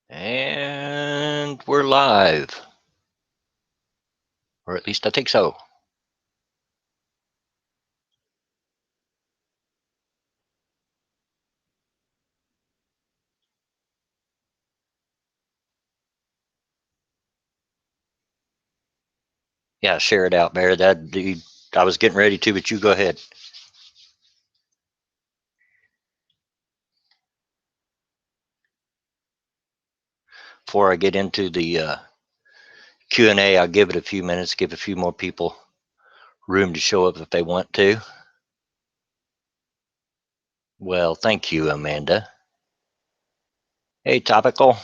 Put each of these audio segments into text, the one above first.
And we're live, or at least I think so. Yeah, share it out, Bear. I was getting ready to, but you go ahead. Before I get into the Q&A, I'll give it a few minutes, give a few more people room to show up if they want to. Well, thank you, Amanda. Hey, Topical.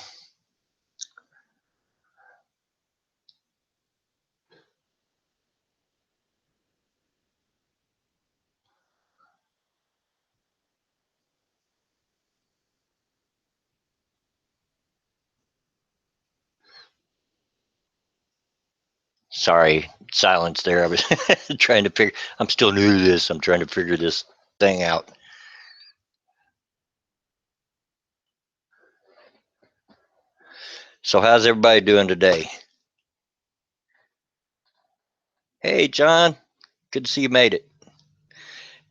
Sorry, silence there. I was trying to figure. I'm still new to this. I'm trying to figure this thing out. So, how's everybody doing today? Hey, John. Good to see you made it.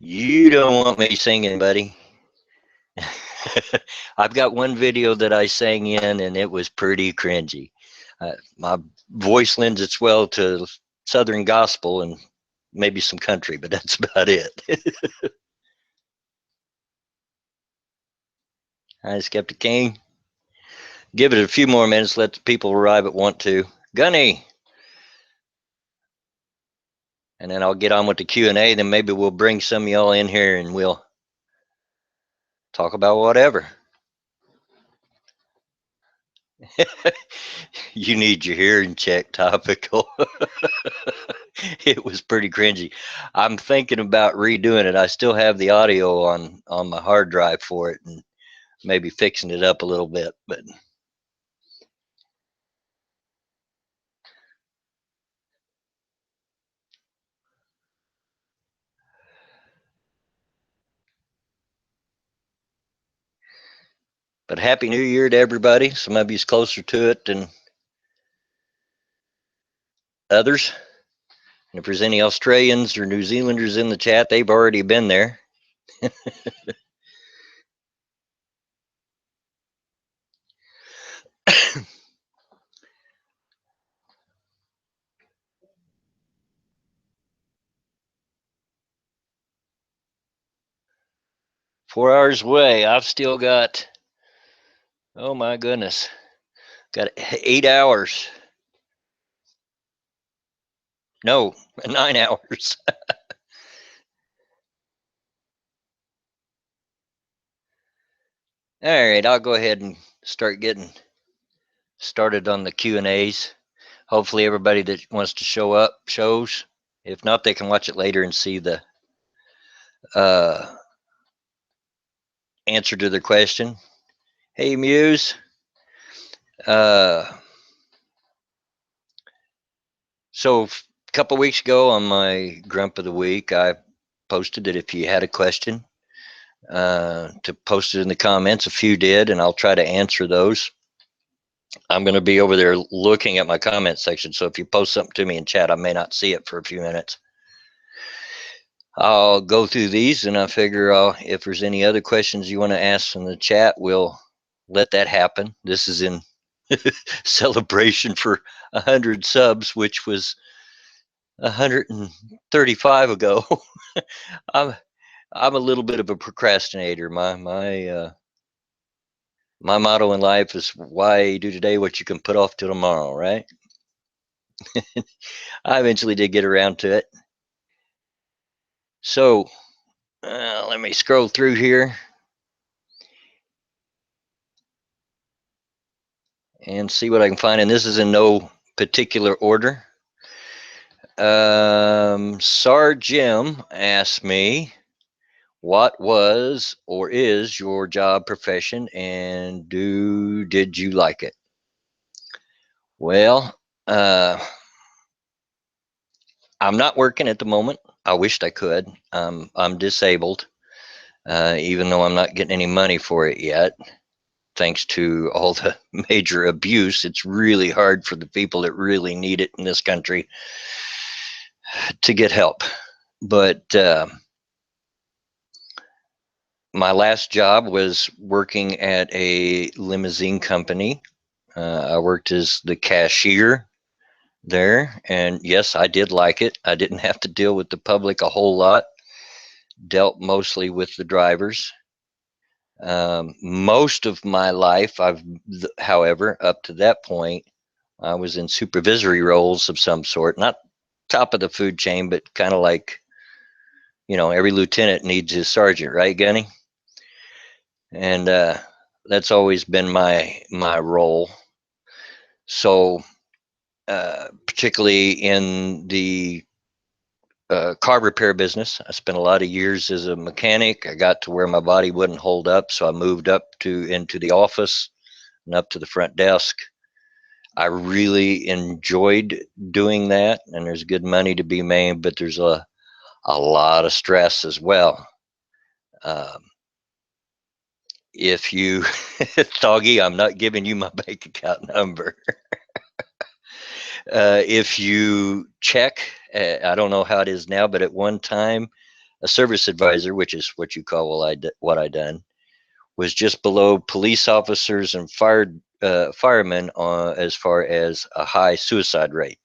You don't want me singing, buddy. I've got one video that I sang in, and it was pretty cringy. My voice lends its well to Southern gospel and maybe some country, but that's about it. Hi, Skeptic King. Give it a few more minutes. Let the people arrive that want to. Gunny, and then I'll get on with the Q&A. Then maybe we'll bring some of y'all in here and we'll talk about whatever. You need your hearing check, Topical. It was pretty cringy. I'm thinking about redoing it. I still have the audio on my hard drive for it, and maybe fixing it up a little bit. But Happy New Year to everybody. Some of you's closer to it than others. And if there's any Australians or New Zealanders in the chat, they've already been there. 4 hours away. I've still got, oh my goodness, got 8 hours. No, 9 hours. All right, I'll go ahead and start getting started on the Q&As. Hopefully everybody that wants to show up shows. If not, they can watch it later and see the uh, answer to their question. Hey, Muse. So a couple weeks ago on my Grump of the Week, I posted that if you had a question, to post it in the comments. A few did, and I'll try to answer those. I'm going to be over there looking at my comment section, so if you post something to me in chat, I may not see it for a few minutes. I'll go through these, and I figure if there's any other questions you want to ask in the chat, we'll let that happen. This is in celebration for 100 subs, which was 135 ago. I'm I'm a little bit of a procrastinator. My motto in life is why do today what you can put off till tomorrow, right? I eventually did get around to it. So let me scroll through here and see what I can find. And this is in no particular order. Sar Jim asked me, what was or is your job profession, and did you like it? Well, I'm not working at the moment. I wished I could. I'm disabled, even though I'm not getting any money for it yet. thanks to all the major abuse, it's really hard for the people that really need it in this country to get help. But my last job was working at a limousine company. I worked as the cashier there, and yes, I did like it. I didn't have to deal with the public a whole lot, dealt mostly with the drivers. Most of my life, however, up to that point, I was in supervisory roles of some sort, not top of the food chain, but kind of like, every lieutenant needs his sergeant, right, Gunny? And that's always been my role. So, particularly in the car repair business, I spent a lot of years as a mechanic. I got to where my body wouldn't hold up, so I moved up to into the office and up to the front desk. I really enjoyed doing that, and there's good money to be made, but there's a lot of stress as well. Um, if you, Doggy, I'm not giving you my bank account number. If you check, I don't know how it is now, but at one time, a service advisor, which is what you call what I done, was just below police officers and firemen as far as a high suicide rate.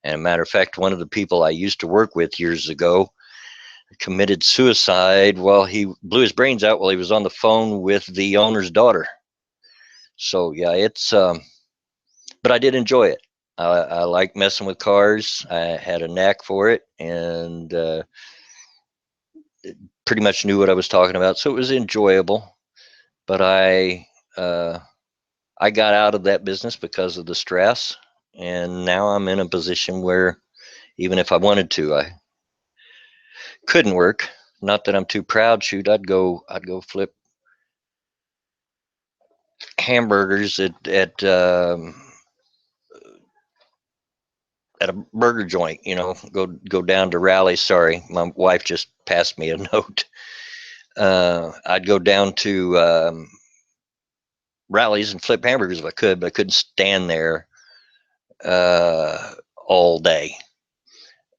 And a matter of fact, one of the people I used to work with years ago committed suicide while he blew his brains out while he was on the phone with the owner's daughter. So yeah, but I did enjoy it. I like messing with cars. I had a knack for it, and pretty much knew what I was talking about. So it was enjoyable. But uh, I got out of that business because of the stress, and now I'm in a position where even if I wanted to, I couldn't work. Not that I'm too proud. Shoot, I'd go flip hamburgers at a burger joint. Go down to Raleigh. Sorry, my wife just passed me a note. I'd go down to Rallies and flip hamburgers if I could, but I couldn't stand there all day.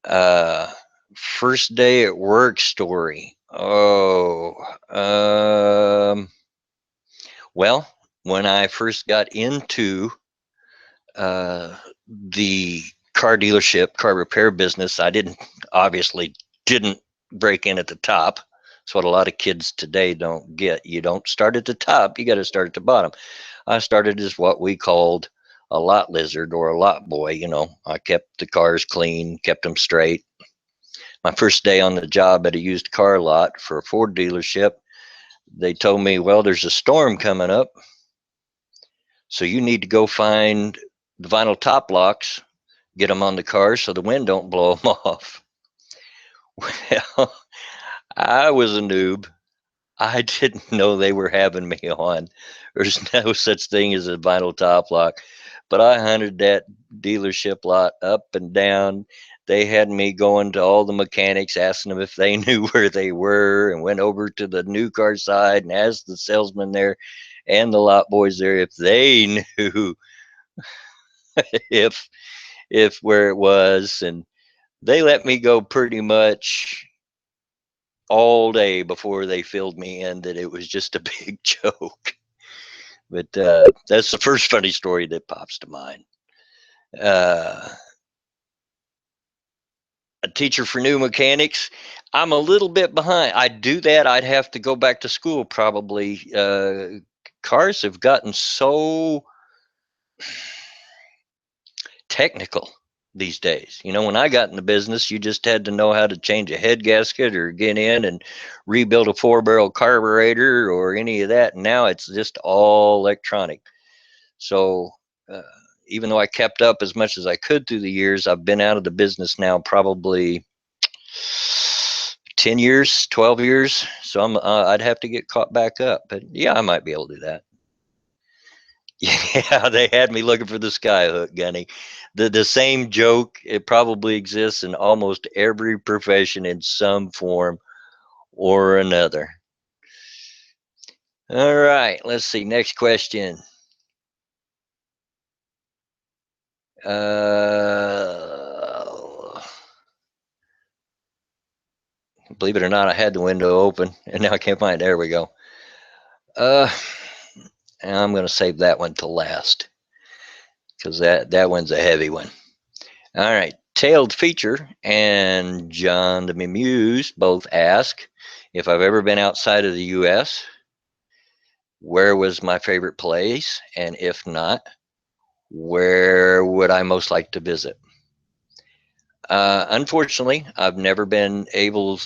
Uh, First day at work story. Oh, well, when I first got into uh, the car repair business, I obviously didn't break in at the top. That's what a lot of kids today don't get. You don't start at the top, you got to start at the bottom. I started as what we called a lot lizard or a lot boy. I kept the cars clean, kept them straight. My first day on the job at a used car lot for a Ford dealership, they told me, well, there's a storm coming up, so you need to go find the vinyl top locks, get them on the cars so the wind don't blow them off. Well, I was a noob. I didn't know they were having me on. There's no such thing as a vinyl top lock. But I hunted that dealership lot up and down. They had me going to all the mechanics, asking them if they knew where they were, and went over to the new car side and asked the salesman there and the lot boys there if they knew if where it was. And they let me go pretty much all day before they filled me in that it was just a big joke. But that's the first funny story that pops to mind. Uh, a teacher for new mechanics. I'm a little bit behind. I'd do that. I'd have to go back to school probably. Cars have gotten so technical these days. When I got in the business, you just had to know how to change a head gasket or get in and rebuild a 4-barrel carburetor or any of that. And now it's just all electronic. So uh, even though I kept up as much as I could through the years, I've been out of the business now probably 10 years, 12 years. So I'd have to get caught back up. But yeah, I might be able to do that. Yeah, they had me looking for the sky hook, Gunny. The same joke, it probably exists in almost every profession in some form or another. All right, let's see. Next question. Believe it or not, I had the window open and now I can't find it. There we go. Uh, and I'm going to save that one to last because that one's a heavy one. All right. Tailed Feature and John the Muse both ask if I've ever been outside of the U.S., where was my favorite place? And if not, where would I most like to visit? Unfortunately, I've never been able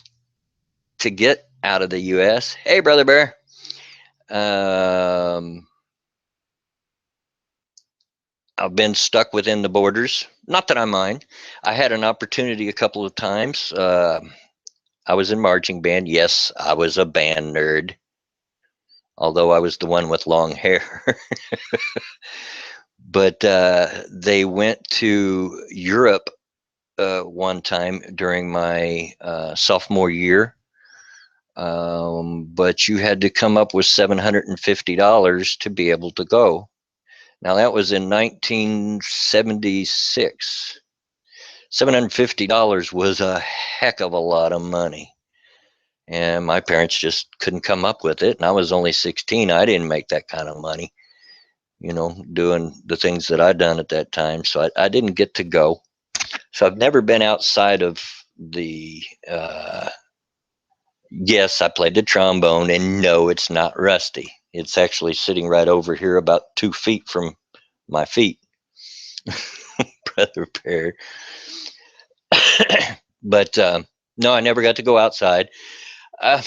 to get out of the U.S. Hey, Brother Bear. I've been stuck within the borders. Not that I mind. I had an opportunity a couple of times. I was in marching band. Yes, I was a band nerd, although I was the one with long hair. But they went to Europe one time during my sophomore year. But you had to come up with $750 to be able to go. Now that was in 1976. $750 was a heck of a lot of money. And my parents just couldn't come up with it. And I was only 16. I didn't make that kind of money, doing the things that I'd done at that time. So I didn't get to go. So I've never been outside of the, yes, I played the trombone, and no, it's not rusty. It's actually sitting right over here about 2 feet from my feet, Brother Bear. But no, I never got to go outside. Uh,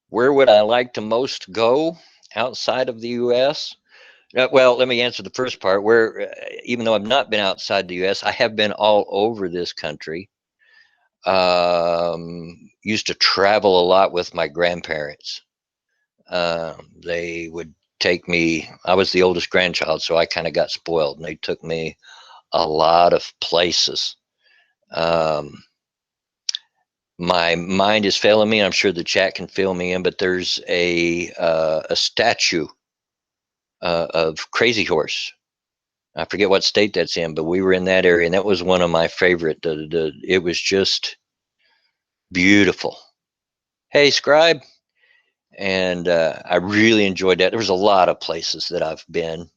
where would I like to most go outside of the U.S.? Well, let me answer the first part. Where, even though I've not been outside the U.S., I have been all over this country. Used to travel a lot with my grandparents. They would take me. I was the oldest grandchild, so I kind of got spoiled, and they took me a lot of places. Um, my mind is failing me. I'm sure the chat can fill me in, but there's a statue of Crazy Horse. I forget what state that's in, but we were in that area, and that was one of my favorite. It was just beautiful. Hey, Scribe, and I really enjoyed that. There was a lot of places that I've been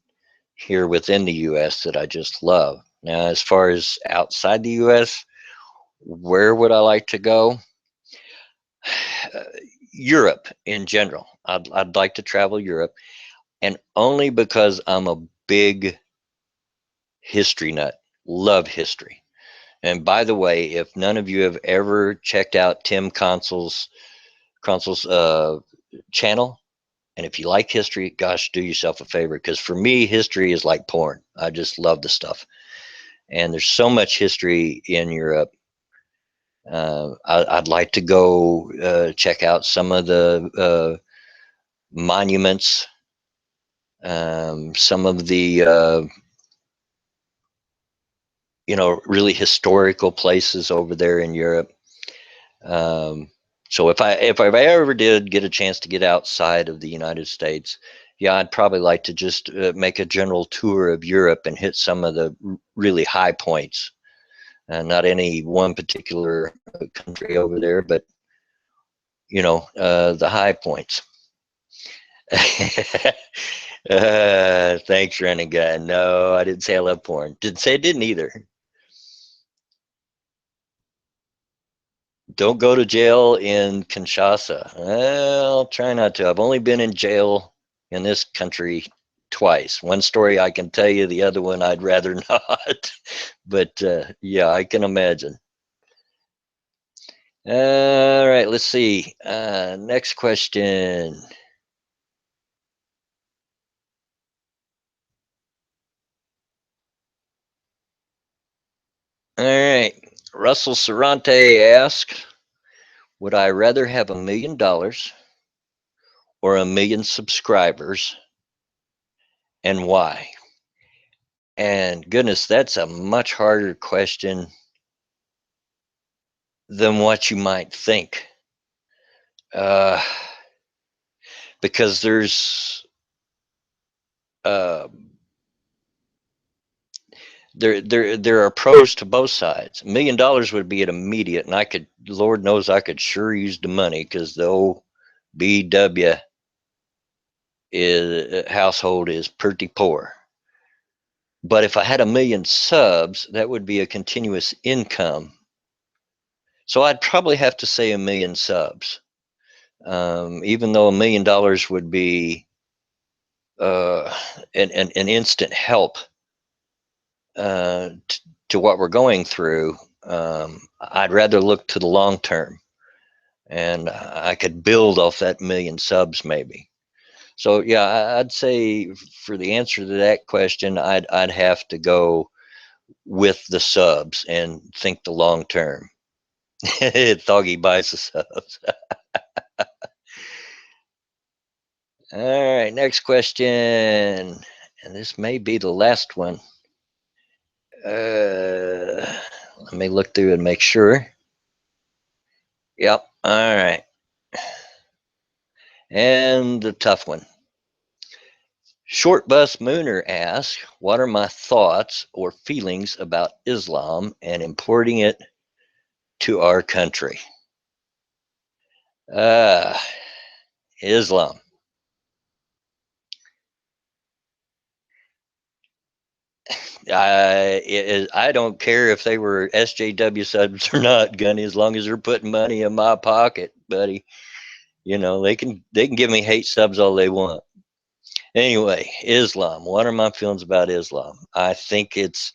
here within the U.S. that I just love. Now, as far as outside the U.S., where would I like to go? Europe in general. I'd like to travel Europe, and only because I'm a big history nut. Love history. And by the way, if none of you have ever checked out Tim Consul's channel, and if you like history, gosh, do yourself a favor, because for me, history is like porn. I just love the stuff, and there's so much history in Europe. I'd like to go check out some of the monuments, some of the really historical places over there in Europe. Um, so if I ever did get a chance to get outside of the United States, yeah, I'd probably like to just make a general tour of Europe and hit some of the really high points. Not any one particular country over there, but the high points. Thanks, Renegade. No, I didn't say I love porn. Didn't say I didn't either. Don't go to jail in Kinshasa. Well, try not to. I've only been in jail in this country twice. One story I can tell you, the other one I'd rather not. But yeah, I can imagine. All right, let's see. Next question. All right. Russell Sarante asks, would I rather have $1 million or 1 million subscribers, and why? And goodness, that's a much harder question than what you might think. Uh, because uh, there are pros to both sides. $1 million would be an immediate, and I could, Lord knows, I could sure use the money because the OBW household is pretty poor. But if I had 1 million subs, that would be a continuous income. So I'd probably have to say 1 million subs, even though $1 million would be uh, an instant help to what we're going through. I'd rather look to the long term, and I could build off that 1 million subs maybe. So yeah, I'd say for the answer to that question, I'd have to go with the subs and think the long term. Thoggy buys the subs. All right, next question, and this may be the last one. Let me look through and make sure. Yep. All right. And the tough one. Short Bus Mooner asks, what are my thoughts or feelings about Islam and importing it to our country? Uh, Islam. I don't care if they were SJW subs or not, Gunny, as long as they're putting money in my pocket, buddy. You know, they can give me hate subs all they want. Anyway, Islam. What are my feelings about Islam? I think it's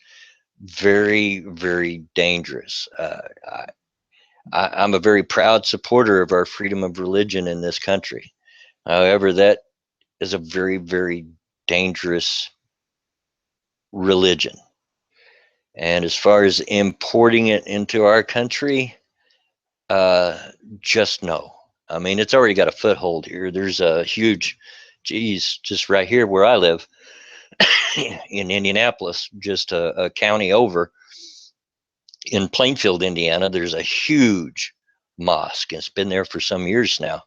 very, very dangerous. I'm a very proud supporter of our freedom of religion in this country. However, that is a very, very dangerous religion. And as far as importing it into our country, uh, just no. I mean, it's already got a foothold here. There's a huge, geez, just right here where I live in Indianapolis, just a county over in Plainfield, Indiana, there's a huge mosque. It's been there for some years now.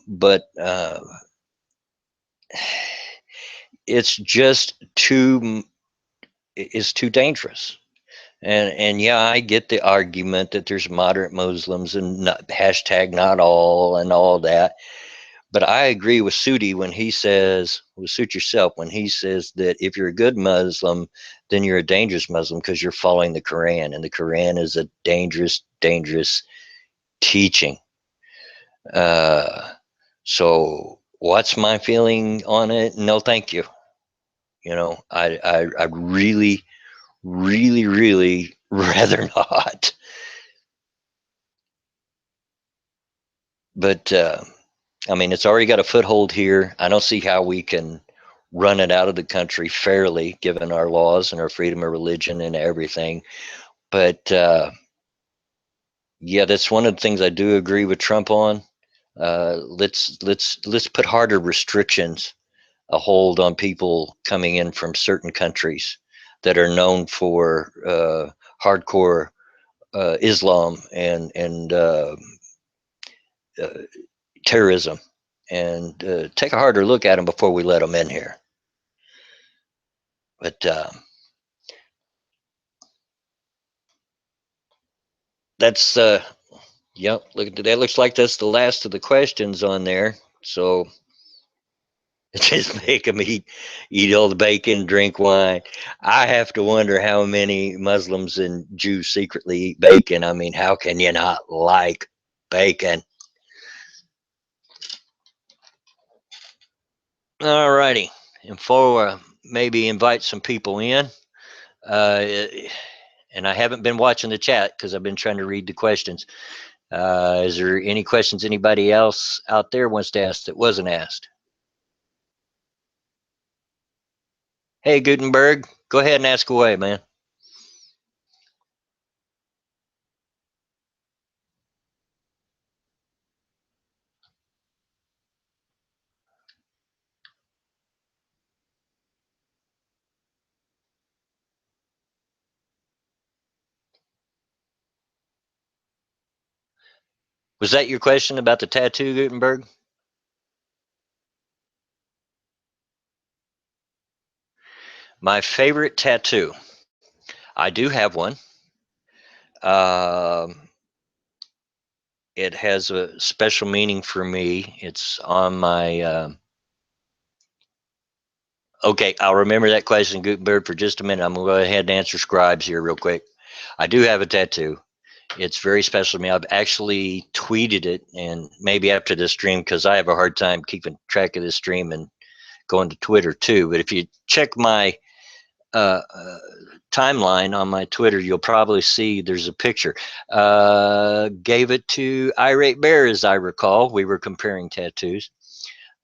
But it's just it's too dangerous. And yeah, I get the argument that there's moderate Muslims and hashtag not all and all that. But I agree with Sudi when he says, with Suit Yourself, when he says that if you're a good Muslim, then you're a dangerous Muslim because you're following the Quran. And the Quran is a dangerous, dangerous teaching. Uh, so what's my feeling on it? No, thank you. You know, I really, really, really rather not. But I mean, it's already got a foothold here. I don't see how we can run it out of the country fairly, given our laws and our freedom of religion and everything. But yeah, that's one of the things I do agree with Trump on. Let's put harder restrictions, a hold on people coming in from certain countries that are known for hardcore Islam and uh, terrorism, and take a harder look at them before we let them in here. But that's yep. Look, that looks like that's the last of the questions on there. So it's just making me eat all the bacon, drink wine. I have to wonder how many Muslims and Jews secretly eat bacon. I mean, how can you not like bacon? All righty. And for maybe invite some people in. Uh, and I haven't been watching the chat because I've been trying to read the questions. Is there any questions anybody else out there wants to ask that wasn't asked? Hey, Gutenberg, go ahead and ask away, man. Was that your question about the tattoo, Gutenberg? My favorite tattoo. I do have one. Um, it has a special meaning for me. It's on my. Okay, I'll remember that question, Gutenberg, for just a minute. I'm going to go ahead and answer Scribes here real quick. I do have a tattoo. It's very special to me. I've actually tweeted it, and maybe after this stream, because I have a hard time keeping track of this stream and going to Twitter too. But if you check my uh, uh, timeline on my Twitter, you'll probably see there's a picture. Gave it to Irate Bear, as I recall. We were comparing tattoos.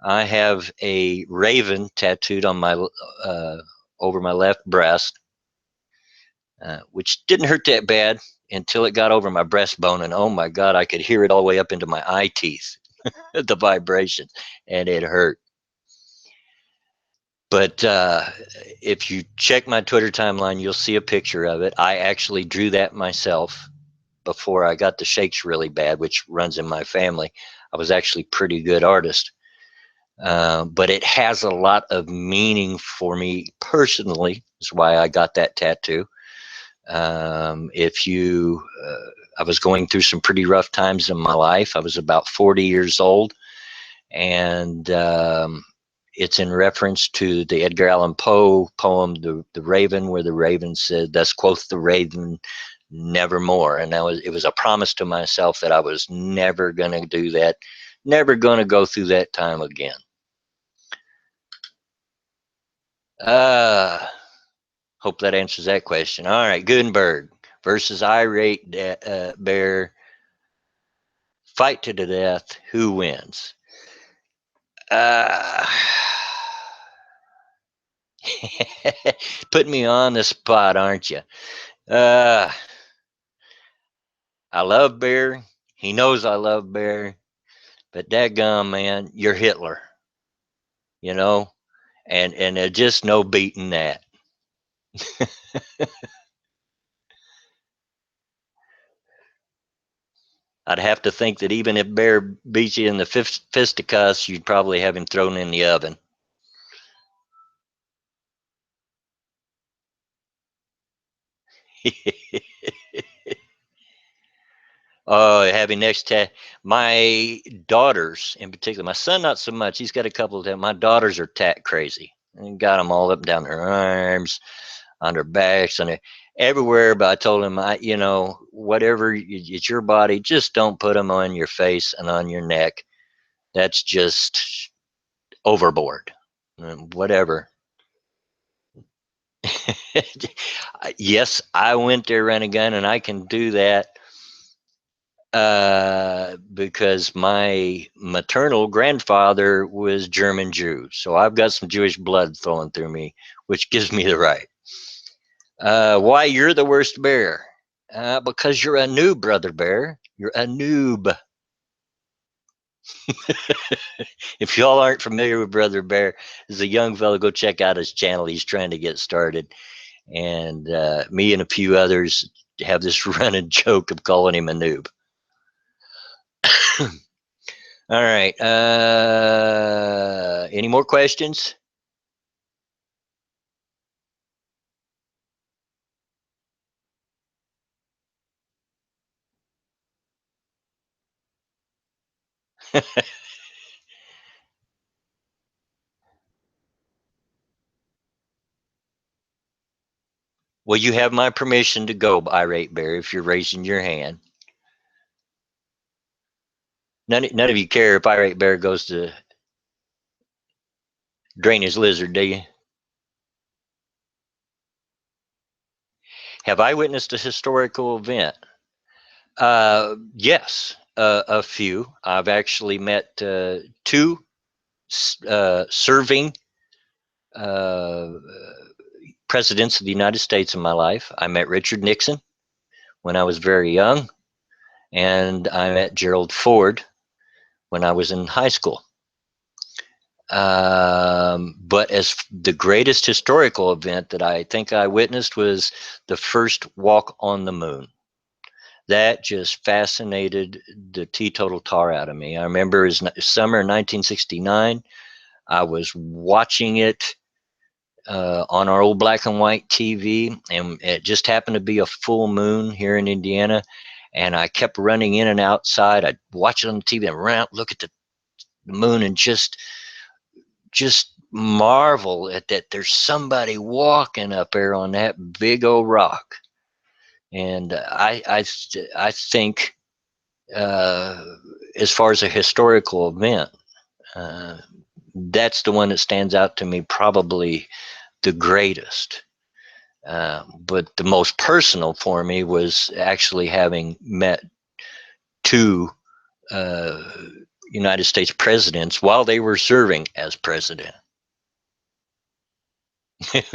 I have a raven tattooed on my over my left breast, which didn't hurt that bad until it got over my breastbone, and oh my God, I could hear it all the way up into my eye teeth, the vibration, and it hurt. But if you check my Twitter timeline, you'll see a picture of it. I actually drew that myself before I got the shakes really bad, which runs in my family. I was actually a pretty good artist. But it has a lot of meaning for me personally. Is why I got that tattoo. If you, I was going through some pretty rough times in my life. I was about 40 years old, and it's in reference to the Edgar Allan Poe poem, "The Raven," where the raven said, "Thus quoth the raven, nevermore." And it was a promise to myself that I was never going to do that, never going to go through that time again. Hope that answers that question. All right, Gutenberg versus Irate Bear. Fight to the death. Who wins? Uh, putting me on the spot, aren't you? I love Bear. He knows I love Bear. But dadgum, man, you're Hitler. You know, and there's just no beating that. I'd have to think that even if Bear beat you in the fisticuffs, you'd probably have him thrown in the oven. Oh, having next to my daughters in particular. My son, not so much. He's got a couple of them. My daughters are tat crazy. And got them all up and down their arms, on their backs, and everywhere. But I told him, whatever, it's your body. Just don't put them on your face and on your neck. That's just overboard. Whatever. Yes, I went there, ran a gun, and I can do that because my maternal grandfather was German Jew. So I've got some Jewish blood flowing through me, which gives me the right. Why you're the worst bear? Because you're a noob, brother bear. You're a noob. If y'all aren't familiar with Brother Bear, as a young fellow, go check out his channel. He's trying to get started. And me and a few others have this running joke of calling him a noob. All right. Any more questions? Well, you have my permission to go, Irate Bear, if you're raising your hand. None of you care if Irate Bear goes to drain his lizard, do you? Have I witnessed a historical event? Yes, a few. I've actually met two serving uh, presidents of the United States in my life. I met Richard Nixon when I was very young, and I met Gerald Ford when I was in high school. But as the greatest historical event that I think I witnessed was the first walk on the moon. That just fascinated the teetotal tar out of me. I remember it was summer 1969. I was watching it on our old black and white TV, and it just happened to be a full moon here in Indiana. And I kept running in and outside. I'd watch it on the TV and run out, look at the moon, and just marvel at that. There's somebody walking up there on that big old rock, and I think uh, as far as a historical event, uh, that's the one that stands out to me, probably the greatest. But the most personal for me was actually having met two uh, United States presidents while they were serving as president.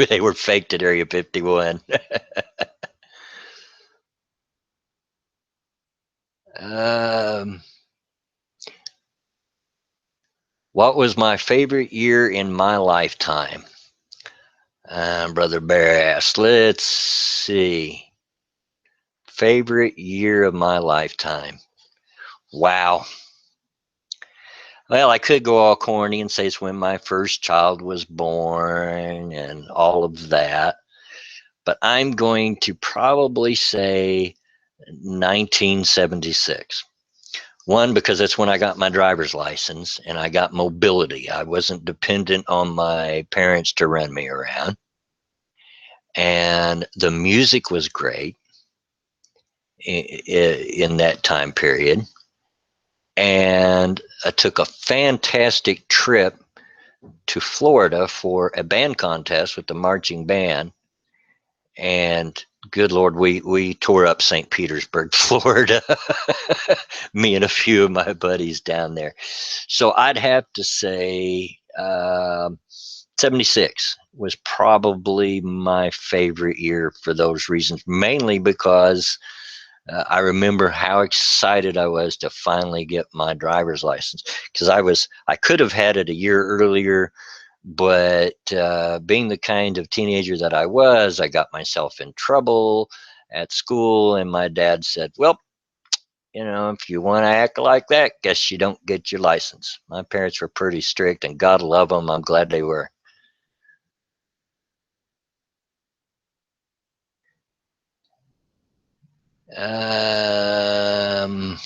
They were faked at Area 51. um, what was my favorite year in my lifetime? Brother Bass, let's see. Favorite year of my lifetime. Wow. Well, I could go all corny and say it's when my first child was born and all of that. But I'm going to probably say 1976. One, because that's when I got my driver's license and I got mobility. I wasn't dependent on my parents to run me around. And the music was great in that time period. And I took a fantastic trip to Florida for a band contest with the marching band. And good Lord, we tore up St. Petersburg, Florida. Me and a few of my buddies down there. So I'd have to say 76 was probably my favorite year for those reasons, mainly because I remember how excited I was to finally get my driver's license, because I could have had it a year earlier, but being the kind of teenager that I was, I got myself in trouble at school, and my dad said, "Well, if you want to act like that, guess you don't get your license." My parents were pretty strict, and God love them. I'm glad they were. Um,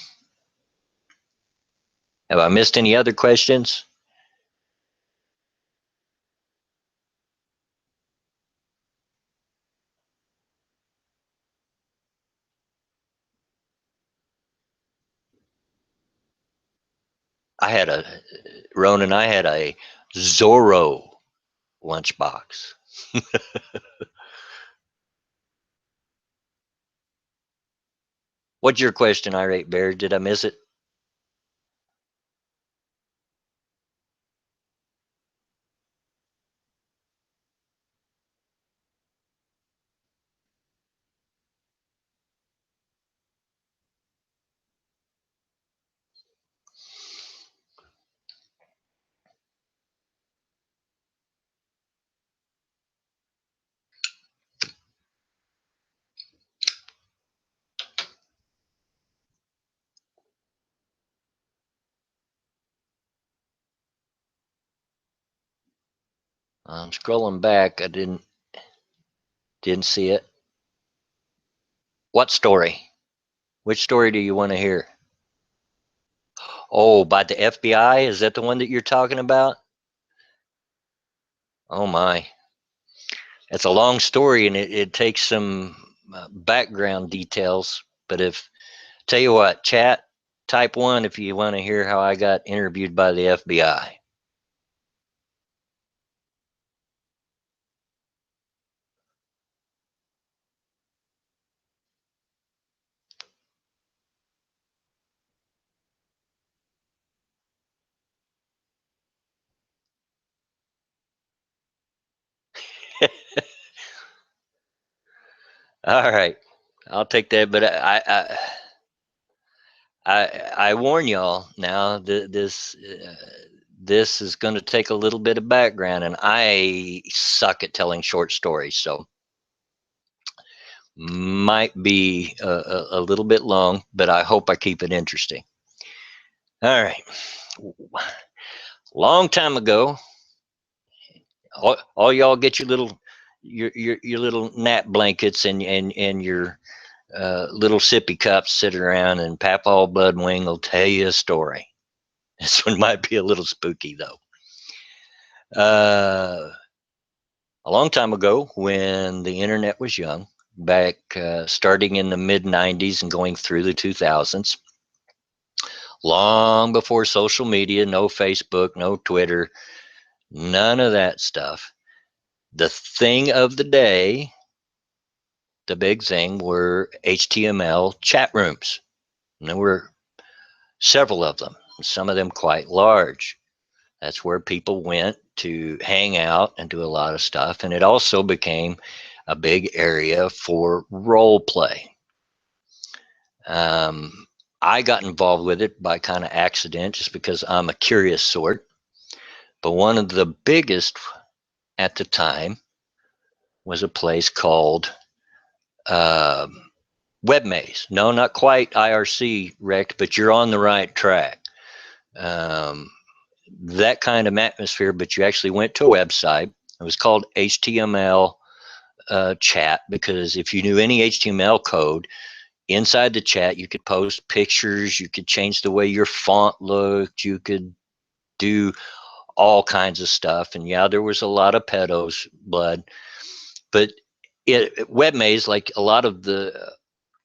have I missed any other questions? I had a Ronan. I had a Zorro lunchbox. What's your question, Irate Bear? Did I miss it? I'm scrolling back. I didn't see it. What story? Which story do you want to hear? Oh, by the FBI? Is that the one that you're talking about? Oh my, it's a long story, and it takes some background details. But if tell you what, chat, type one if you want to hear how I got interviewed by the FBI. All right, I'll take that. But I warn y'all now. This is going to take a little bit of background, and I suck at telling short stories, so might be a little bit long, but I hope I keep it interesting. All right. Long time ago, All y'all get your little nap blankets and your little sippy cups, sit around, and Papa Bloodwing will tell you a story. This one might be a little spooky though. A long time ago, when the internet was young, back starting in the mid 90s and going through the 2000s, long before social media, no Facebook, no Twitter, none of that stuff. The thing of the day, the big thing, were HTML chat rooms. And there were several of them, some of them quite large. That's where people went to hang out and do a lot of stuff. And it also became a big area for role play. I got involved with it by kind of accident, just because I'm a curious sort. But one of the biggest at the time was a place called Web Maze. No, not quite IRC wrecked, but you're on the right track. Um, that kind of atmosphere, but you actually went to a website. It was called HTML chat, because if you knew any HTML code, inside the chat you could post pictures, you could change the way your font looked, you could do all kinds of stuff. And yeah, there was a lot of pedos blood, but Web Maze, like a lot of the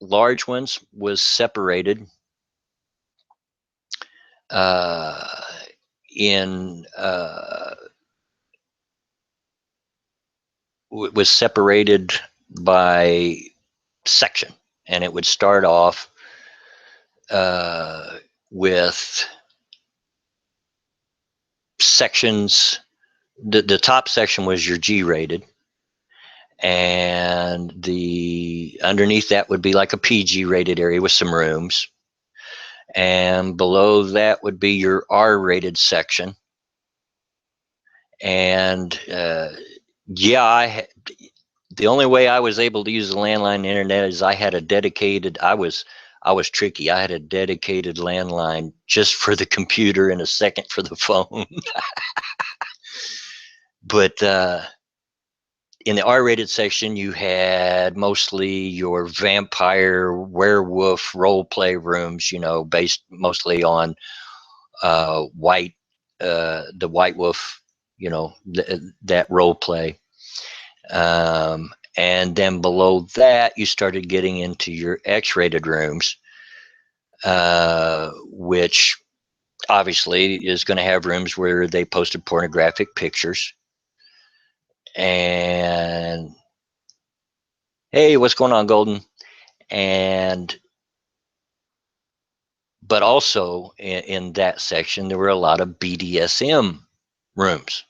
large ones, was separated uh, in was separated by section, and it would start off with sections. The top section was your G rated, and the underneath that would be like a PG rated area with some rooms, and below that would be your R rated section. And yeah, the only way I was able to use the landline internet is I had a dedicated. I was tricky. I had a dedicated landline just for the computer and a second for the phone. But in the R-rated section, you had mostly your vampire, werewolf role play rooms. Based mostly on white, the White Wolf. That role play. And then below that, you started getting into your X-rated rooms, which obviously is going to have rooms where they posted pornographic pictures. And hey, what's going on, Golden? But also in that section, there were a lot of BDSM rooms,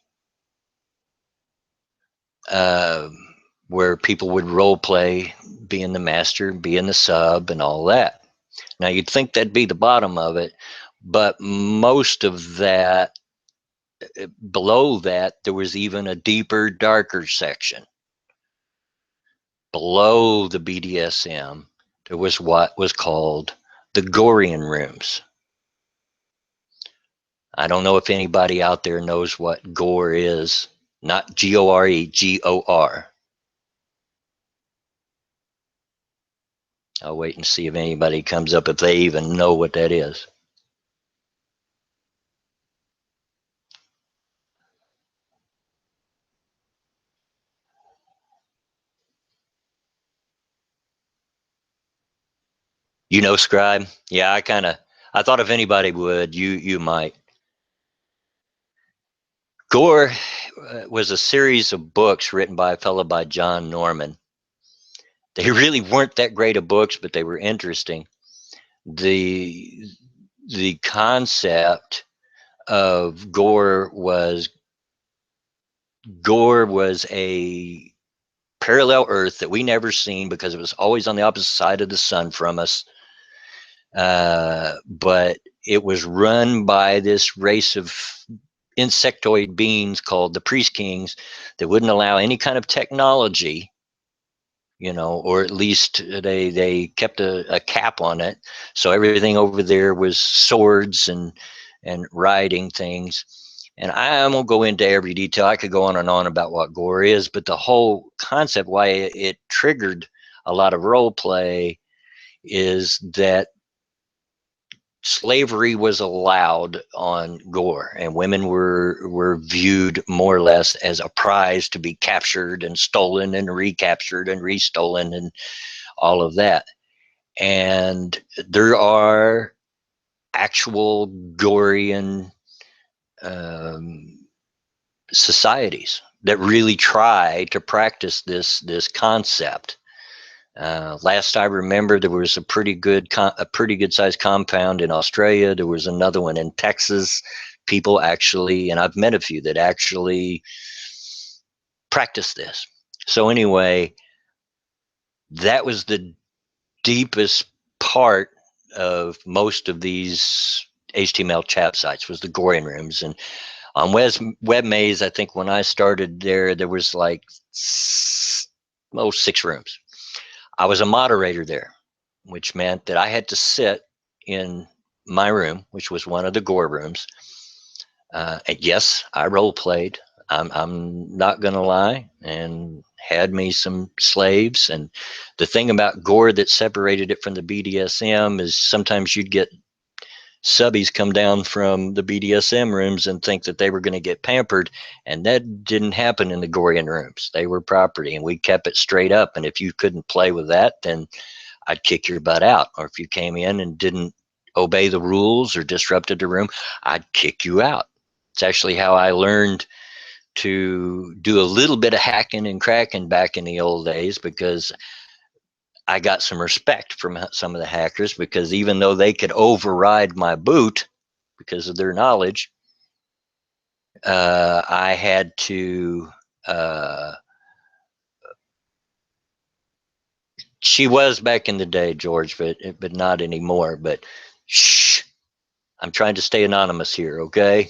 where people would role play being the master, being the sub, and all that. Now, you'd think that'd be the bottom of it, but most of that, below that, there was even a deeper, darker section. Below the BDSM, there was what was called the Gorian rooms. I don't know if anybody out there knows what gore is. Not G-O-R-E, G-O-R. I'll wait and see if anybody comes up, if they even know what that is. Scribe? Yeah, I thought if anybody would, you might. Gore was a series of books written by a fellow by John Norman. They really weren't that great of books, but they were interesting. The concept of gore was a parallel Earth that we never seen, because it was always on the opposite side of the sun from us. But it was run by this race of insectoid beings called the Priest Kings that wouldn't allow any kind of technology, or at least they kept a cap on it. So everything over there was swords and riding things. And I won't go into every detail. I could go on and on about what gore is, but the whole concept, why it triggered a lot of role play, is that slavery was allowed on Gore, and women were viewed more or less as a prize to be captured and stolen and recaptured and restolen and all of that. And there are actual Gorian um, societies that really try to practice this concept. Last I remember, there was a pretty good sized compound in Australia. There was another one in Texas. People actually, and I've met a few that actually practice this. So anyway, that was the deepest part of most of these HTML chat sites, was the Gorian rooms. And on WebMaze, I think when I started there was like 6 rooms. I was a moderator there, which meant that I had to sit in my room, which was one of the Gore rooms. And yes, I role played. I'm not going to lie, and had me some slaves. And the thing about Gore that separated it from the BDSM is sometimes you'd get subbies come down from the BDSM rooms and think that they were going to get pampered, and that didn't happen in the Gorian rooms. They were property, and we kept it straight up. And if you couldn't play with that, then I'd kick your butt out. Or if you came in and didn't obey the rules or disrupted the room, I'd kick you out. It's actually how I learned to do a little bit of hacking and cracking back in the old days, because I got some respect from some of the hackers, because even though they could override my boot because of their knowledge, I had to she was back in the day, George, but not anymore. But shh, I'm trying to stay anonymous here, okay?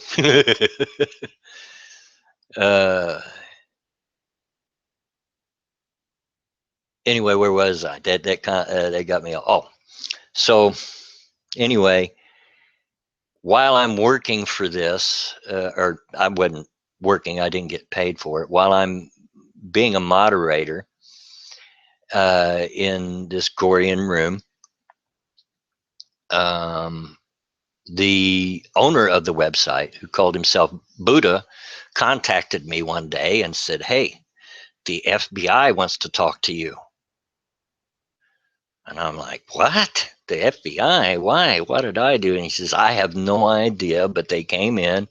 uh, anyway, where was I? That got me. Oh, so anyway, while I'm working for this, or I wasn't working, I didn't get paid for it. While I'm being a moderator in this Gorian room, the owner of the website, who called himself Buddha, contacted me one day and said, "Hey, the FBI wants to talk to you." And I'm like, "What? The FBI? Why? What did I do?" And he says, "I have no idea, but they came in."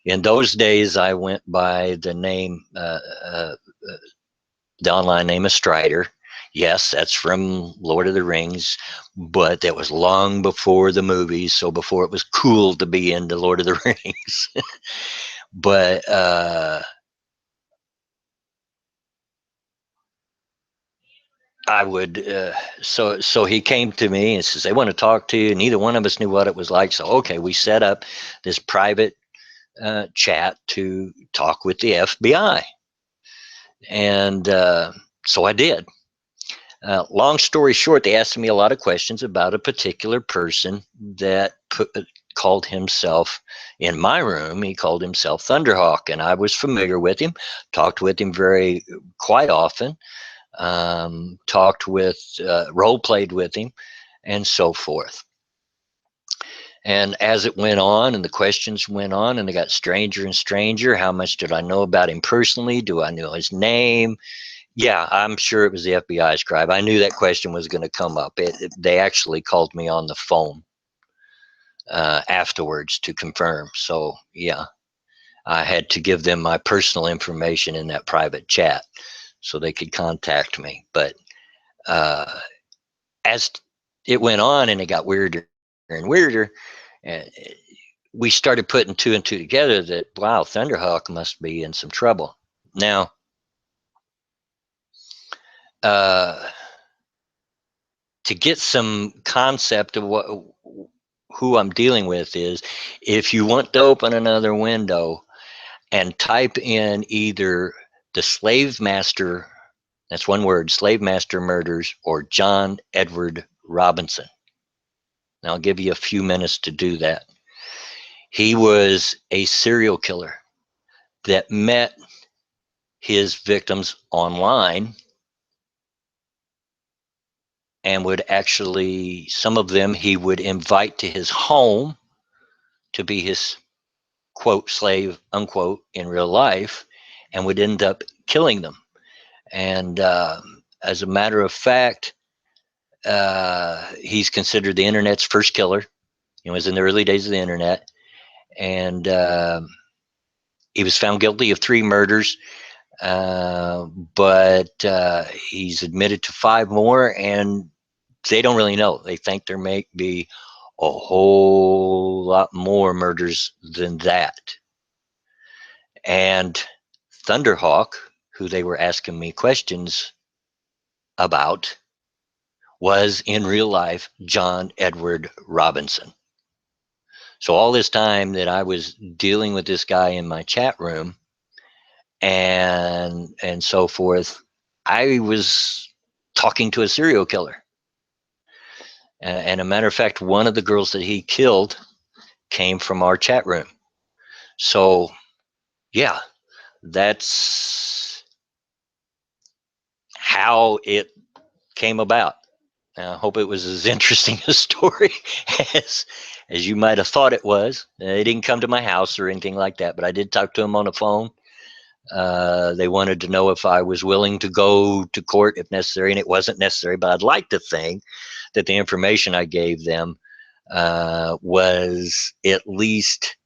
In those days, I went by the name, the online name of Strider. Yes, that's from Lord of the Rings, but that was long before the movies, so before it was cool to be into Lord of the Rings. But I would, so he came to me and says, "They want to talk to you." Neither one of us knew what it was like. So, okay, we set up this private chat to talk with the FBI. And so I did. Long story short, they asked me a lot of questions about a particular person that called himself, in my room, he called himself Thunderhawk. And I was familiar with him, talked with him quite often, talked with, role played with him, and so forth. And as it went on and the questions went on and they got stranger and stranger, how much did I know about him personally? Do I know his name? Yeah, I'm sure it was the FBI scribe. I knew that question was going to come up. They actually called me on the phone afterwards to confirm. So, yeah, I had to give them my personal information in that private chat so they could contact me. But as it went on and it got weirder and weirder, uh, we started putting two and two together that, wow, Thunderhawk must be in some trouble. Now, to get some concept of who I'm dealing with, is if you want to open another window and type in either the slave master, that's one word, slave master murders, or John Edward Robinson. Now I'll give you a few minutes to do that. He was a serial killer that met his victims online and would actually, some of them he would invite to his home to be his quote slave unquote in real life, and would end up killing them. And as a matter of fact, he's considered the internet's first killer. It was in the early days of the internet, and he was found guilty of 3 murders, uh, but he's admitted to 5 more, and they don't really know. They think there may be a whole lot more murders than that. And Thunderhawk, who they were asking me questions about, was in real life John Edward Robinson. So all this time that I was dealing with this guy in my chat room and so forth, I was talking to a serial killer. And a matter of fact, one of the girls that he killed came from our chat room. So yeah, that's how it came about. I hope it was as interesting a story as as you might have thought it was. They didn't come to my house or anything like that, but I did talk to him on the phone. They wanted to know if I was willing to go to court if necessary, and it wasn't necessary. But I'd like to think that the information I gave them was at least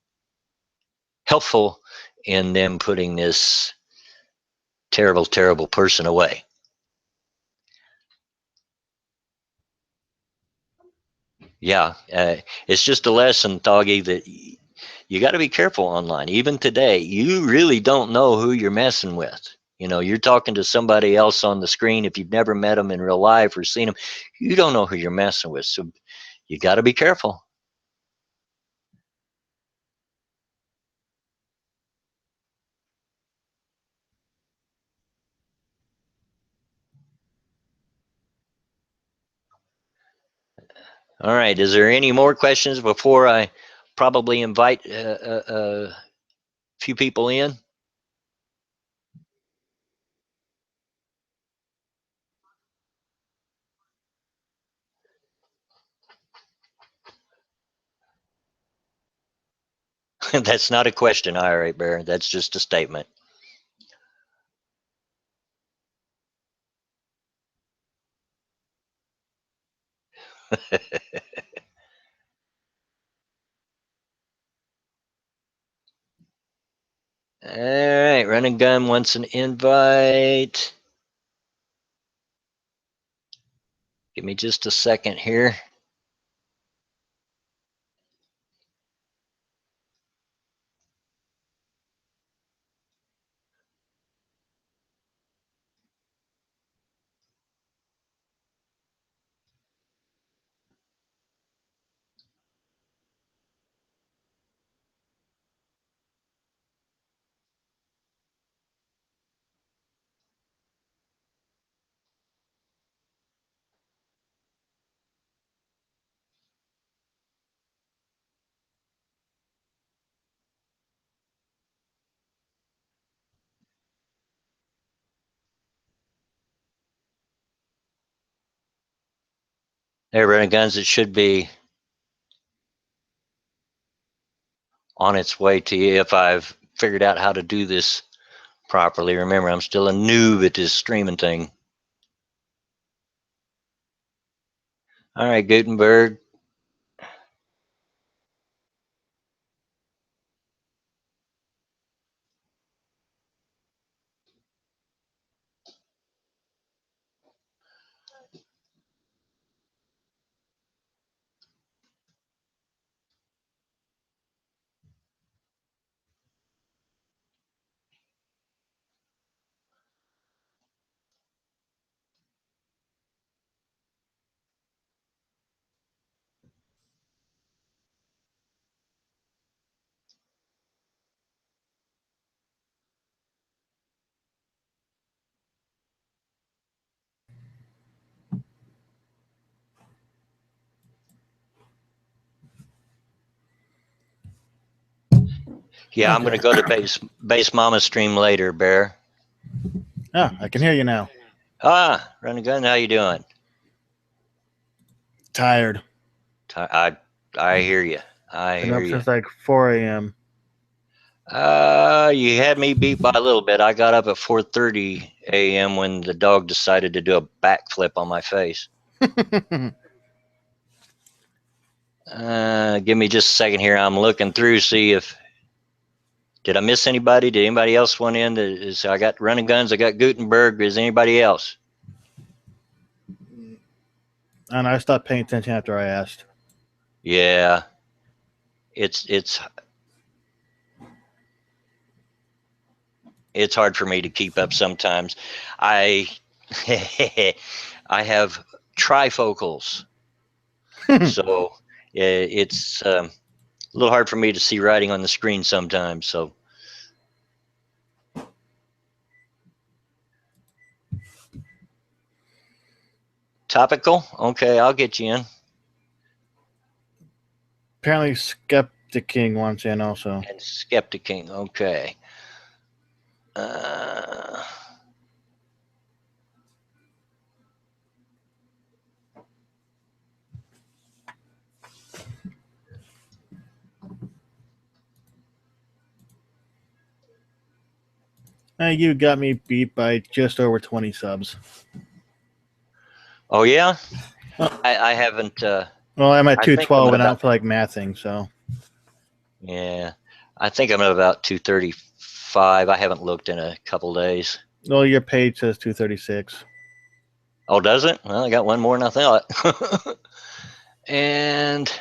helpful in them putting this terrible, terrible person away. Yeah, it's just a lesson, Thoggy, that you got to be careful online. Even today, you really don't know who you're messing with. You know, you're talking to somebody else on the screen. If you've never met them in real life or seen them, you don't know who you're messing with. So you got to be careful. All right. Is there any more questions before I probably invite a few people in? That's not a question, all right, Bear. That's just a statement. All right. Running Gun wants an invite. Give me just a second here. There, Running Guns, it should be on its way to you if I've figured out how to do this properly. Remember, I'm still a noob at this streaming thing. All right, Gutenberg. Yeah, I'm going to go to base mama stream later, Bear. Ah, I can hear you now. Run and gun, how you doing? Tired. I hear you. I Been hear up you. since like 4 a.m. You had me beat by a little bit. I got up at 4:30 a.m. when the dog decided to do a backflip on my face. Give me just a second here. I'm looking through, see if did I miss anybody? Did anybody else want in? I got running guns. I got Gutenberg. Is anybody else? And I stopped paying attention after I asked. Yeah, it's hard for me to keep up sometimes. I I have trifocals, so it's a little hard for me to see writing on the screen sometimes. So topical, okay, I'll get you in. Apparently, Skeptic King wants in also. And Skeptic King, okay. You got me beat by just over 20 subs. Oh yeah, I haven't. Well, I'm at I think 212 I'm and I about, don't feel like mathing, so. yeah, I think I'm at about 235. I haven't looked in a couple days. Well, your page says 236. Oh, does it? Well, I got one more than I thought. And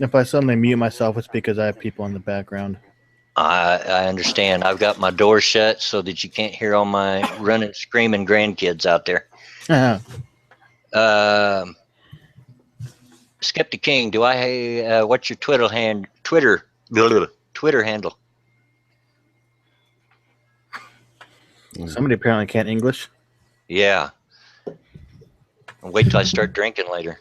If I suddenly mute myself, it's because I have people in the background. I understand. I've got my door shut so that you can't hear all my running, screaming grandkids out there. Skeptic King, do I? What's your Twitter handle? Somebody apparently can't English. Yeah. Wait till I start drinking later.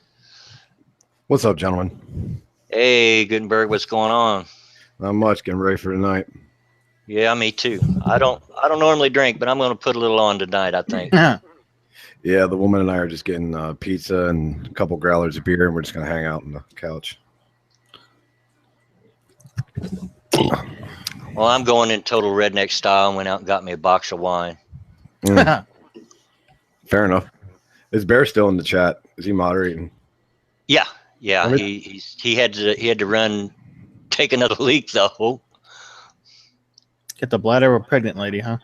What's up, gentlemen? Hey, Gutenberg, what's going on? Not much. Getting ready for tonight. Yeah, me too. I don't normally drink, but I'm going to put a little on tonight, I think. Yeah, the woman and I are just getting pizza and a couple growlers of beer, and we're just going to hang out on the couch. Well, I'm going in total redneck style and went out and got me a box of wine. Fair enough. Is Bear still in the chat? Is he moderating? Yeah. He had to run, take another leak though. Get the bladder of a pregnant lady, huh?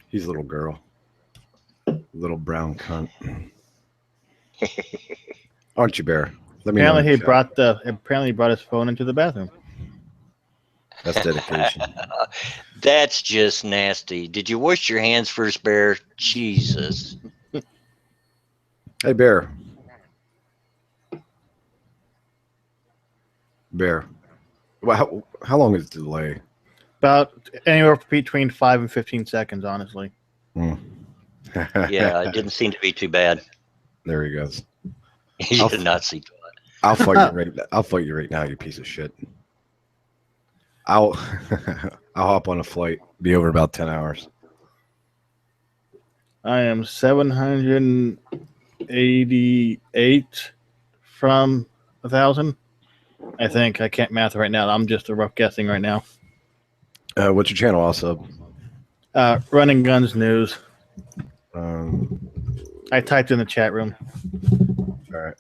He's a little girl. Little brown cunt. Aren't you, Bear? Let me Apparently know. he brought his phone into the bathroom. That's dedication. That's just nasty. Did you wash your hands first, Bear? Jesus. Hey, Bear. Bear. Well, how long is the delay? About anywhere between 5 and 15 seconds, honestly. Yeah, it didn't seem to be too bad. There he goes. You did not see God. I'll fight you right. I'll fight you right now, you piece of shit. I'll hop on a flight. Be over about 10 hours. I am 788 from 1,000. I think. I can't math right now. I'm just a rough guessing right now. What's your channel also? Running Guns News. I typed in the chat room. All right.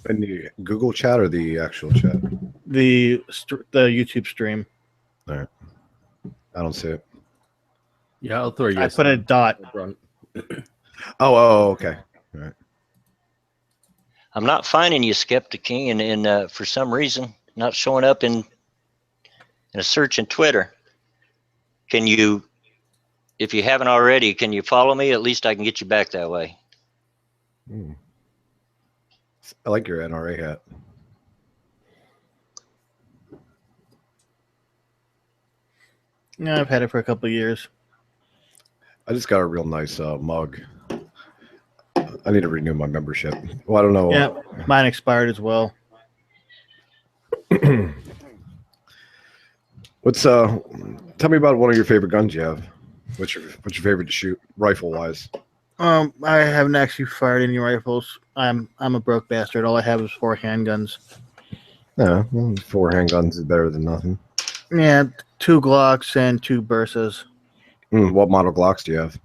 In the Google chat or the actual chat? The YouTube stream. All right. I don't see it. Yeah, I'll throw you. I put a dot. Oh, okay. All right. I'm not finding you, Skeptic King, and for some reason, not showing up in a search in Twitter. Can you, if you haven't already, can you follow me? At least I can get you back that way. I like your NRA hat. Yeah, I've had it for a couple of years. I just got a real nice mug. I need to renew my membership. Well, I don't know. Yeah, mine expired as well. Tell me about one of your favorite guns you have. What's your favorite to shoot, rifle wise? I haven't actually fired any rifles. I'm a broke bastard. All I have is 4 handguns. Yeah, well, 4 handguns is better than nothing. Yeah, 2 Glocks and 2 Bursas. What model Glocks do you have?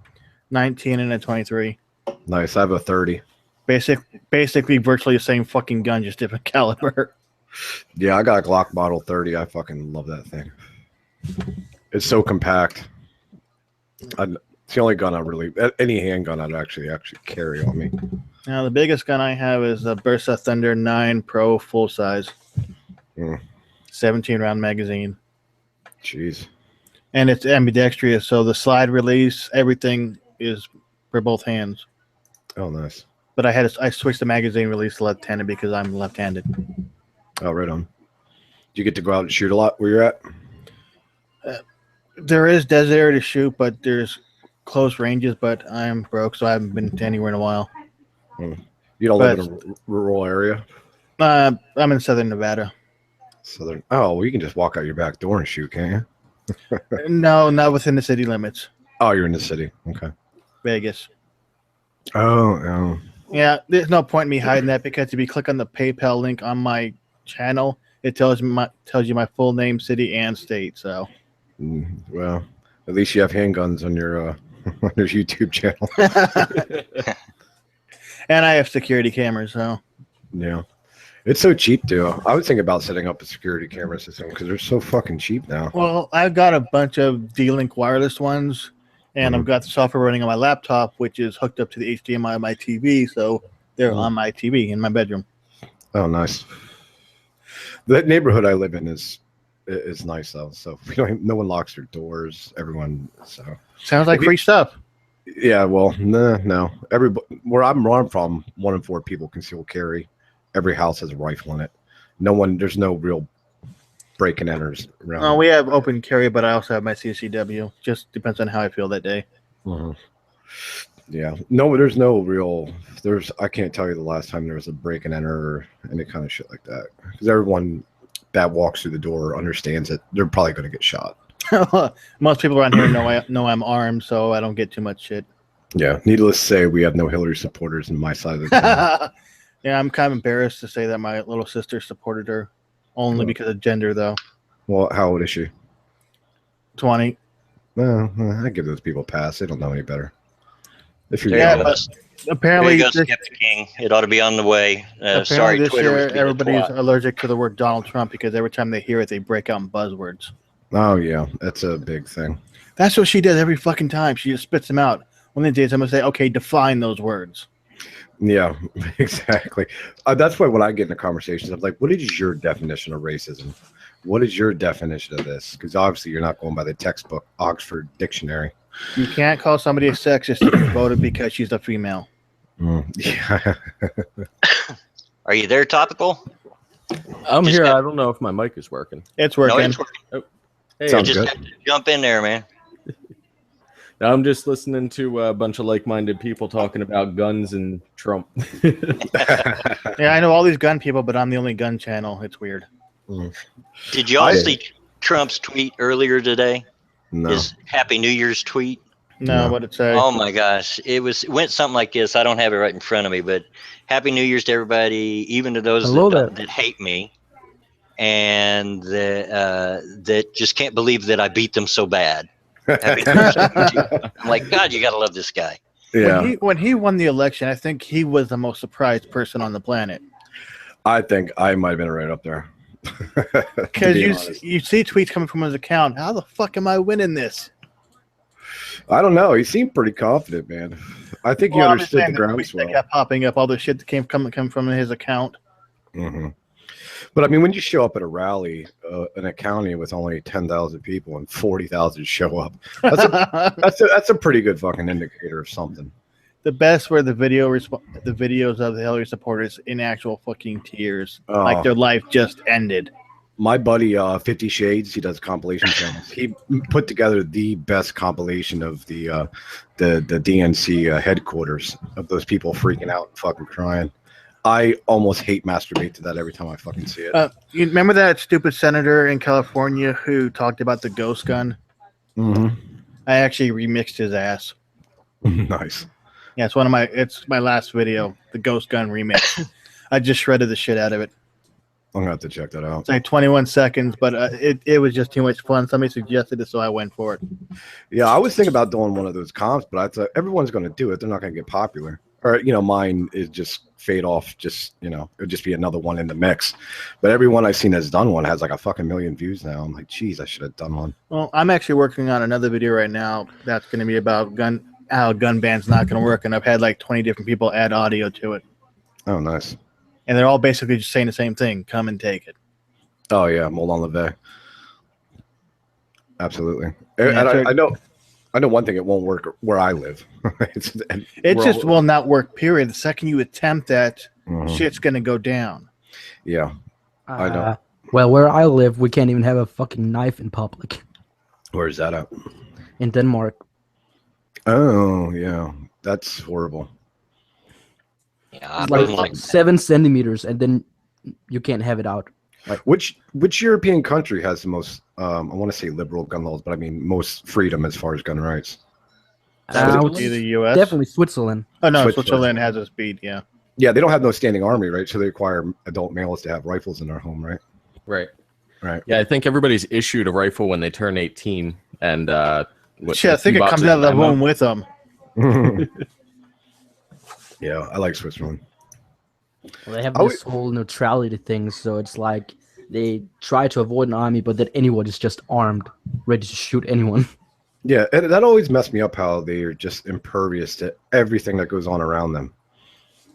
19 and a 23. Nice. I have a 30. Basically virtually the same fucking gun, just different caliber. Yeah, I got a Glock model 30. I fucking love that thing. It's so compact. It's the only gun I really, any handgun I'd actually carry on me. Now the biggest gun I have is the Bursa Thunder 9 Pro full size. 17 round magazine. Jeez. And it's ambidextrous, so the slide release, everything is for both hands. Oh, nice. But I switched the magazine release to left-handed because I'm left-handed. Oh, right on. Do you get to go out and shoot a lot where you're at? There is desert area to shoot, but there's close ranges, but I'm broke, so I haven't been to anywhere in a while. You don't live in a rural area? I'm in southern Nevada. Southern. Oh, well, you can just walk out your back door and shoot, can't you? No, not within the city limits. Oh, you're in the city. Okay. Vegas. Oh. Yeah, there's no point in me hiding that because if you click on the PayPal link on my channel, it tells you my full name, city, and state. So, well, at least you have handguns on your on your YouTube channel. And I have security cameras. So, yeah, it's so cheap too. I was thinking about setting up a security camera system because they're so fucking cheap now. well, I've got a bunch of D-Link wireless ones, and I've got the software running on my laptop, which is hooked up to the HDMI of my TV. So they're on my TV in my bedroom. Oh, nice. The neighborhood I live in is nice though. So no one locks their doors. Everyone. So Sounds like free stuff. yeah. Well, no. Where I'm from, 1 in 4 people conceal carry. Every house has a rifle in it. There's no real break and enters around. Oh, we have open carry, but I also have my CCW. Just depends on how I feel that day. Yeah. No, there's no real. I can't tell you the last time there was a break and enter or any kind of shit like that. Because everyone that walks through the door understands that they're probably going to get shot. Most people around here know I'm armed, so I don't get too much shit. Yeah. Needless to say, we have no Hillary supporters in my side of the town. Yeah, I'm kind of embarrassed to say that my little sister supported her, only because of gender, though. Well, how old is she? 20. Well, I give those people a pass. They don't know any better. If you're There Yeah, you but go. apparently, There you go, this, Skeptic King. It ought to be on the way. apparently Sorry, this Twitter year was being a everybody's twat. allergic to the word Donald Trump because every time they hear it, they break out in buzzwords. Oh yeah, that's a big thing. That's what she does every fucking time. She just spits them out. One of the days I'm going to say, okay, define those words. Yeah, exactly. That's why when I get into conversations, I'm like, what is your definition of racism? What is your definition of this? Because obviously you're not going by the textbook Oxford Dictionary. You can't call somebody a sexist if you voted because she's a female. Yeah. Are you there, Topical? I'm Just here. got- I don't know if my mic is working. It's No, working. it's working. Hey, You Sounds just good. have to jump in there, man. now I'm just listening to a bunch of like-minded people talking about guns and Trump. Yeah, I know all these gun people, but I'm the only gun channel. It's weird. Did you all see Trump's tweet earlier today? No. His Happy New Year's tweet? No, No. what it say? Oh my gosh. It went something like this. I don't have it right in front of me, but Happy New Year's to everybody, even to those Hello that there. hate me and that just can't believe that I beat them so bad. Happy New Year's to you too. I'm like, God, you gotta love this guy. Yeah, When he won the election, I think he was the most surprised person on the planet. I think I might have been right up there. Because you see tweets coming from his account. How the fuck am I winning this? I don't know. He seemed pretty confident, man. I think he I'm just understood saying the the tweets groundswell. that kept popping up, all the shit that came from his account. But I mean, when you show up at a rally in a county with only 10,000 people and 40,000 show up, that's a pretty good fucking indicator of something. The best were the videos of the Hillary supporters in actual fucking tears, Oh. like their life just ended. My buddy, 50 Shades, he does compilation channels. He put together the best compilation of the DNC headquarters of those people freaking out and fucking crying. I almost hate masturbate to that every time I fucking see it. You remember that stupid senator in California who talked about the ghost gun? Mm-hmm. I actually remixed his ass. Nice. Yeah, it's my last video, the ghost gun remix. I just shredded the shit out of it. I'm gonna have to check that out. It's like 21 seconds, but it was just too much fun. Somebody suggested it, so I went for it. Yeah, I was thinking about doing one of those comps, but I thought everyone's going to do it. They're not going to get popular. Or, mine is just fade off. Just, it'll just be another one in the mix. But everyone I've seen has done one has like a fucking million views now. I'm like, geez, I should have done one. Well, I'm actually working on another video right now that's going to be about how gun ban's not going to work, and I've had like 20 different people add audio to it. Oh, nice. And they're all basically just saying the same thing. Come and take it. Oh, yeah. Moulin Levay. Absolutely. Yeah, and I know one thing. It won't work where I live. It just will not work, period. The second you attempt that, shit's going to go down. Yeah. I know. Well, where I live, we can't even have a fucking knife in public. Where's that at? In Denmark. Oh, yeah. That's horrible. Yeah, I Like wouldn't like 7 centimeters, and then you can't have it out. Like, which European country has the most, I want to say liberal gun laws, but I mean most freedom as far as gun rights? I would Either U.S. Definitely Switzerland. Oh, no, Switzerland. Switzerland has a speed, yeah. Yeah, they don't have no standing army, right? So they require adult males to have rifles in their home, right? Right. Right. Yeah, I think everybody's issued a rifle when they turn 18, and Shit, I think it comes out of the womb with them. Yeah, I like Switzerland. Well, they have this whole neutrality thing, so it's like they try to avoid an army, but that anyone is just armed, ready to shoot anyone. Yeah, and that always messed me up how they are just impervious to everything that goes on around them.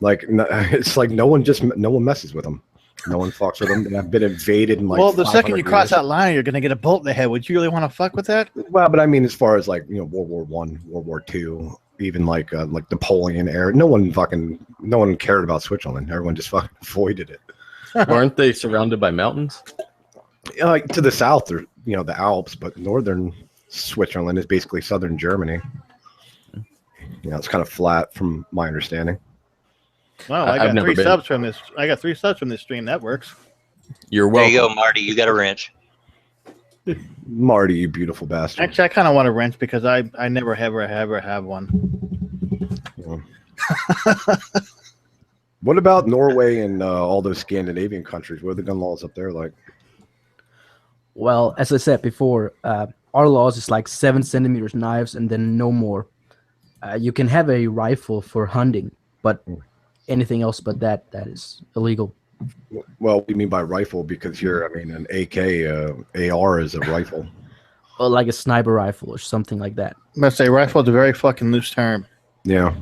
Like, it's like no one messes with them. No one fucks with them. And I've been invaded in like. Well, the second you 500 cross years. that line, you're gonna get a bolt in the head. Would you really want to fuck with that? Well, but I mean, as far as like World War I, World War II, even like Napoleon era, no one cared about Switzerland. Everyone just fucking avoided it. Aren't they surrounded by mountains? Like to the south, there's the Alps, but northern Switzerland is basically southern Germany. It's kind of flat from my understanding. Wow, I've I got never 3 been. subs from this. I got 3 subs from this stream. That works. You're there welcome. you go, Marty. You got a wrench. Marty, you beautiful bastard. Actually, I kind of want a wrench because I never ever have one. What about Norway and all those Scandinavian countries? What are the gun laws up there like? Well, as I said before, our laws is like 7 centimeters knives and then no more. You can have a rifle for hunting, but anything else but that is illegal. Well, what do you mean by rifle? Because an AK, AR is a rifle. Or like a sniper rifle or something like that. Let's say rifle is a very fucking loose term. Yeah.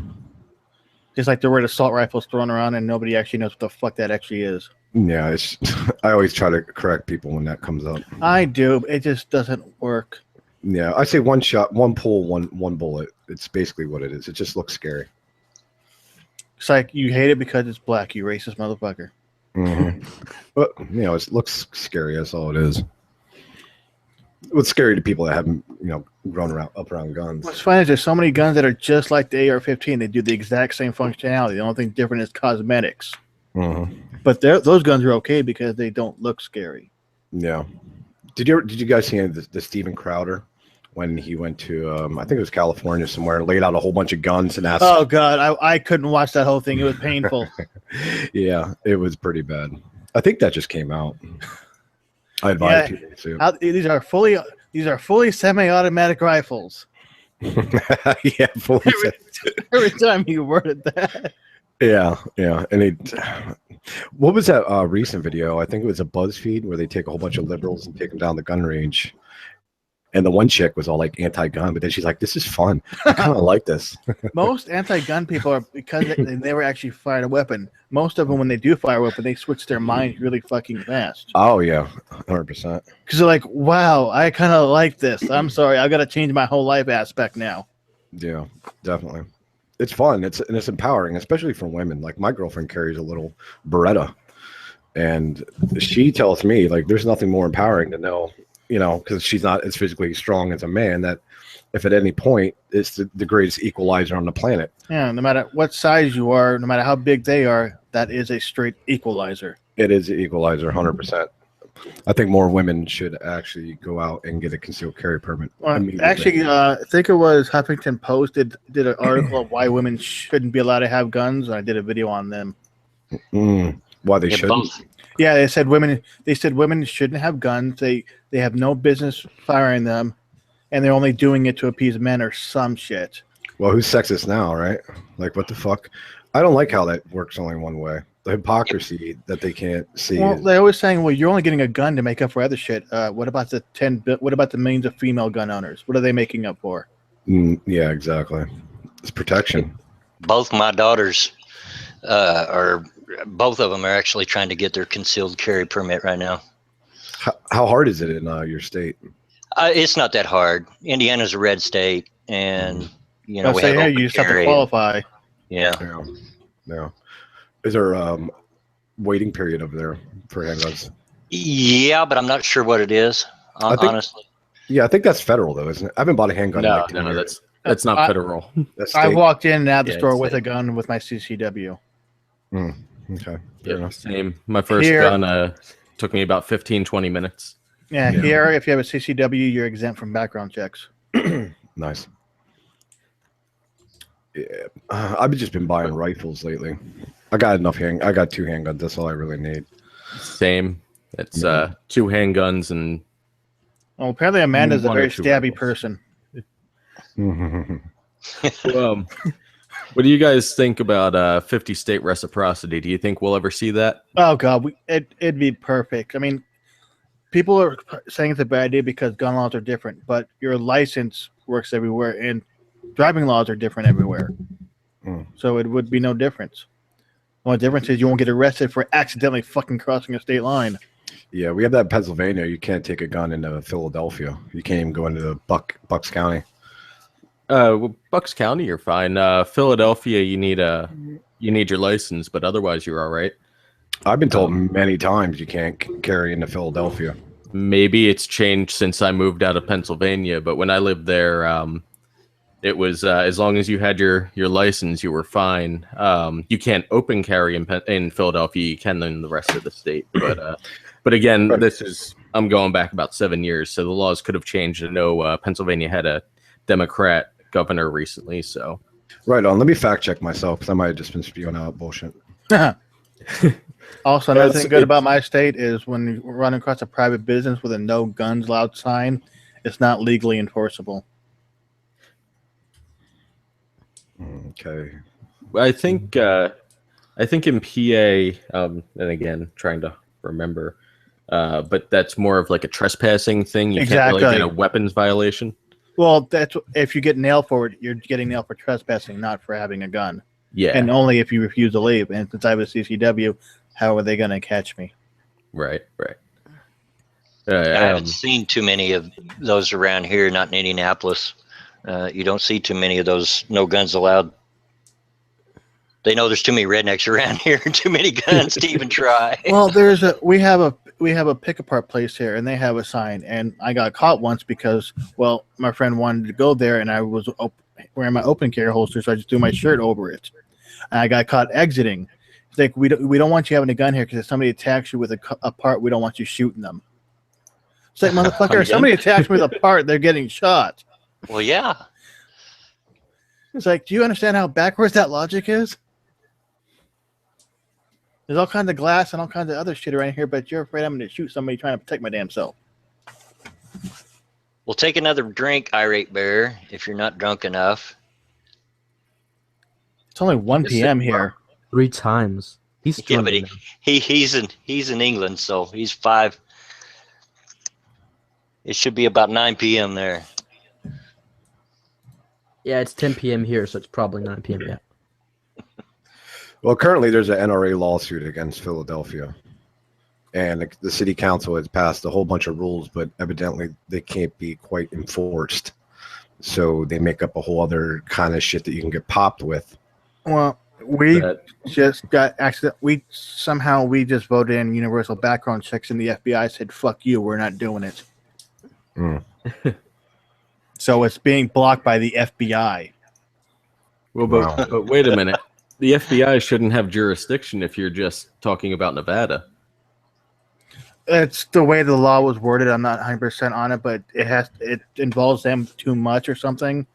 Just like the word assault rifles thrown around and nobody actually knows what the fuck that actually is. Yeah, I always try to correct people when that comes up. I do. It just doesn't work. Yeah, I say one shot, one pull, one bullet. It's basically what it is. It just looks scary. It's like you hate it because it's black, you racist motherfucker. Mm-hmm. But it looks scary. That's all it is. What's scary to people that haven't grown up around guns. What's funny is there's so many guns that are just like the AR-15. They do the exact same functionality. The only thing different is cosmetics. Mm-hmm. But those guns are okay because they don't look scary. Yeah. Did you guys see the Steven Crowder when he went to I think it was California somewhere, laid out a whole bunch of guns and asked? Oh God, I couldn't watch that whole thing. It was painful. Yeah, it was pretty bad. I think that just came out. I advise people to. These are fully semi-automatic rifles. Yeah, fully. Every time you worded that. Yeah, and what was that recent video? I think it was a BuzzFeed where they take a whole bunch of liberals and take them down the gun range. And the one chick was all like anti-gun, but then she's like, "This is fun. I kind of like this." Most anti-gun people are because they never actually fired a weapon. Most of them, when they do fire a weapon, they switch their mind really fucking fast. Oh yeah, 100%. Because they're like, "Wow, I kind of like this. I'm sorry, I've got to change my whole life aspect now." Yeah, definitely. It's fun. It's empowering, especially for women. Like my girlfriend carries a little Beretta, And she tells me, like, there's nothing more empowering to know, because she's not as physically strong as a man, that if at any point it's the greatest equalizer on the planet. Yeah, no matter what size you are, no matter how big they are, that is a straight equalizer. It is an equalizer, 100%. I think more women should actually go out and get a concealed carry permit. Actually, I think it was Huffington Post did an article of why women shouldn't be allowed to have guns. And I did a video on them. Why they shouldn't? Both. Yeah, they said women shouldn't have guns. They have no business firing them, and they're only doing it to appease men or some shit. Well, who's sexist now, right? Like, what the fuck? I don't like how that works only one way. The hypocrisy that they can't see. Well, they're always saying, "Well, you're only getting a gun to make up for other shit." What about What about the millions of female gun owners? What are they making up for? Yeah, exactly. It's protection. Both my daughters both of them are actually trying to get their concealed carry permit right now. How hard is it in your state? It's not that hard. Indiana's a red state, and we have you just have to qualify. Yeah. Is there a waiting period over there for handguns? Yeah, but I'm not sure what it is. Honestly. Yeah, I think that's federal though, isn't it? I haven't bought a handgun. No, that's not federal. I walked in and out the store with a gun with my CCW. Okay. Fair enough. Same. My first gun took me about 15-20 minutes. Yeah, here if you have a CCW, you're exempt from background checks. Nice. Yeah, I've just been buying rifles lately. I got I got 2 handguns. That's all I really need. Same. It's 2 handguns and. Well, apparently Amanda's a very stabby person. What do you guys think about 50-state reciprocity? Do you think we'll ever see that? Oh God, it'd be perfect. I mean, people are saying it's a bad idea because gun laws are different, but your license works everywhere, and driving laws are different everywhere. So it would be no difference. The only difference is you won't get arrested for accidentally fucking crossing a state line. Yeah, we have that in Pennsylvania. You can't take a gun into Philadelphia. You can't even go into the Bucks County. Well, Bucks County, you're fine. Philadelphia, you need your license, but otherwise you're all right. I've been told many times you can't carry into Philadelphia. Maybe it's changed since I moved out of Pennsylvania, but when I lived there, it was as long as you had your license, you were fine. You can't open carry in Philadelphia. You can in the rest of the state, but again, I'm going back about 7 years, so the laws could have changed. I know Pennsylvania had a Democrat governor recently, so right on. Let me fact check myself because I might have just been spewing out bullshit. Also, another thing good about my state is when you run across a private business with a no guns allowed sign, it's not legally enforceable. Okay. I think in PA, and again, trying to remember, but that's more of like a trespassing thing. You can't really get a weapons violation. Well, that's if you get nailed for it, you're getting nailed for trespassing, not for having a gun. Yeah. And only if you refuse to leave. And since I have a CCW, how are they going to catch me? Right. I haven't seen too many of those around here, not in Indianapolis. You don't see too many of those no guns allowed. They know there's too many rednecks around here, too many guns to even try. Well, we have a pick apart place here, and they have a sign. And I got caught once because, well, my friend wanted to go there, and I was wearing my open carry holster, so I just threw my shirt over it. And I got caught exiting. It's like we don't want you having a gun here because if somebody attacks you with a part, we don't want you shooting them. It's like, motherfucker, if somebody attacks me with a part, they're getting shot. Well, yeah. It's like, do you understand how backwards that logic is? There's all kinds of glass and all kinds of other shit around here, but you're afraid I'm going to shoot somebody trying to protect my damn self. Well, take another drink, Irate Bear, if you're not drunk enough. It's only 1 p.m. here. 3 times. He's yeah, but he's in England, so he's 5. It should be about 9 p.m. there. Yeah, it's 10 p.m. here, so it's probably 9 p.m. Yeah. Well, currently there's an NRA lawsuit against Philadelphia, and the city council has passed a whole bunch of rules, but evidently they can't be quite enforced. So they make up a whole other kind of shit that you can get popped with. Well, We that just got accident. We just voted in universal background checks, and the FBI said, "Fuck you, we're not doing it." Mm. So it's being blocked by the FBI. well, Wow. but wait a minute. The FBI shouldn't have jurisdiction if you're just talking about Nevada. It's the way the law was worded. I'm not 100% on it, but it involves them too much or something.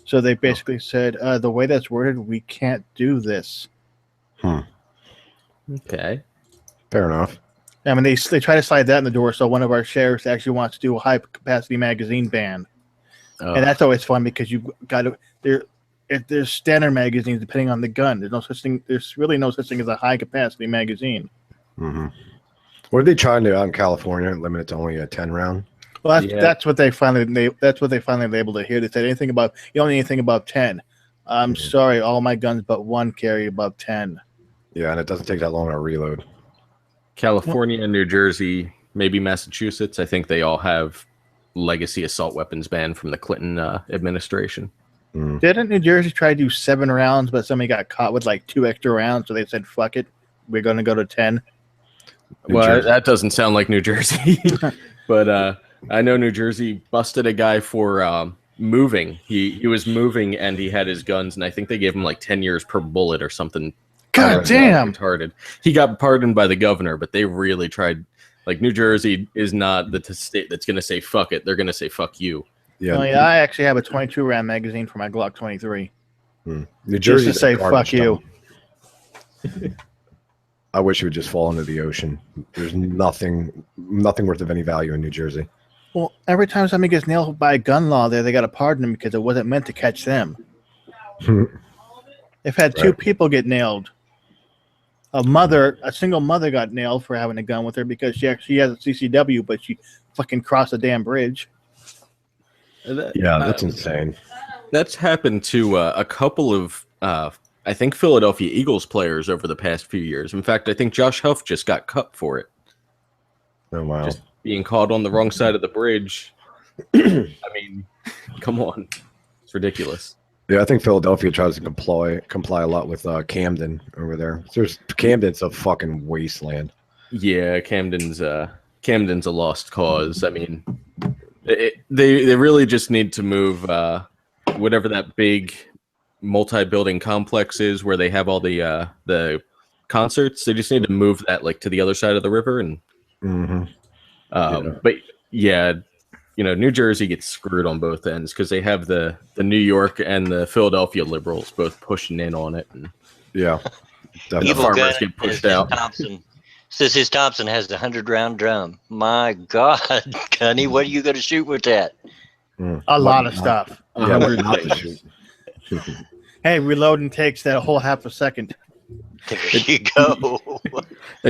So they basically said, the way that's worded, we can't do this. Okay. Fair enough. I mean, they try to slide that in the door. So one of our sheriffs actually wants to do a high capacity magazine ban, and that's always fun because you got to there's standard magazines depending on the gun. There's no such thing. There's really no such thing as a high capacity magazine. Mm-hmm. What are they trying to do out in California? Limit it to only a 10 round? Well, Yeah. that's what they finally labeled it here. They said anything about you don't need anything above 10. I'm sorry, all my guns but one carry above 10. Yeah, and it doesn't take that long to reload. California, New Jersey, maybe Massachusetts. I think they all have legacy assault weapons banned from the Clinton administration. Mm. Didn't New Jersey try to do 7 rounds, but somebody got caught with like 2 extra rounds, so they said, "Fuck it, we're going to go to 10." Well, Jersey. that doesn't sound like New Jersey, but I know New Jersey busted a guy for moving. He was moving and he had his guns, and I think they gave him like 10 years per bullet or something. God damn! Retarded. He got pardoned by the governor, but they really tried. Like, New Jersey is not the state that's going to say fuck it. They're going to say fuck you. Yeah, I actually have a 22 round magazine for my Glock 23. New Just Jersey to say fuck you. I wish it would just fall into the ocean. There's nothing worth of any value in New Jersey. Well, every time somebody gets nailed by a gun law there, they got to pardon them because it wasn't meant to catch them. They've had 2 people get nailed. A single mother got nailed for having a gun with her because she has a CCW, but she fucking crossed a damn bridge. Yeah, that's insane. That's happened to a couple of, I think, Philadelphia Eagles players over the past few years. In fact, I think Josh Huff just got cut for it. Oh, wow. Just being caught on the wrong side of the bridge. I mean, come on. It's ridiculous. Yeah, I think Philadelphia tries to comply a lot with Camden over there. Camden's a fucking wasteland. Yeah, Camden's a lost cause. I mean, they really just need to move whatever that big multi-building complex is where they have all the concerts. They just need to move that like to the other side of the river and. But yeah. New Jersey gets screwed on both ends because they have the New York and the Philadelphia liberals both pushing in on it. And yeah, the Evil farmers Gun get pushed says out. His Thompson has the 100-round drum. My God, Gunny, what are you going to shoot with that? A lot of stuff. Yeah, not to shoot. Hey, reloading takes that whole half a second. There you go.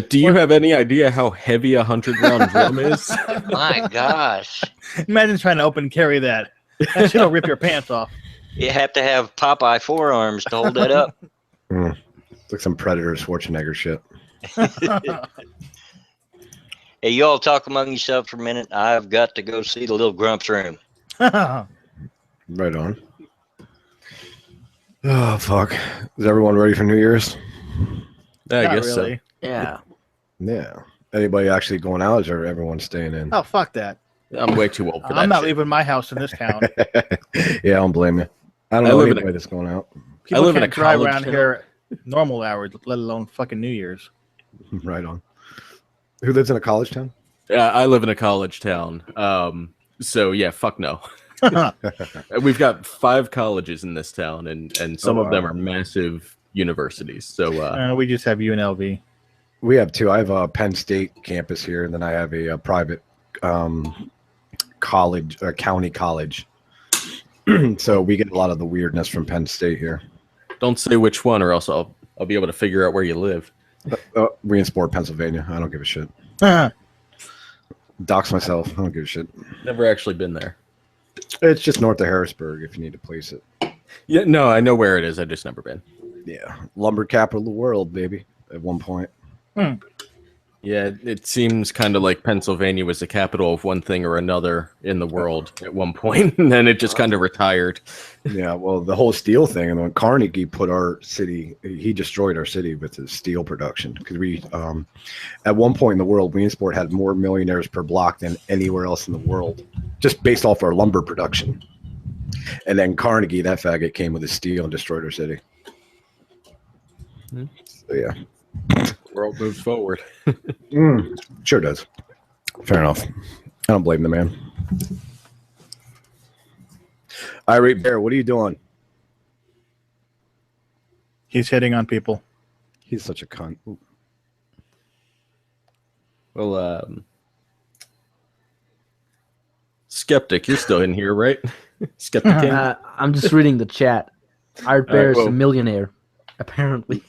Do you have any idea how heavy a 100-round drum is? My gosh. Imagine trying to open carry that. That shit'll rip your pants off. You have to have Popeye forearms to hold that up. It's like some Predator Schwarzenegger shit. Hey, you all talk among yourselves for a minute. I've got to go see the little Grump's room. Right on. Oh, fuck. Is everyone ready for New Year's? I Not guess really. Yeah. Yeah. Anybody actually going out, or everyone staying in? Oh, fuck that. so. I'm way too old for that. I'm not shit. leaving my house in this town. Yeah, I don't blame you. I don't I know live in anybody that's going out. People live in can't a drive college around town. here normal hours, let alone fucking New Year's. Right on. Who lives in a college town? I live in a college town. So yeah, fuck no. We've got 5 colleges in this town, and some of them are massive universities. So We just have UNLV. We have 2. I have a Penn State campus here, and then I have a private college, county college. So we get a lot of the weirdness from Penn State here. don't say which one, or else I'll be able to figure out where you live. Williamsport, Pennsylvania. I don't give a shit. Dox myself. I don't give a shit. Never actually been there. It's just north of Harrisburg if you need to place it. Yeah, no, I know where it is. I just never been. Yeah. Lumber capital of the world, baby, at one point. Yeah, it seems kind of like Pennsylvania was the capital of one thing or another in the world at one point, and then it just kind of retired. Yeah, well, the whole steel thing, and when Carnegie put our city, he destroyed our city with his steel production. Because we, at one point in the world, Williamsport had more millionaires per block than anywhere else in the world, just based off our lumber production. And then Carnegie, that faggot, came with his steel and destroyed our city. So, yeah. The world moves forward. Sure does. Fair enough. I don't blame the man. Irate Bear, what are you doing? He's hitting on people. He's such a cunt. Ooh. Well, Skeptic, you're still in here, right? Skeptic King? I'm just reading the chat. Our bear is well- a millionaire, apparently.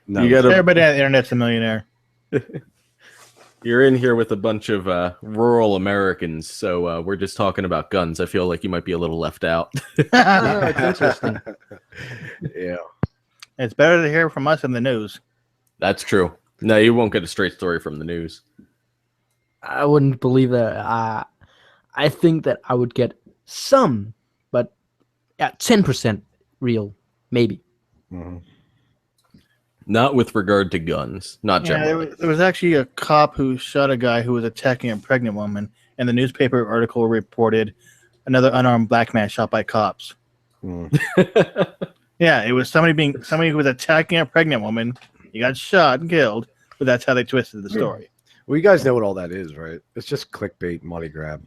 No. You gotta, Everybody on the internet's a millionaire. you're in here with a bunch of rural Americans, so we're just talking about guns. I feel like you might be a little left out. Oh, it's interesting. Yeah. It's better to hear from us in the news. That's true. No, you won't get a straight story from the news. I wouldn't believe that. I think that I would get some, but 10% real, maybe. Mm-hmm. Not with regard to guns. Not Yeah, generally. there was actually a cop who shot a guy who was attacking a pregnant woman, and the newspaper article reported another unarmed black man shot by cops. Yeah, it was somebody who was attacking a pregnant woman. He got shot and killed, but that's how they twisted the story. Well, you guys know what all that is, right? It's just clickbait money grab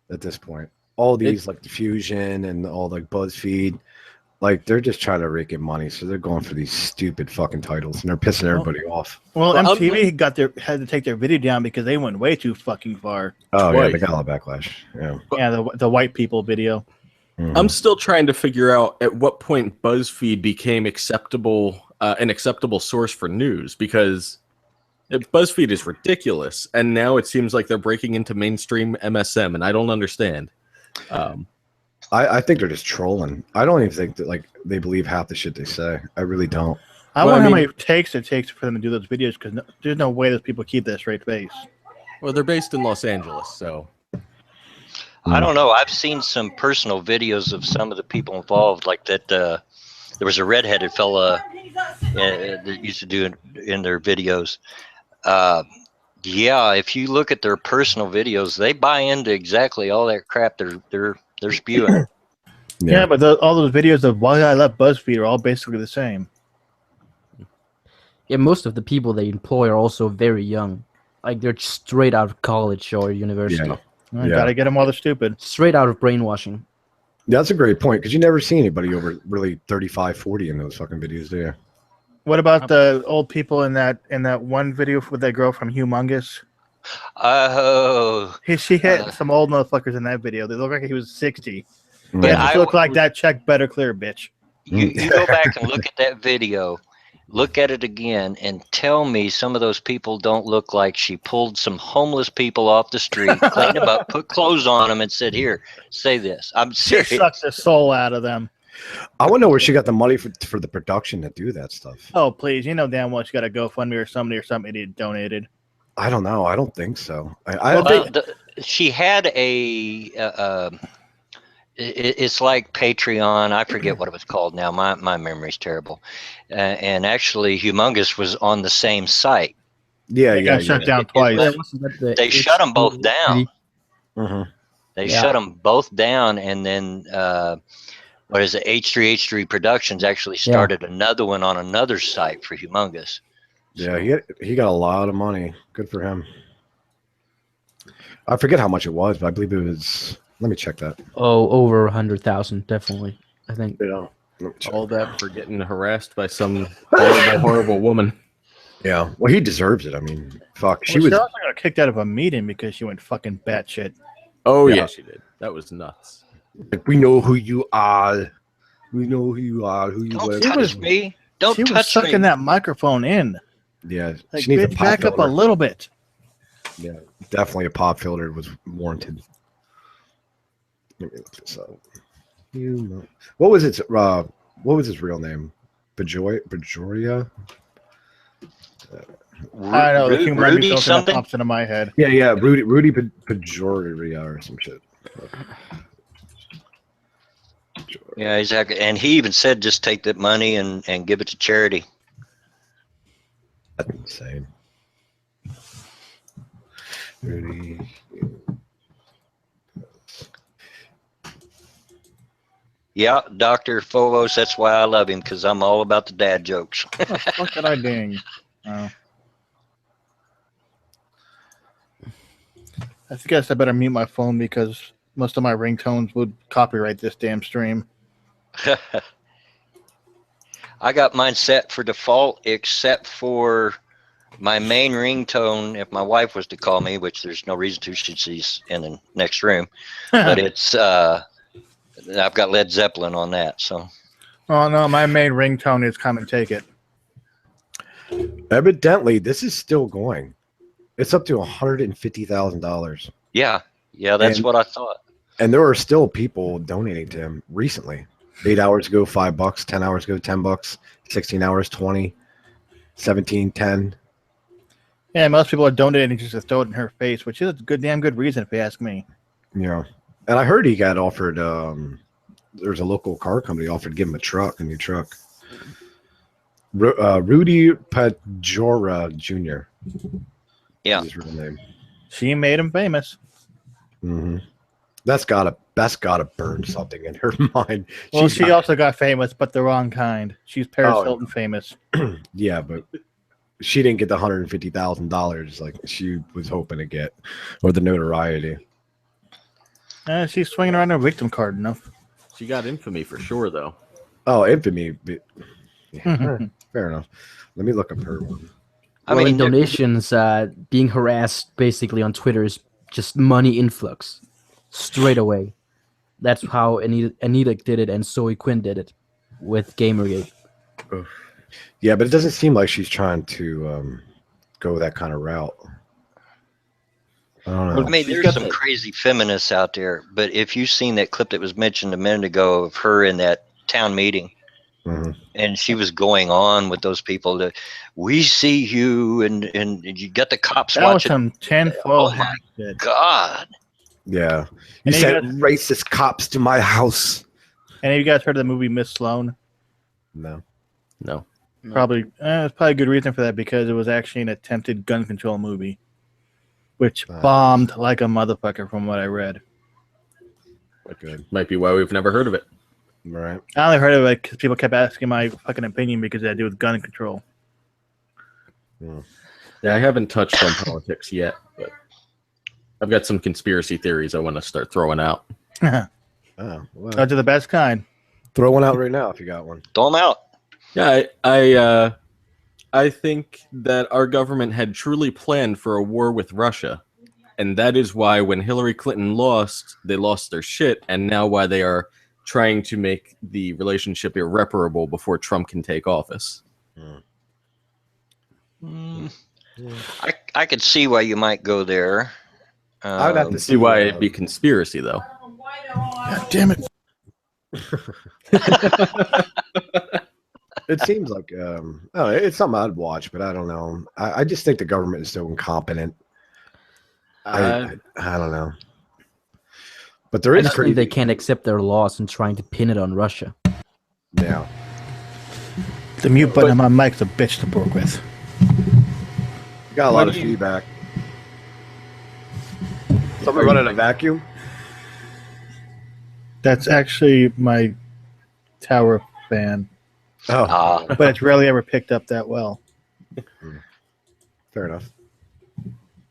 at this point. All these like Diffusion and all like BuzzFeed, like they're just trying to rake in money, so they're going for these stupid fucking titles and they're pissing everybody off. Well, Well, MTV had to take their video down because they went way too fucking far. Oh yeah, Twice. they got a lot of backlash. Yeah. Yeah, the white people video. Mhm. I'm still trying to figure out at what point BuzzFeed became acceptable, an acceptable source for news, because BuzzFeed is ridiculous, and now it seems like they're breaking into mainstream MSM, and I don't understand. I think they're just trolling. I don't even think that like they believe half the shit they say. I really don't. I Well, wonder I how mean- many takes it takes for them to do those videos because there's no way those people keep that straight face. Well, they're based in Los Angeles, so I don't know. I've seen some personal videos of some of the people involved, like that. There was a redheaded fella that used to do it in their videos. Yeah, if you look at their personal videos, they buy into exactly all that crap they're spewing. Yeah, but all those videos of why I left BuzzFeed are all basically the same. Yeah, most of the people they employ are also very young. Like they're straight out of college or university. Yeah. I gotta get them while they're stupid. Straight out of brainwashing. That's a great point because you never see anybody over really 35, 40 in those fucking videos, do you? What about the old people in that one video with that girl from Humongous? Oh, She hit some old motherfuckers in that video. They look like he was 60. Mm. But Yeah, I just look like that. Check better clear, bitch. you go back and look at that video, look at it again, and tell me some of those people don't look like she pulled some homeless people off the street, cleaned them up, put clothes on them, and said, "Here, say this." I'm She serious. sucked the soul out of them. I want to know where she got the money for the production to do that stuff. Oh, please. You know damn well she got a GoFundMe or some idiot donated. I don't know. I don't think so. Well, she had it's like Patreon. I forget what it was called now. My memory's terrible. And actually, Humongous was on the same site. Yeah, They got shut down It twice. was- They shut them both down. Mhm. They Yeah. shut them both down, and then what is it? H3 Productions actually started another one on another site for Humongous. Yeah, he got a lot of money. Good for him. I forget how much it was, but I believe it was. Let me check that. Oh, over 100,000, definitely. I think. Yeah. Let me check. all that for getting harassed by some horrible, horrible woman. Yeah. Well, he deserves it. I mean, fuck. She She was. also got kicked out of a meeting because she went fucking batshit. Oh, Yeah. yeah, she did. That was nuts. Like, we know who you are. We know who you are. Who you Don't were. touch me! Don't She was touch sucking me! that microphone in. Yeah. Like, she needs a bitch, pop back up a filter. little bit. Yeah. Definitely a pop filter was warranted. Let me look this up. What was its his real name? Bajoria? I know the King Rudy something something. that pops into my head. Yeah. Rudy Pajoria or some shit. Yeah, exactly. And he even said just take that money and give it to charity. That's insane. Rudy. Yeah, Dr. Phobos, that's why I love him, because I'm all about the dad jokes. What the fuck did I ding? Oh. I guess I better mute my phone because most of my ringtones would copyright this damn stream. I got mine set for default, except for my main ringtone. If my wife was to call me, which there's no reason to, she's in the next room, but it's I've got Led Zeppelin on that. So. Oh no, my main ringtone is "Come and Take It." Evidently, this is still going. It's up to $150,000. Yeah, that's what I thought. And there are still people donating to him recently. 8 hours ago, $5. 10 hours ago, $10. 16 hours, 20. 17, 10. Yeah, most people are donating just to throw it in her face, which is a damn good reason if you ask me. Yeah. And I heard he got offered, there's a local car company offered to give him a new truck. Rudy Pajora Jr. Yeah. Is his real name. She made him famous. Mm-hmm. That's gotta burn something in her mind. Well, she also got famous, but the wrong kind. She's Paris Hilton famous. Yeah, but she didn't get the $150,000 like she was hoping to get, or the notoriety. She's swinging around her victim card enough. She got infamy for sure, though. Oh, infamy. Yeah, fair enough. Let me look up her one. I Well, mean, in donations, being harassed basically on Twitter is just money influx straight away. That's how Anita did it, and Zoe Quinn did it with Gamergate. Yeah, but it doesn't seem like she's trying to go that kind of route. I don't know. I mean, there's some crazy feminists out there, but if you've seen that clip that was mentioned a minute ago of her in that town meeting, and she was going on with those people that we see you, and you got the cops That was watching. some tinfoil Oh my hat shit. God! Yeah, you And sent racist cops to my house. And have you guys heard of the movie Miss Sloane? No. Probably. It's probably a good reason for that because it was actually an attempted gun control movie, which bombed like a motherfucker, from what I read. Good. Might be why we've never heard of it. Right. I only heard of it because people kept asking my fucking opinion because it had to do with gun control. Yeah, I haven't touched on politics yet, but I've got some conspiracy theories I want to start throwing out. Oh, well, Those are the best kind. throw one out right now if you got one. Throw them out. Yeah, I think that our government had truly planned for a war with Russia, and that is why when Hillary Clinton lost, they lost their shit, and now why they are trying to make the relationship irreparable before Trump can take office. I could see why you might go there. I would have to See why it'd be conspiracy, though. God damn it. It seems like it's something I'd watch, but I don't know. I just think the government is so incompetent. I don't know. But there I is just pretty. think they can't accept their loss and trying to pin it on Russia. Yeah. The mute button on my mic's a bitch to work with. Got a lot of feedback. Somebody running a vacuum? That's actually my tower fan, Oh, but it's rarely ever picked up that well. fair enough.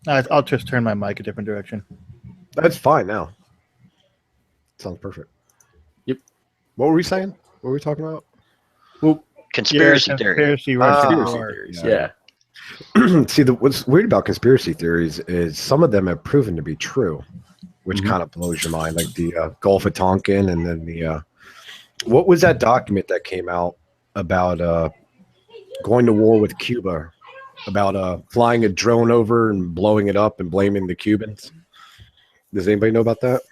I'll just turn my mic a different direction. That's fine now. Sounds perfect. Yep. What were we saying? What were we talking about? Well, conspiracy theory. Conspiracy Theories, yeah. See, what's weird about conspiracy theories is some of them have proven to be true, which kind of blows your mind, like the Gulf of Tonkin, and then the what was that document that came out about going to war with Cuba, about flying a drone over and blowing it up and blaming the Cubans? Does anybody know about that?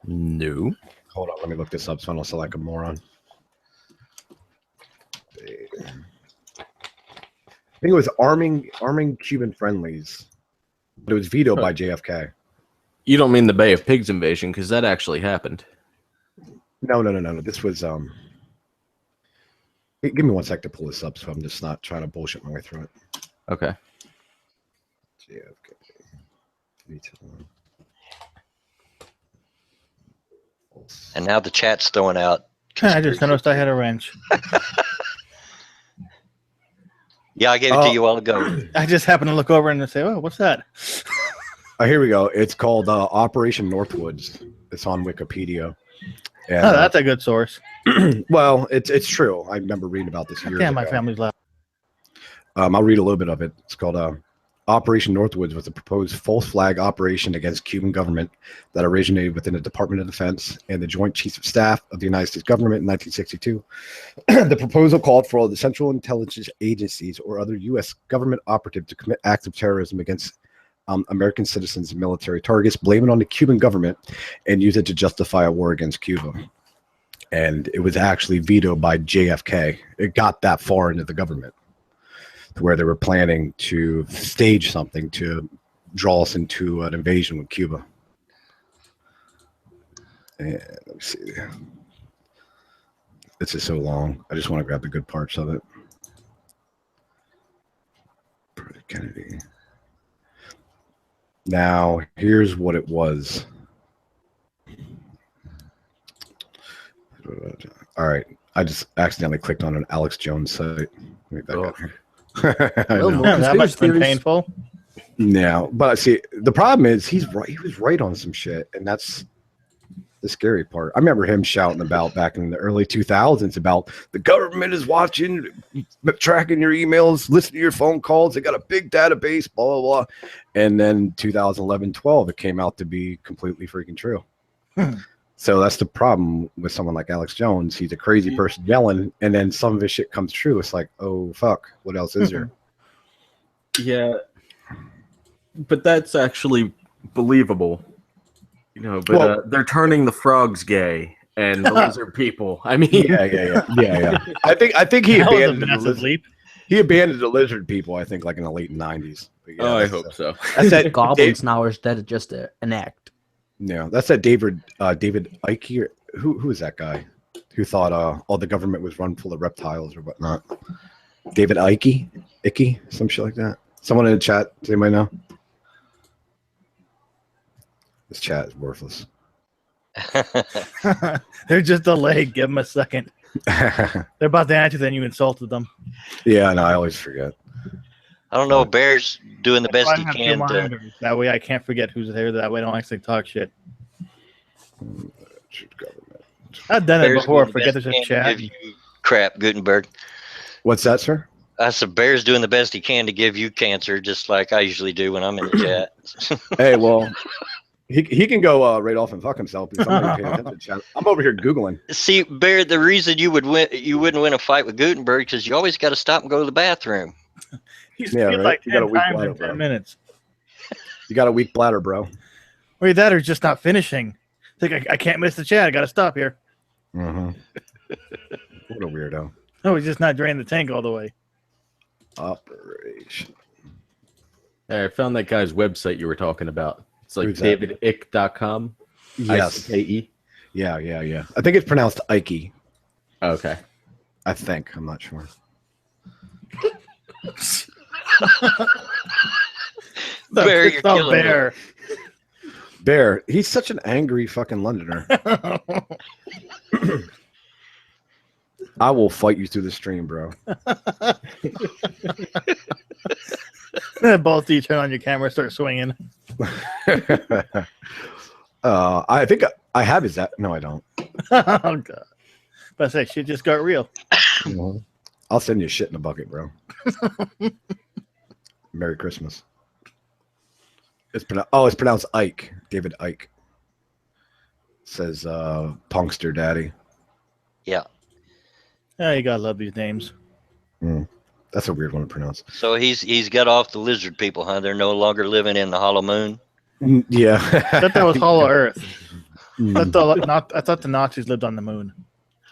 No. Hold on, let me look this up so I don't sound like a moron. I think it was arming Cuban friendlies, but it was vetoed by JFK. You don't mean the Bay of Pigs invasion, because that actually happened. No. This was give me 1 sec to pull this up, so I'm just not trying to bullshit my way through it. Okay. JFK. And now the chat's throwing out. I just noticed I had a wrench. Yeah, I gave it to you a while ago. I just happened to look over and say, "Oh, what's that?" Oh, here we go. It's called Operation Northwoods. It's on Wikipedia. And, Oh, that's a good source. well, it's true. I remember reading about this years Damn, my ago. family's left. I'll read a little bit of it. It's called Operation Northwoods was a proposed false flag operation against Cuban government that originated within the Department of Defense and the Joint Chiefs of Staff of the United States government in 1962. The proposal called for all the central intelligence agencies or other U.S. government operatives to commit acts of terrorism against American citizens and military targets, blame it on the Cuban government, and use it to justify a war against Cuba. And it was actually vetoed by JFK. It got that far into the government, where they were planning to stage something to draw us into an invasion with Cuba. And let me see. This is so long. I just want to grab the good parts of it. Kennedy. Now, here's what it was. All right. I just accidentally clicked on an Alex Jones site. Let me back up here. I Well, know. more Damn, that must have been conspiracy theories. painful. Yeah, but see, the problem is he's right. He was right on some shit, and that's the scary part. I remember him shouting about back in the early 2000s about the government is watching, tracking your emails, listening to your phone calls. They got a big database, blah blah blah. And then 2011-12, it came out to be completely freaking true. So that's the problem with someone like Alex Jones. He's a crazy person yelling, and then some of his shit comes true. It's like, oh fuck, what else is there? Yeah, but that's actually believable, you know. But Well- they're turning the frogs gay and the lizard people. I mean, Yeah. I think he That was a abandoned the massive lizard. leap. He abandoned the lizard people. I think like in the late 90s. But yeah, I that's, hope so. That's that Goblins now, or is that just an act? Yeah, that's that David Icke. Or, who is that guy who thought all the government was run full of reptiles or whatnot? David Icke, some shit like that. Someone in the chat, does anybody know? This chat is worthless. They're just delayed. Give them a second. They're about to answer, then you insulted them. Yeah, no, I always forget. I don't know. Bear's doing the best I he have two can to. monitors. That way I can't forget who's there. That way I don't actually talk shit. I've done it Bear's before. doing the Forget best there's he a can to chat. give you crap, Gutenberg. What's that, sir? I said Bear's doing the best he can to give you cancer, just like I usually do when I'm in the chat. Hey, well, he can go right off and fuck himself because I'm not paying attention to chat. I'm over here googling. See, Bear, the reason you wouldn't win a fight with Gutenberg because you always got to stop and go to the bathroom. He's Yeah, right. like You got a 10 weak times bladder, in 10 bro. minutes. You got a weak bladder, bro. Or that or just not finishing. It's like, I can't miss the chat. I got to stop here. Mm-hmm. What a weirdo. No, he's just not draining the tank all the way. Operation. Hey, I found that guy's website you were talking about. It's like Who's that? davidick.com. Yes. ICKE. Yeah. I think it's pronounced Ike. Okay. I think. I'm not sure. Bear, It's you're so killing me. Bear. Bear, he's such an angry fucking Londoner. I will fight you through the stream, bro. Both of you turn on your camera, start swinging. I think I have his that. No, I don't. Oh god! But I say shit just got real. I'll send you shit in a bucket, bro. Merry Christmas. It's pronounced Ike. David Ike. Says Punkster Daddy. Yeah. Oh, you gotta love these names. That's a weird one to pronounce. So he's got off the lizard people, huh? They're no longer living in the hollow moon. Yeah. I thought that was Hollow Earth. I Mm. thought the Nazis lived on the moon.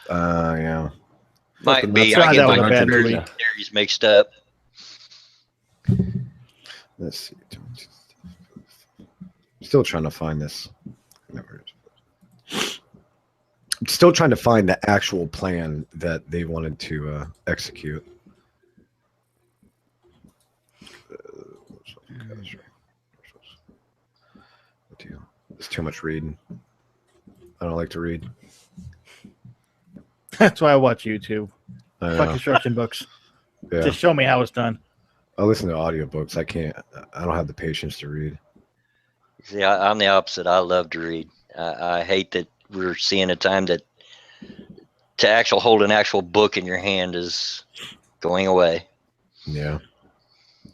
Yeah. Might be. That's I why get that was my a bad conspiracy movie. theories mixed up. Let's see. Still trying to find this. I'm still trying to find the actual plan that they wanted to execute. It's too much reading. I don't like to read. That's why I watch YouTube. I Fuck know. instruction books. Yeah. Just show me how it's done. I listen to audiobooks. I don't have the patience to read. See, I'm the opposite. I love to read. I hate that we're seeing a time that to actual hold an actual book in your hand is going away. Yeah.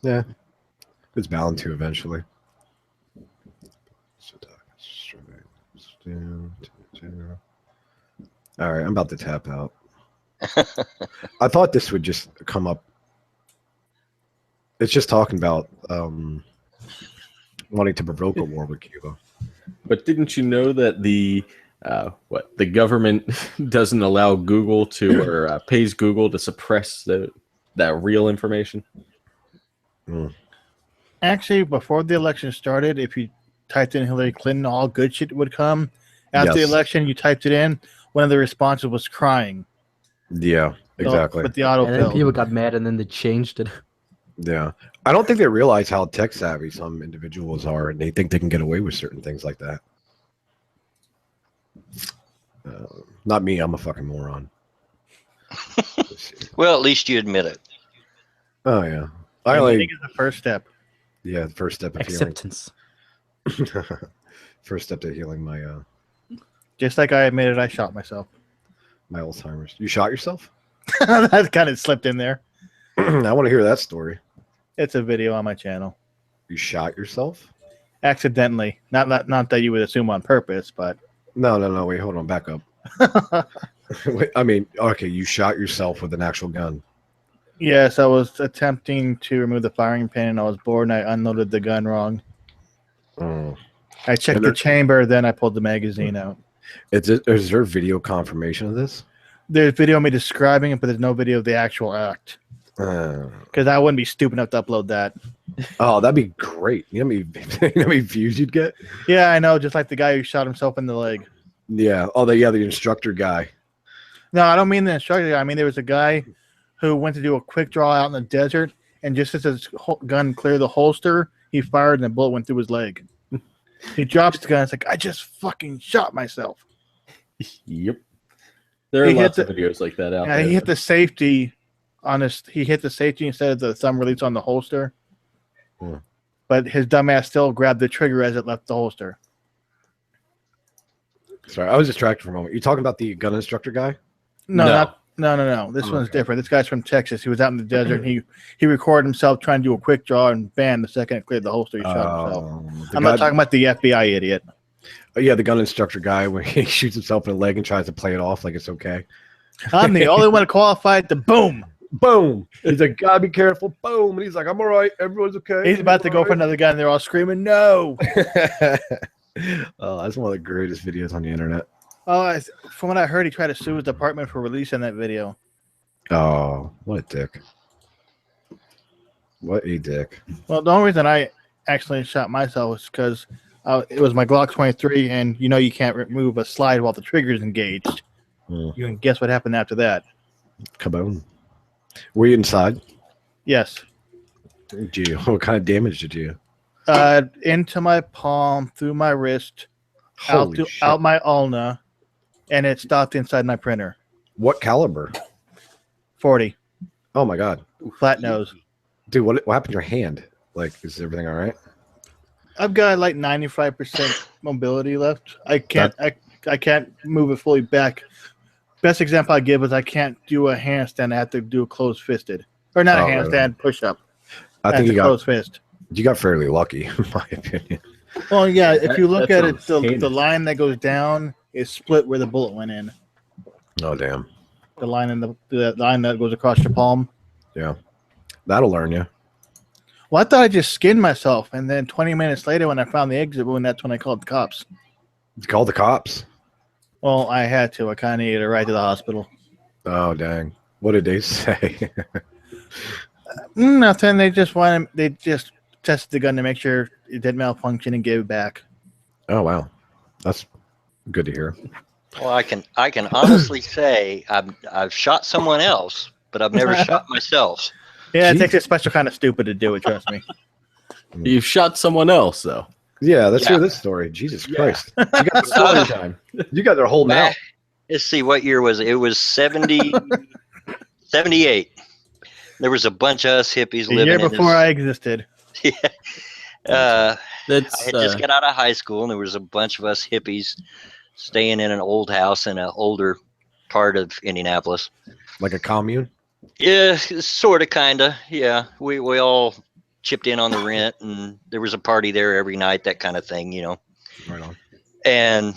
Yeah. It's bound to eventually. All right, I'm about to tap out. I thought this would just come up. It's just talking about wanting to provoke a war with Cuba. But didn't you know that the government doesn't allow Google to or pays Google to suppress that real information? Actually, before the election started, if you typed in Hillary Clinton, all good shit would come. After the Yes. election, you typed it in. One of the responses was crying. Yeah, exactly. But the auto And then filled. people got mad, and then they changed it. Yeah. I don't think they realize how tech savvy some individuals are, and they think they can get away with certain things like that. Not me. I'm a fucking moron. Well, at least you admit it. Oh, yeah. I I like, think it's the first step. yeah, the first step of healing. Acceptance. First step to healing my Just like I admitted I shot myself. my Alzheimer's. You shot yourself? That kind of slipped in there. I want to hear that story. It's a video on my channel. You shot yourself? Accidentally. Not that you would assume on purpose, but No. Wait, hold on. Back up. Wait, I mean, okay, you shot yourself with an actual gun. yes, I was attempting to remove the firing pin and I was bored and I unloaded the gun wrong. Oh. I checked the chamber, then I pulled the magazine out. Is there video confirmation of this? There's video of me describing it, but there's no video of the actual act. Oh, Because I wouldn't be stupid enough to upload that. that'd be great. You know how many views you'd get? Yeah, I know, just like the guy who shot himself in the leg. Yeah. Oh, the instructor guy. No, I don't mean the instructor guy. I mean, there was a guy who went to do a quick draw out in the desert, and just as his gun cleared the holster, he fired and the bullet went through his leg. He drops the gun. It's like, I just fucking shot myself. Yep. There are He hit lots of the- videos like that out Yeah, there. he hit the safety on his. He hit the safety instead of the thumb release on the holster. Hmm. But his dumbass still grabbed the trigger as it left the holster. Sorry, I was distracted for a moment. You talking about the gun instructor guy? No. This Oh, one's okay. different. This guy's from Texas. He was out in the desert. And he recorded himself trying to do a quick draw, and bam! The second it cleared the holster, he shot himself. I'm not talking about the FBI idiot. Yeah, the gun instructor guy when he shoots himself in the leg and tries to play it off like it's okay. I'm the only one qualified to boom. Boom! He's like, gotta be careful. Boom! And he's like, I'm all right. Everyone's okay. He's about to go for another gun. They're all screaming, "No!" Oh, that's one of the greatest videos on the internet. Oh, from what I heard, he tried to sue his department for releasing that video. Oh, what a dick! What a dick! Well, the only reason I actually shot myself was because it was my Glock 23, and you can't remove a slide while the trigger is engaged. Hmm. You can guess what happened after that? Kaboom! Were you inside? Yes, What kind of damage did you? into my palm, through my wrist, Holy shit! out my ulna, and it stopped inside my printer. What caliber? 40, Oh my god, flat nose. dude! What happened to your hand? Like, is everything all right? I've got like 95% mobility left. I can't move it fully back. Best example I give is I can't do a handstand. I have to do a closed fisted, or not a Oh, handstand, really? push up. I think That's you a got closed fist. fairly lucky, in my opinion. Well, yeah, if you look That at it, sounds the heinous. line that goes down is split where the bullet went in. Oh damn! The line the line that goes across your palm. Yeah, that'll learn you. Well, I thought I just skinned myself, and then 20 minutes later, when I found the exit wound, that's when I called the cops. Call the cops. Well, I had to. I kind of needed a ride to the hospital. Oh dang! What did they say? Nothing. They just tested the gun to make sure it didn't malfunction and gave it back. Oh wow, that's good to hear. Well, I can honestly say I've shot someone else, but I've never shot myself. Yeah, it takes Jeez. a special kind of stupid to do it. Trust me. You've shot someone else, though. Yeah, let's Yeah. hear this story. Jesus Christ, you got story time. You got their whole now. Let's see, what year was it? It was 70, 78. There was a bunch of us hippies The living year in before this. I existed. Yeah. I That's had just got out of high school, and there was a bunch of us hippies staying in an old house in an older part of Indianapolis. Like a commune. Yeah, sort of, kind of. Yeah, we all chipped in on the rent, and there was a party there every night, that kind of thing, you know. Right on.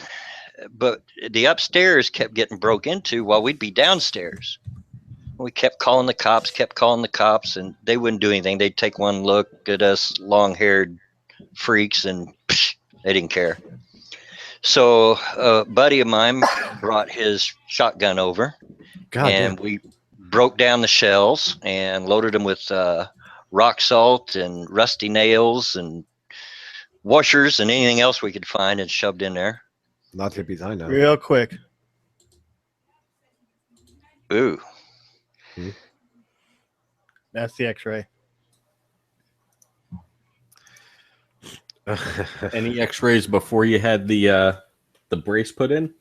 But the upstairs kept getting broke into while we'd be downstairs. We kept calling the cops, and they wouldn't do anything. They'd take one look at us long-haired freaks, and they didn't care. So a buddy of mine brought his shotgun over, God and damn. we broke down the shells and loaded them with rock salt and rusty nails and washers and anything else we could find, and shoved in there. Not hippies, I know. Real quick. Ooh. That's the X-ray. any X-rays before you had the brace put in.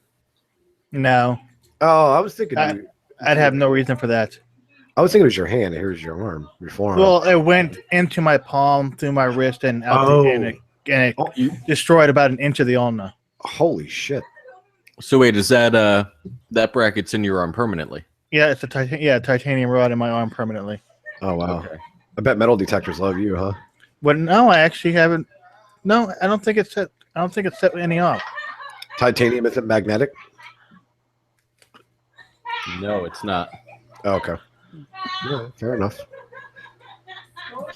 No, Oh, I was thinking. I'd have no reason for that. I was thinking it was your hand. Here's your arm, your forearm. Well, it went into my palm, through my wrist, and out, and it Oh, destroyed about an inch of the ulna. holy shit! So wait, is that bracket's in your arm permanently? Yeah, it's a titanium rod in my arm permanently. Oh wow! Okay. I bet metal detectors love you, huh? But no, I actually haven't. No, I don't think it's set. I don't think it's set any off. Titanium isn't magnetic. No, it's not. Oh, okay. Yeah, fair enough.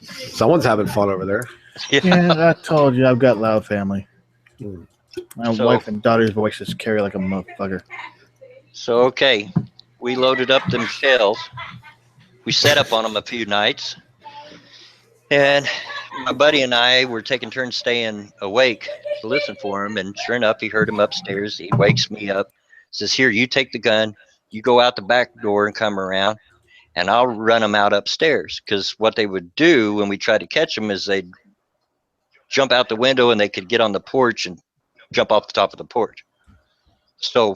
Someone's having fun over there. Yeah, I told you I've got loud family. Hmm. My So- wife and daughter's voices carry like a motherfucker. So, okay, we loaded up them shells. We set up on them a few nights. And my buddy and I were taking turns staying awake to listen for him. And sure enough, he heard him upstairs. He wakes me up, says, "Here, you take the gun. You go out the back door and come around, and I'll run them out upstairs." Because what they would do when we tried to catch them is they'd jump out the window, and they could get on the porch and jump off the top of the porch. So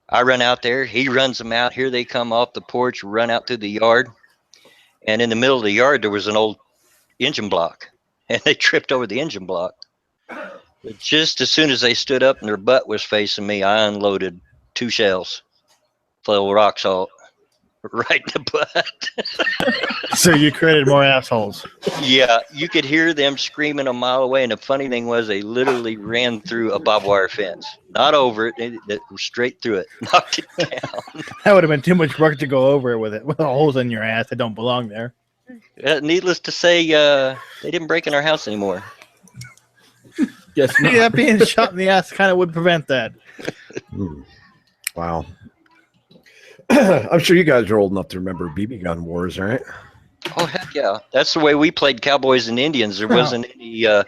I run out there. He runs them out. Here they come off the porch, run out through the yard. And in the middle of the yard, there was an old engine block. And they tripped over the engine block. But just as soon as they stood up and their butt was facing me, I unloaded 2 shells full of rock salt right in the butt. So you created more assholes. Yeah, you could hear them screaming a mile away. And the funny thing was, they literally ran through a barbed wire fence. Not over it, they straight through it. Knocked it down. That would have been too much work to go over it with holes in your ass that don't belong there. Needless to say, they didn't break in our house anymore. Yes. No. Yeah, being shot in the ass kind of would prevent that. Wow. I'm sure you guys are old enough to remember BB gun wars, right? Oh heck yeah! That's the way we played cowboys and Indians. There wasn't any. It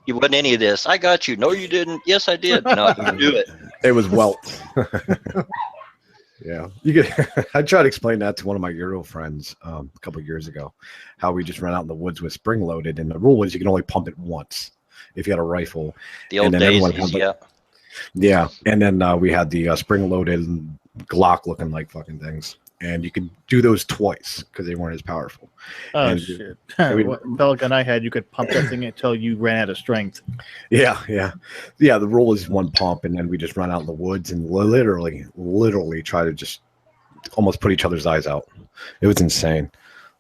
wasn't any of this. I got you. No, you didn't. Yes, I did. No, you do it. It was Welt. Yeah, you get. I tried to explain that to one of my Euro friends a couple of years ago, how we just ran out in the woods with spring loaded, and the rule is you can only pump it once if you had a rifle. The old And then everyone days. had, Yeah. Yeah, and then we had the spring loaded Glock looking like fucking things, and you could do those twice because they weren't as powerful. Oh And- shit! mean- What belt gun I had, you could pump that thing until you ran out of strength. Yeah. The rule is one pump, and then we just run out in the woods and literally try to just almost put each other's eyes out. It was insane.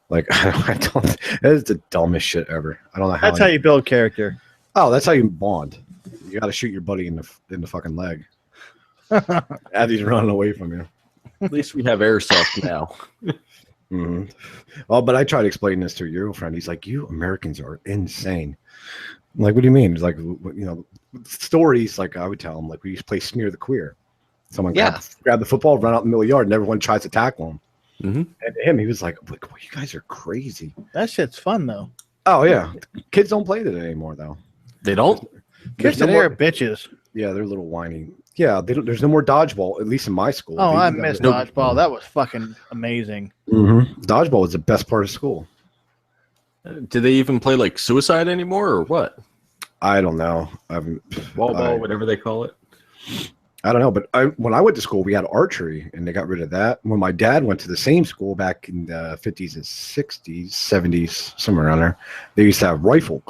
Like I don't. That is the dumbest shit ever. I don't know how. That's how you build character. Oh, that's how you bond. You got to shoot your buddy in the fucking leg as he's running away from you. At least we have airsoft now. Mm-hmm. Well, but I tried to explain this to a Euro friend. He's like, "You Americans are insane." I'm like, what do you mean? He's like, stories like I would tell him, like we used to play Smear the Queer. Someone Yeah. grab the football, run out in the middle of the yard, and everyone tries to tackle him. And him, he was like, well, you guys are crazy. That shit's fun though. Oh yeah, kids don't play that anymore though. They don't. Kids There's no today are more, bitches. yeah, they're a little whiny. Yeah, there's no more dodgeball, at least in my school. Oh, I They- missed no- dodgeball. That was fucking amazing. Dodgeball was the best part of school. Do they even play like suicide anymore or what? I don't know. Wall ball, whatever they call it. I don't know, but when I went to school, we had archery, and they got rid of that. When my dad went to the same school back in the 50s and 60s, 70s, somewhere around there, they used to have rifle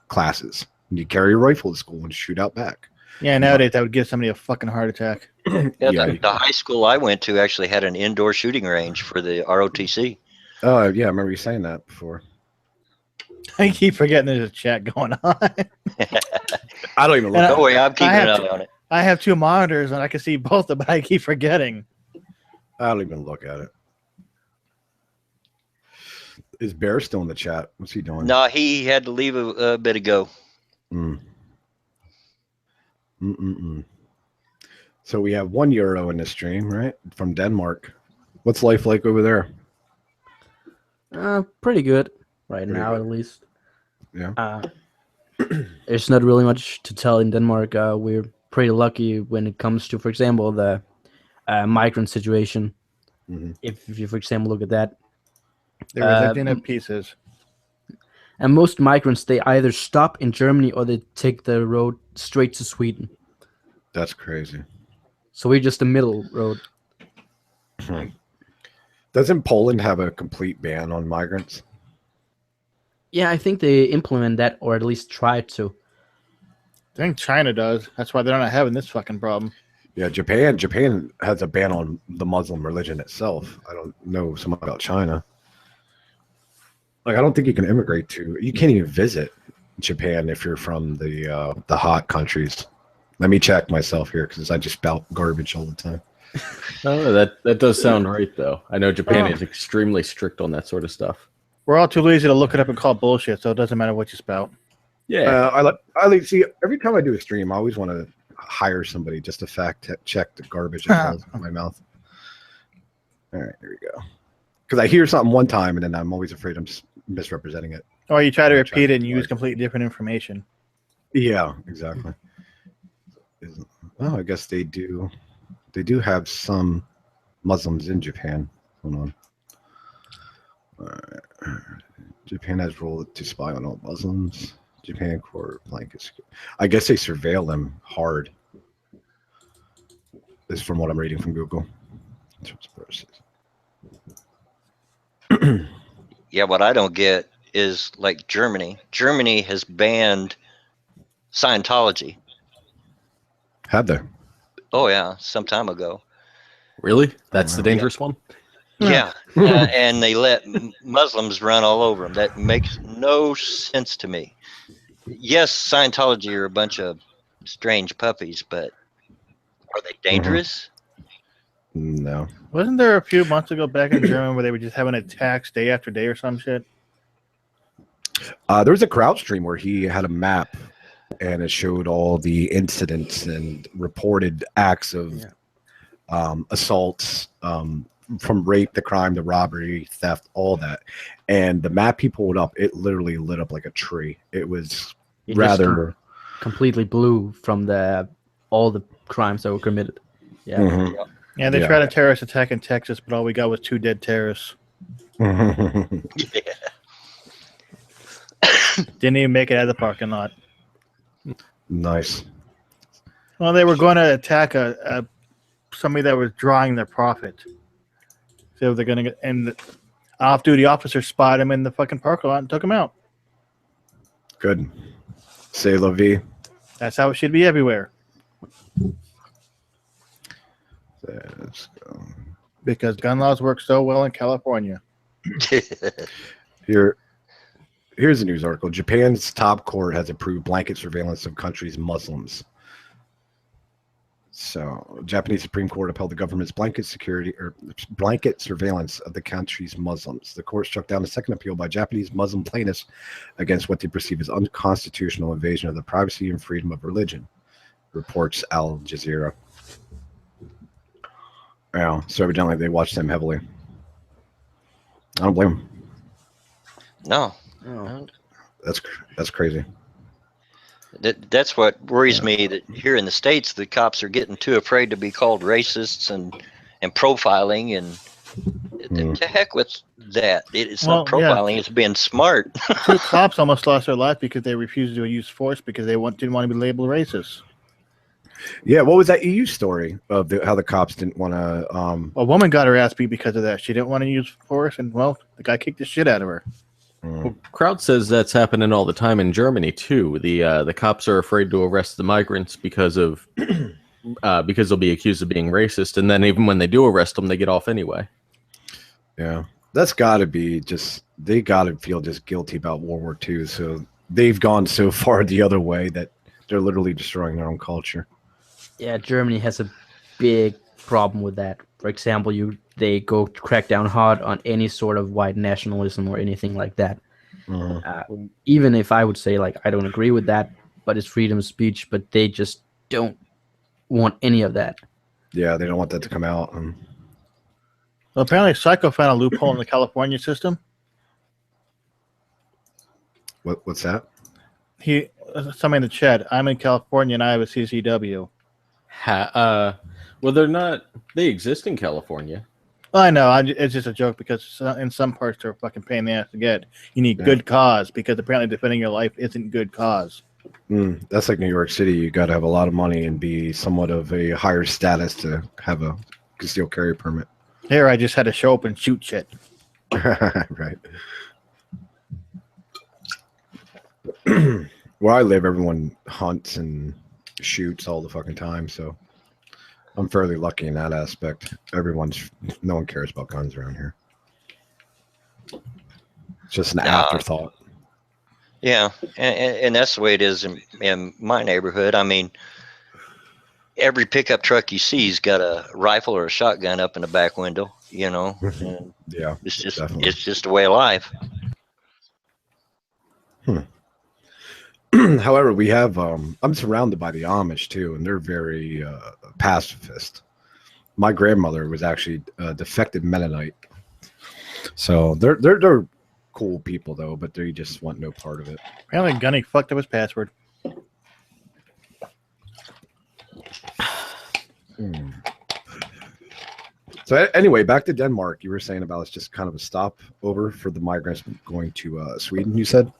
classes. And you carry a rifle to school and shoot out back. Yeah, nowadays that would give somebody a fucking heart attack. Yeah, Yeah. the high school I went to actually had an indoor shooting range for the ROTC. Oh, yeah, I remember you saying that before. I keep forgetting there's a chat going on. I don't even look. And Don't worry, I'm keeping have an to- eye on it. I have two monitors and I can see both of them, but I keep forgetting. I don't even look at it. Is Bear still in the chat? What's he doing? No, he had to leave a bit ago. So we have €1 in this stream, right? From Denmark. What's life like over there? Pretty good right Pretty now, good. at least. Yeah. There's not really much to tell in Denmark. We're pretty lucky when it comes to, for example, the migrant situation. If you, for example, look at that. They were lived in pieces. And most migrants, they either stop in Germany or they take the road straight to Sweden. That's crazy. So we're just the middle road. Doesn't Poland have a complete ban on migrants? Yeah, I think they implement that, or at least try to. I think China does. That's why they're not having this fucking problem. Yeah, Japan has a ban on the Muslim religion itself. I don't know so much about China. Like, I don't think you can immigrate to. You can't even visit Japan if you're from the hot countries. Let me check myself here because I just spout garbage all the time. Oh, that does sound right, though. I know Japan is extremely strict on that sort of stuff. We're all too lazy to look it up and call it bullshit, so it doesn't matter what you spout. Yeah. I like see every time I do a stream, I always want to hire somebody just to fact check the garbage that comes out of my mouth. All right, here we go. Because I hear something one time and then I'm always afraid I'm just misrepresenting it. Or you try to repeat it and use completely different information. Yeah, exactly. Oh, I guess they do. They do have some Muslims in Japan. Hold on. Japan has ruled to spy on all Muslims. Japan court blankets. I guess they surveil them hard. This is from what I'm reading from Google. Yeah, what I don't get is like Germany. Germany has banned Scientology. Have they? Oh yeah, some time ago. Really? That's the dangerous one? Yeah, and they let Muslims run all over them. That makes no sense to me. Yes, Scientology are a bunch of strange puppies, but are they dangerous? No. Wasn't there a few months ago back in Germany where they were just having attacks day after day or some shit? There was a crowd stream where he had a map and it showed all the incidents and reported acts of assaults, from rape, the crime, the robbery, theft, all that. And the map he pulled up, it literally lit up like a tree. It was It rather just completely blue from all the crimes that were committed. Yeah. Mhm. Yeah, they Yeah. tried a terrorist attack in Texas, but all we got was 2 dead terrorists. Yeah. Didn't even make it out of the parking lot. Nice. Well, they were going to attack somebody that was drawing their profit. So they're going to get, and the off-duty officer spotted him in the fucking parking lot and took him out. Good. Say la vie. That's how it should be everywhere. Let's go. Because gun laws work so well in California. Here's a news article. Japan's top court has approved blanket surveillance of country's Muslims. So, Japanese Supreme Court upheld the government's blanket surveillance of the country's Muslims. The court struck down a second appeal by Japanese Muslim plaintiffs against what they perceive as unconstitutional invasion of the privacy and freedom of religion, reports Al Jazeera. Yeah, so evidently they watched them heavily. I don't blame them. No. Oh. That's crazy. That's what worries me, that here in the States, the cops are getting too afraid to be called racists and profiling, and to heck with that. It's not profiling, it's being smart. 2 cops almost lost their life because they refused to use force because they didn't want to be labeled racist. Yeah, what was that EU story of how the cops didn't want to? A woman got her ass beat because of that. She didn't want to use force, and well, the guy kicked the shit out of her. Well, Crowd says that's happening all the time in Germany too. The cops are afraid to arrest the migrants because they'll be accused of being racist, and then even when they do arrest them, they get off anyway. Yeah, that's got to be they got to feel just guilty about World War II. So they've gone so far the other way that they're literally destroying their own culture. Yeah, Germany has a big problem with that. For example, they go crack down hard on any sort of white nationalism or anything like that. Even if I would say, like, I don't agree with that, but it's freedom of speech, but they just don't want any of that. Yeah, they don't want that to come out. Well, apparently Psycho found a loophole in the California system. What's that? Somebody in the chat, I'm in California and I have a CCW. Well, they're not. They exist in California. I know. It's just a joke because in some parts they're a fucking pain in the ass to get. You need good cause because apparently defending your life isn't good cause. That's like New York City. You got to have a lot of money and be somewhat of a higher status to have a concealed carry permit. Here, I just had to show up and shoot shit. Right. Where I live, everyone hunts and shoots all the fucking time, so I'm fairly lucky in that aspect. No one cares about guns around here. It's just an afterthought. Yeah, and that's the way it is in my neighborhood. I mean, every pickup truck you see's got a rifle or a shotgun up in the back window. You know, and yeah, it's just definitely. it's just a way of life. However, we have I'm surrounded by the Amish too, and they're very pacifist. My grandmother was actually a defected Mennonite, so they're cool people though, but they just want no part of it. Apparently, Gunny fucked up his password. So anyway, back to Denmark. You were saying about it's just kind of a stopover for the migrants going to Sweden. You said.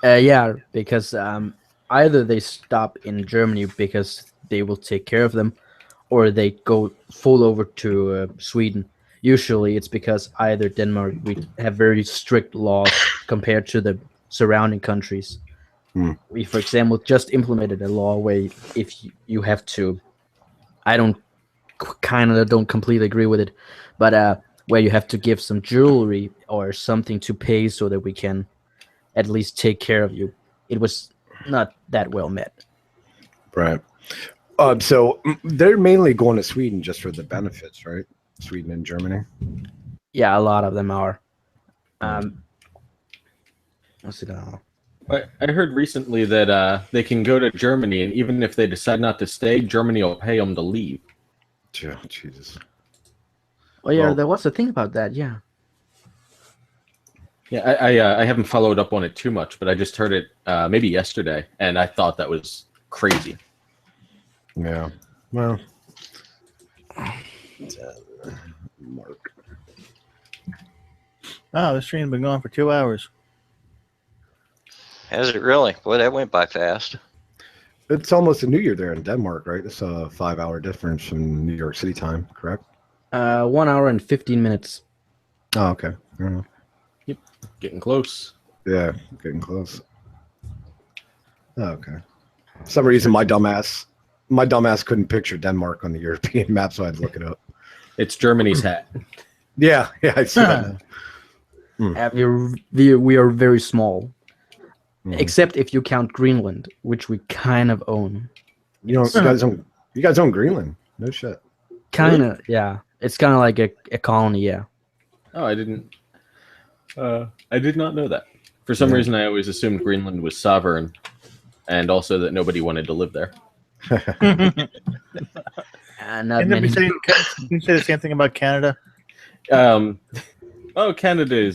Yeah, because either they stop in Germany because they will take care of them, or they go full over to Sweden. Usually it's because either Denmark, we have very strict laws compared to the surrounding countries. We, for example, just implemented a law where if you have to, I don't completely agree with it, but where you have to give some jewelry or something to pay so that we can at least take care of you. It was not that well met. Right. So they're mainly going to Sweden just for the benefits, right? Sweden and Germany. Yeah, a lot of them are. What's it? I heard recently that they can go to Germany, and even if they decide not to stay, Germany will pay them to leave. Yeah, Jesus. Oh yeah, there was a thing about that. Yeah. Yeah, I haven't followed up on it too much, but I just heard it maybe yesterday, and I thought that was crazy. Yeah. Well. Mark. Oh, this stream's been going for 2 hours. Has it really? Boy, that went by fast. It's almost a New Year there in Denmark, right? It's a 5-hour difference from New York City time, correct? 1 hour and 15 minutes. Oh, okay. Fair enough. Yep, getting close. Yeah, getting close. Oh, okay. For some reason, my dumbass couldn't picture Denmark on the European map, so I had to look it up. It's Germany's hat. Yeah, I see that. We are very small, except if you count Greenland, which we kind of own. You guys own Greenland? No shit. Kind of, yeah. It's kind of like a colony, yeah. Oh, I did not know that. For some reason, I always assumed Greenland was sovereign, and also that nobody wanted to live there. Can you say the same thing about Canada? Oh, Canada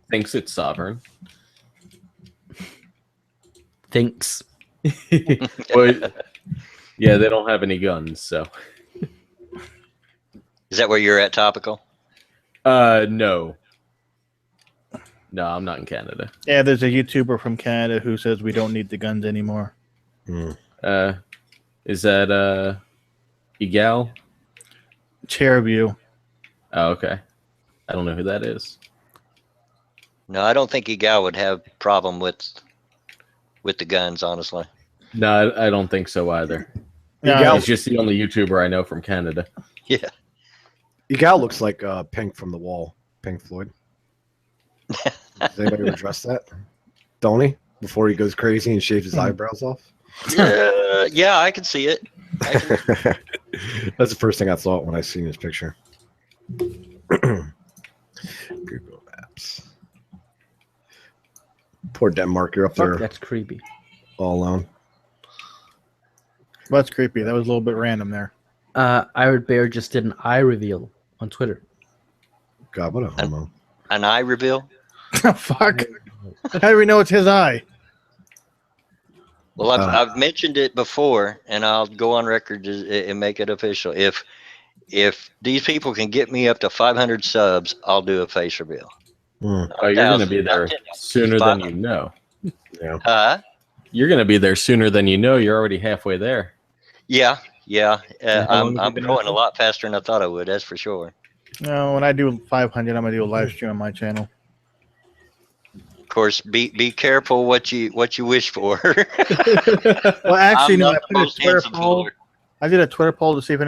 thinks it's sovereign. Thinks. Well, yeah, they don't have any guns, so. Is that where you're at, Topical? No. No, I'm not in Canada. Yeah, there's a YouTuber from Canada who says we don't need the guns anymore. Is that Egal? Chairview. Oh, okay. I don't know who that is. No, I don't think Egal would have a problem with the guns, honestly. No, I don't think so either. Yeah, He's just the only YouTuber I know from Canada. Yeah. Egal looks like Pink from The Wall. Pink Floyd. Does anybody ever address that? Don't he? Before he goes crazy and shaves his eyebrows off? Yeah, I can see it. That's the first thing I thought when I seen his picture. Google Maps. Poor Denmark, you're up Fuck, there that's creepy. all alone. that's creepy. That was a little bit random there. Iron Bear just did an eye reveal on Twitter. God, what a homo. An eye reveal? Fuck. How do we know it's his eye? Well, I've mentioned it before, and I'll go on record and make it official. If these people can get me up to 500 subs, I'll do a face reveal. Hmm. Oh, you're going to be there sooner than you know. Yeah. Huh? You're going to be there sooner than you know. You're already halfway there. Yeah. How long have I'm you been growing at a lot faster than I thought I would. That's for sure. No, when I do 500, I'm gonna do a live stream on my channel. Of course, be careful what you wish for. Well, actually, I'm no. not the most handsome fooler. I did a Twitter poll to see if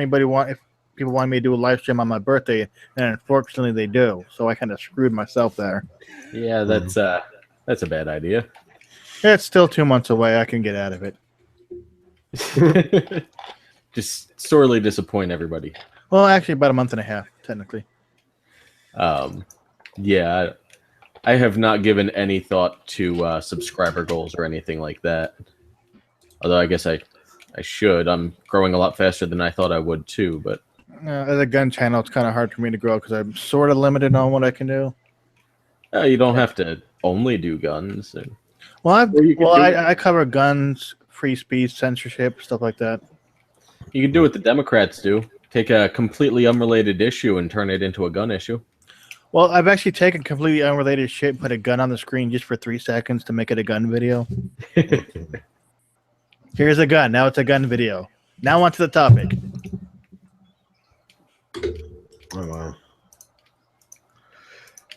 people wanted me to do a live stream on my birthday, and unfortunately, they do. So I kind of screwed myself there. Yeah, that's a bad idea. It's still 2 months away. I can get out of it. Just sorely disappoint everybody. Well, actually, about a month and a half, technically. Yeah, I have not given any thought to subscriber goals or anything like that. Although I guess I should. I'm growing a lot faster than I thought I would too. But As a gun channel, it's kind of hard for me to grow because I'm sort of limited on what I can do. you don't have to only do guns. Well, Or you can do- I cover guns, free speech, censorship, stuff like that. You can do what the Democrats do. Take a completely unrelated issue and turn it into a gun issue. Well, I've actually taken completely unrelated shit and put a gun on the screen just for 3 seconds to make it a gun video. Here's a gun. Now it's a gun video. Now on to the topic. Oh, wow.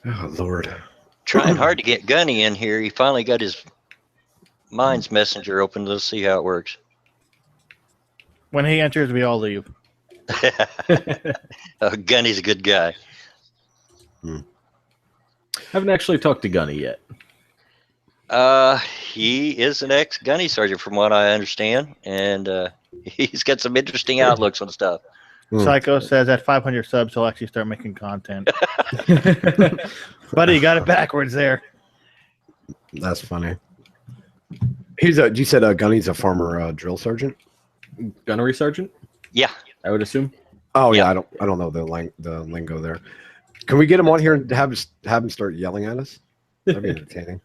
Oh, Lord. Trying hard to get Gunny in here. He finally got his Minds Messenger open. Let's see how it works. When he enters, we all leave. Gunny's a good guy. Haven't actually talked to Gunny yet. He is an ex-gunny sergeant, from what I understand, and he's got some interesting outlooks on stuff. Psycho says at 500 subs, he'll actually start making content. Buddy, you got it backwards there. That's funny. You said Gunny's a former drill sergeant? Gunnery sergeant? Yeah. I would assume. Oh Yeah. yeah, I don't know the lingo there. Can we get him on here and have him start yelling at us? That'd be entertaining.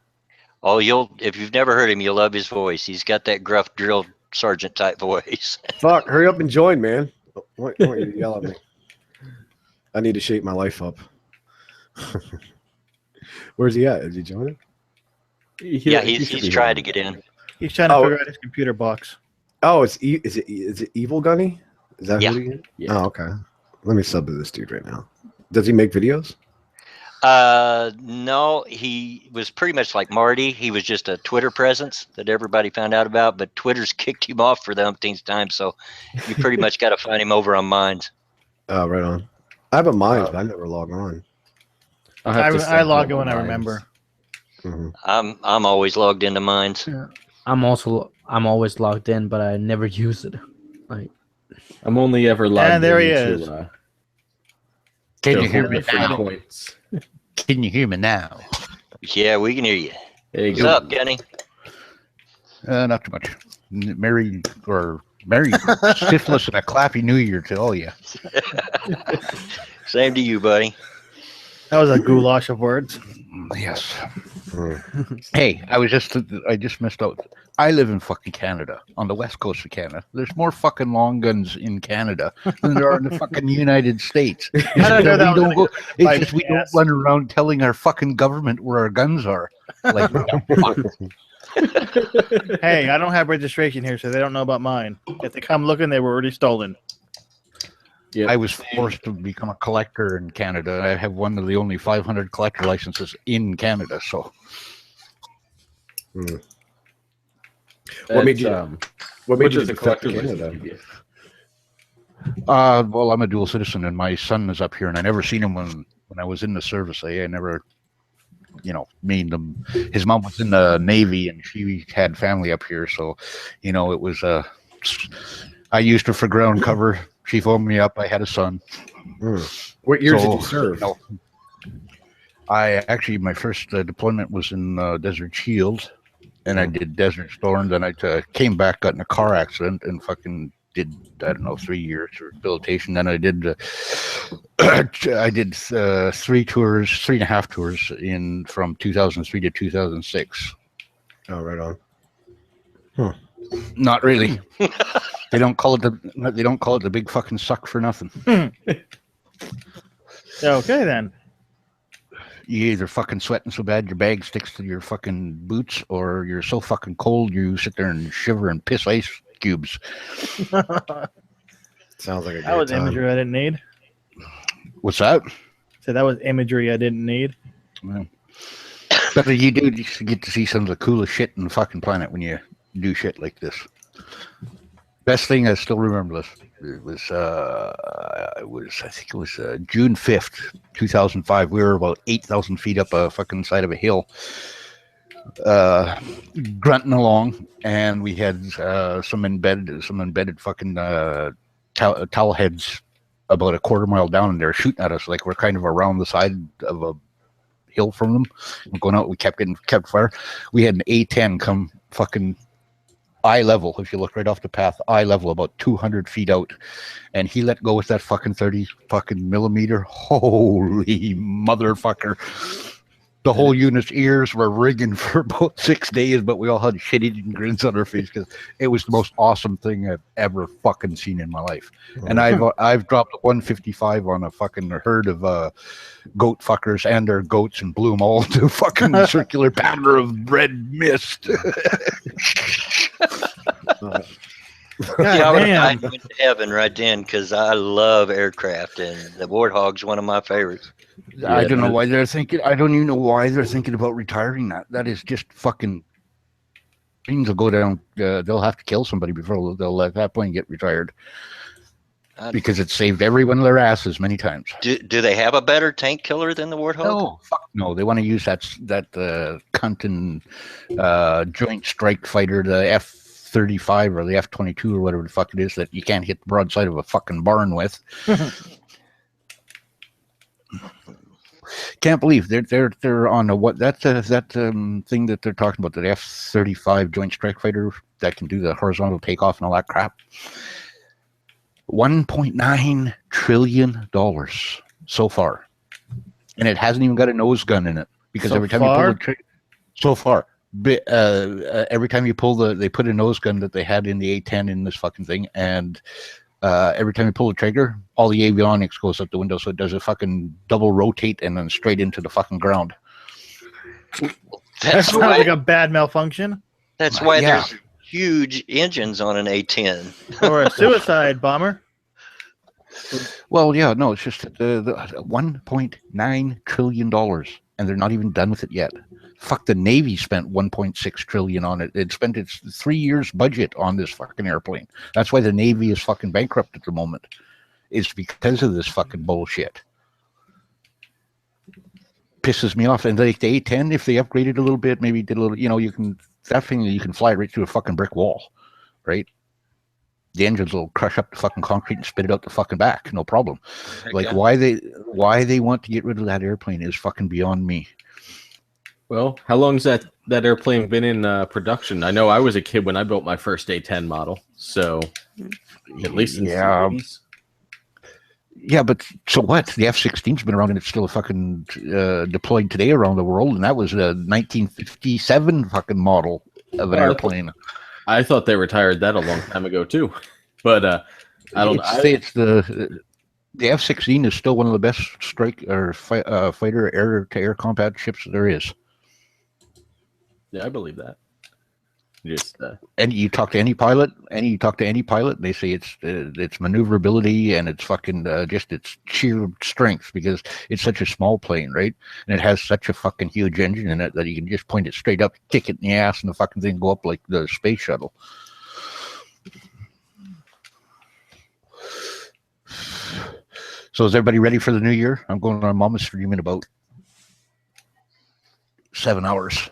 Oh, if you've never heard him, you'll love his voice. He's got that gruff drill sergeant type voice. Fuck! Hurry up and join, man. Why don't you yell at me? I need to shape my life up. Where's he at? Is he joining? Yeah, he's trying to get in. He's trying to figure out his computer box. Oh, is it Evil Gunny? Is that Yeah. who he is? Yeah. Oh, okay. Let me sub to this dude right now. Does he make videos? No, he was pretty much like Marty. He was just a Twitter presence that everybody found out about, but Twitter's kicked him off for the umpteenth time, so you pretty much got to find him over on Minds. Oh, right on. I have a Minds, but I never log on. I log in when I remember. Mm-hmm. I'm always logged into Minds. I'm always logged in, but I never use it. Like, I'm only ever logged And there he in is. to, Can to you hear hold me the free now? points. Can you hear me now? Yeah, we can hear you. There you What's go. up, Gunny? Not too much. Merry syphilis and a clappy New Year to all you. Same to you, buddy. That was a goulash of words. Yes. Mm. Hey, I just missed out. I live in fucking Canada, on the west coast of Canada. There's more fucking long guns in Canada than there are in the fucking United States. It's I don't know just that we was don't go. It's bite just we my don't ass. run around telling our fucking government where our guns are. Like, what the fuck? Hey, I don't have registration here, so they don't know about mine. If they come looking, they were already stolen. Yeah. I was forced to become a collector in Canada. I have one of the only 500 collector licenses in Canada. So Mm. What made you? What made Which you is a accept collector Canada? license. well, I'm a dual citizen, and my son is up here, and I never seen him when I was in the service. I never, made them. His mom was in the Navy, and she had family up here, so, it was. I used her for ground cover. She phoned me up. I had a son. Mm. What years did you So, serve? My first deployment was in Desert Shield, and I did Desert Storm. Then I came back, got in a car accident, and fucking did 3 years rehabilitation. Then I did I did 3.5 tours in from 2003 to 2006. Oh, right on. Not really. They don't call it the big fucking suck for nothing. Okay, then. You either fucking sweating so bad your bag sticks to your fucking boots, or you're so fucking cold you sit there and shiver and piss ice cubes. Sounds like a That great was time. imagery I didn't need. What's that? So that was imagery I didn't need. Well, but you do get to see some of the coolest shit in the fucking planet when you do shit like this. Best thing I still remember this. I think it was June 5th, 2005. We were about 8,000 feet up a fucking side of a hill, grunting along, and we had some embedded fucking towel heads about a quarter mile down, and they're shooting at us like we're kind of around the side of a hill from them. We're going out. We kept fire. We had an A-10 come fucking eye level. If you look right off the path, eye level, about 200 feet out, and he let go with that fucking 30 fucking millimeter. Holy motherfucker! The whole unit's ears were ringing for about 6 days, but we all had shit-eating grins on our face because it was the most awesome thing I've ever fucking seen in my life. And I've dropped a 155 on a fucking herd of goat fuckers and their goats and blew them all into a fucking circular pattern of red mist. Yeah, I would damn. have went to heaven right then because I love aircraft and the Warthog's one of my favorites. I don't know why they're thinking. I don't even know why they're thinking about retiring that. That is just fucking. Planes will go down. They'll have to kill somebody before they'll let that plane get retired because it saved everyone their asses many times. Do they have a better tank killer than the Warthog? No, fuck no. They want to use that cunt and Joint Strike Fighter, the F-35 or the F-22 or whatever the fuck it is that you can't hit the broadside of a fucking barn with. Can't believe they're on a what that thing that they're talking about, the F-35 Joint Strike Fighter that can do the horizontal takeoff and all that crap. $1.9 trillion so far, and it hasn't even got a nose gun in it because every time you pull the trigger, so far, every time you pull they put a nose gun that they had in the A-10 in this fucking thing, and every time you pull the trigger, all the avionics goes out the window, so it does a fucking double rotate and then straight into the fucking ground. That sounds like a bad malfunction. That's why there's huge engines on an A-10 or a suicide bomber. Well, yeah, no, it's just the $1.9 trillion, and they're not even done with it yet. Fuck, the Navy spent $1.6 trillion on it. It spent its 3 years budget on this fucking airplane. That's why the Navy is fucking bankrupt at the moment. It's because of this fucking bullshit. Pisses me off. And like the A-10, if they upgraded a little bit, maybe did a little, you can fly right through a fucking brick wall, right? The engines will crush up the fucking concrete and spit it out the fucking back, no problem. Like why they want to get rid of that airplane is fucking beyond me. Well, how long's that airplane been in production? I know I was a kid when I built my first A-10 model, so at least in the 80s. Yeah, but so what? The F-16's been around and it's still fucking deployed today around the world, and that was a 1957 fucking model of an airplane. I thought they retired that a long time ago too, but I don't. It's the F-16 is still one of the best strike or fighter air-to-air combat ships there is. Yeah, I believe that. Just and you talk to any pilot, they say it's maneuverability and it's fucking just its sheer strength, because it's such a small plane, right? And it has such a fucking huge engine in it that you can just point it straight up, kick it in the ass, and the fucking thing go up like the space shuttle. So is everybody ready for the new year? I'm going on Mama's stream in about 7 hours.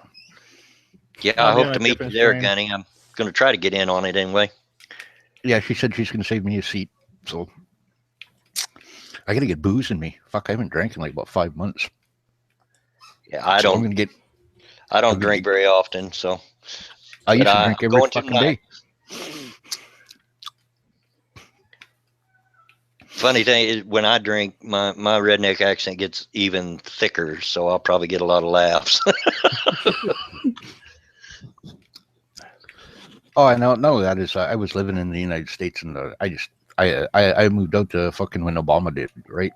Yeah, I hope to meet you there, Gunny. I'm going to try to get in on it anyway. Yeah, she said she's going to save me a seat. So I got to get booze in me. Fuck, I haven't drank in like about 5 months. Yeah, I don't drink very often, so. I used to drink every fucking day. Funny thing is, when I drink, my redneck accent gets even thicker, so I'll probably get a lot of laughs. Oh, I know that is. I was living in the United States, and I moved out to fucking when Obama did, right?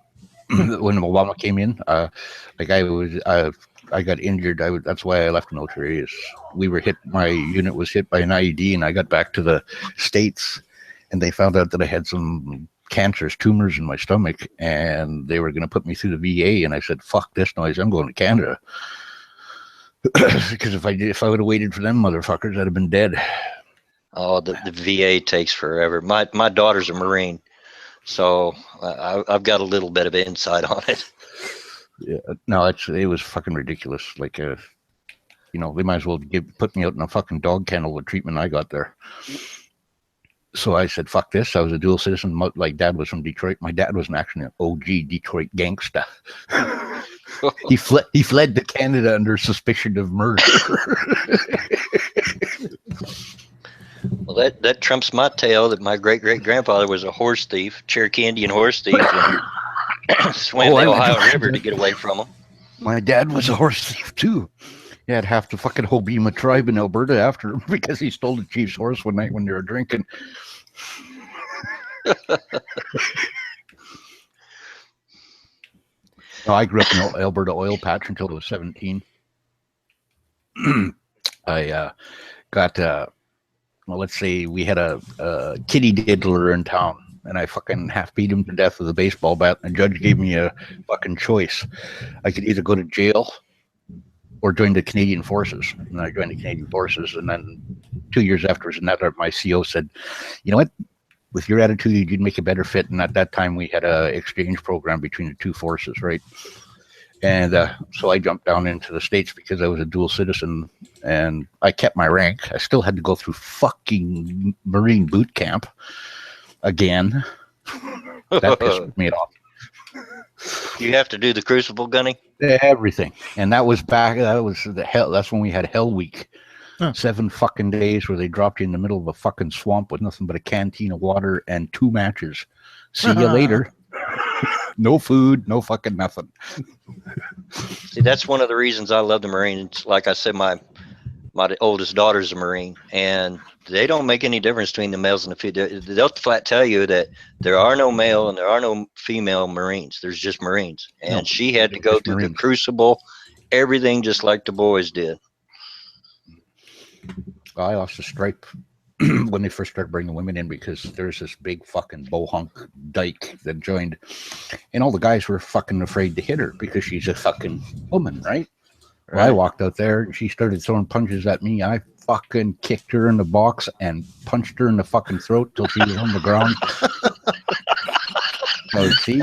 When Obama came in, I got injured. That's why I left the military. We were hit. My unit was hit by an IED, and I got back to the States, and they found out that I had some cancerous tumors in my stomach, and they were going to put me through the VA. And I said, "Fuck this noise! I'm going to Canada." Because if I would have waited for them motherfuckers, I'd have been dead. Oh, the VA takes forever. My daughter's a Marine, so I've got a little bit of insight on it. Yeah, no, it was fucking ridiculous. Like, they might as well put me out in a fucking dog kennel with treatment I got there. So I said, "Fuck this!" I was a dual citizen. Like, Dad was from Detroit. My dad was actually an OG Detroit gangsta. He fled to Canada under suspicion of murder. Well, that trumps my tale that my great-great-grandfather was a horse thief, Cherokee Indian horse thief, and swam the Ohio River to get away from him. My dad was a horse thief too. He had half the fucking Hobbema tribe in Alberta after him because he stole the chief's horse one night when they were drinking. No, I grew up in the Alberta oil patch until I was 17. I got, let's say we had a kitty diddler in town, and I fucking half beat him to death with a baseball bat. And the judge gave me a fucking choice. I could either go to jail or join the Canadian Forces. And I joined the Canadian Forces. And then 2 years afterwards, my CO said, "You know what? With your attitude, you'd make a better fit." And at that time, we had an exchange program between the two forces, right? And so I jumped down into the States because I was a dual citizen, and I kept my rank. I still had to go through fucking Marine boot camp again. That pissed me off. You have to do the Crucible, Gunny? Everything. And that was the hell. That's when we had Hell Week. 7 fucking days where they dropped you in the middle of a fucking swamp with nothing but a canteen of water and 2 matches. See you later. No food, no fucking nothing. See, that's one of the reasons I love the Marines. Like I said, my oldest daughter's a Marine, and they don't make any difference between the males and the females. They'll flat tell you that there are no male and there are no female Marines. There's just Marines. And she had to go through the Crucible, everything just like the boys did. I lost a stripe when they first started bringing women in because there's this big fucking bohunk dyke that joined, and all the guys were fucking afraid to hit her because she's a fucking woman, right? Well, I walked out there and she started throwing punches at me. I fucking kicked her in the box and punched her in the fucking throat till she was on the ground. So see,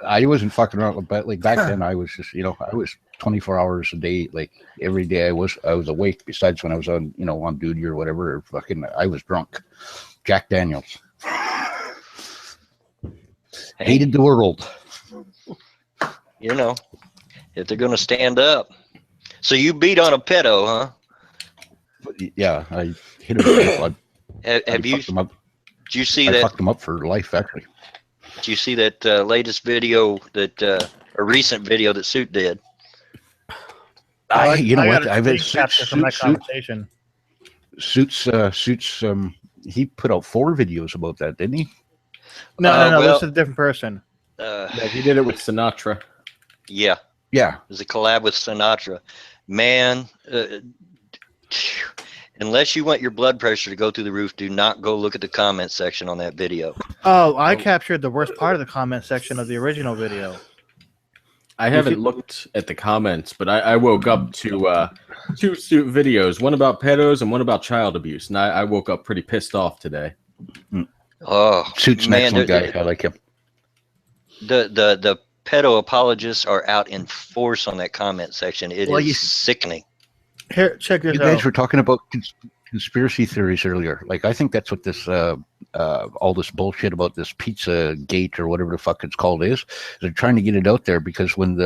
I wasn't fucking around, but like back then I was just, I was 24 hours a day, like every day I was awake, besides when I was on, on duty or whatever, or fucking I was drunk. Jack Daniels. Hated the world. If they're going to stand up. So you beat on a pedo, huh? Yeah, I hit him. Have you? Did Did you see I that? fucked him up for life, actually. Did you see that latest video that a recent video that Suit did? You know I what? got a I've screen capture from that conversation. Suits. He put out 4 videos about that, didn't he? No. Well, This is a different person. Yeah, he did it with Sinatra. Yeah, Yeah. it was a collab with Sinatra. Man, unless you want your blood pressure to go through the roof, do not go look at the comment section on that video. Oh, I captured the worst part of the comment section of the original video. I haven't looked at the comments, but I woke up to 2 Suit videos, one about pedos and one about child abuse, and I woke up pretty pissed off today. Oh, Suits an man, excellent guy. I like him. The pedo apologists are out in force on that comment section. It Well, is sickening. Here, check this You out. guys were talking about conspiracy theories earlier. Like, I think that's what this all this bullshit about this pizza gate or whatever the fuck it's called is. They're trying to get it out there because when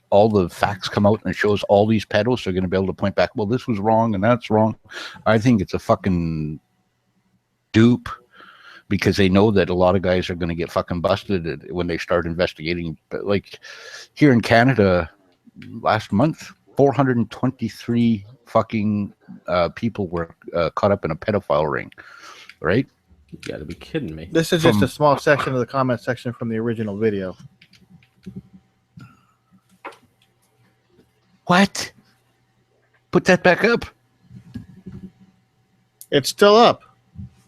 all the facts come out and it shows all these pedos, they're going to be able to point back, well, this was wrong and that's wrong. I think it's a fucking dupe because they know that a lot of guys are going to get fucking busted when they start investigating. But like here in Canada last month, 423 fucking people were caught up in a pedophile ring, right? You gotta be kidding me. This is just a small section of the comment section from the original video. What? Put that back up. It's still up.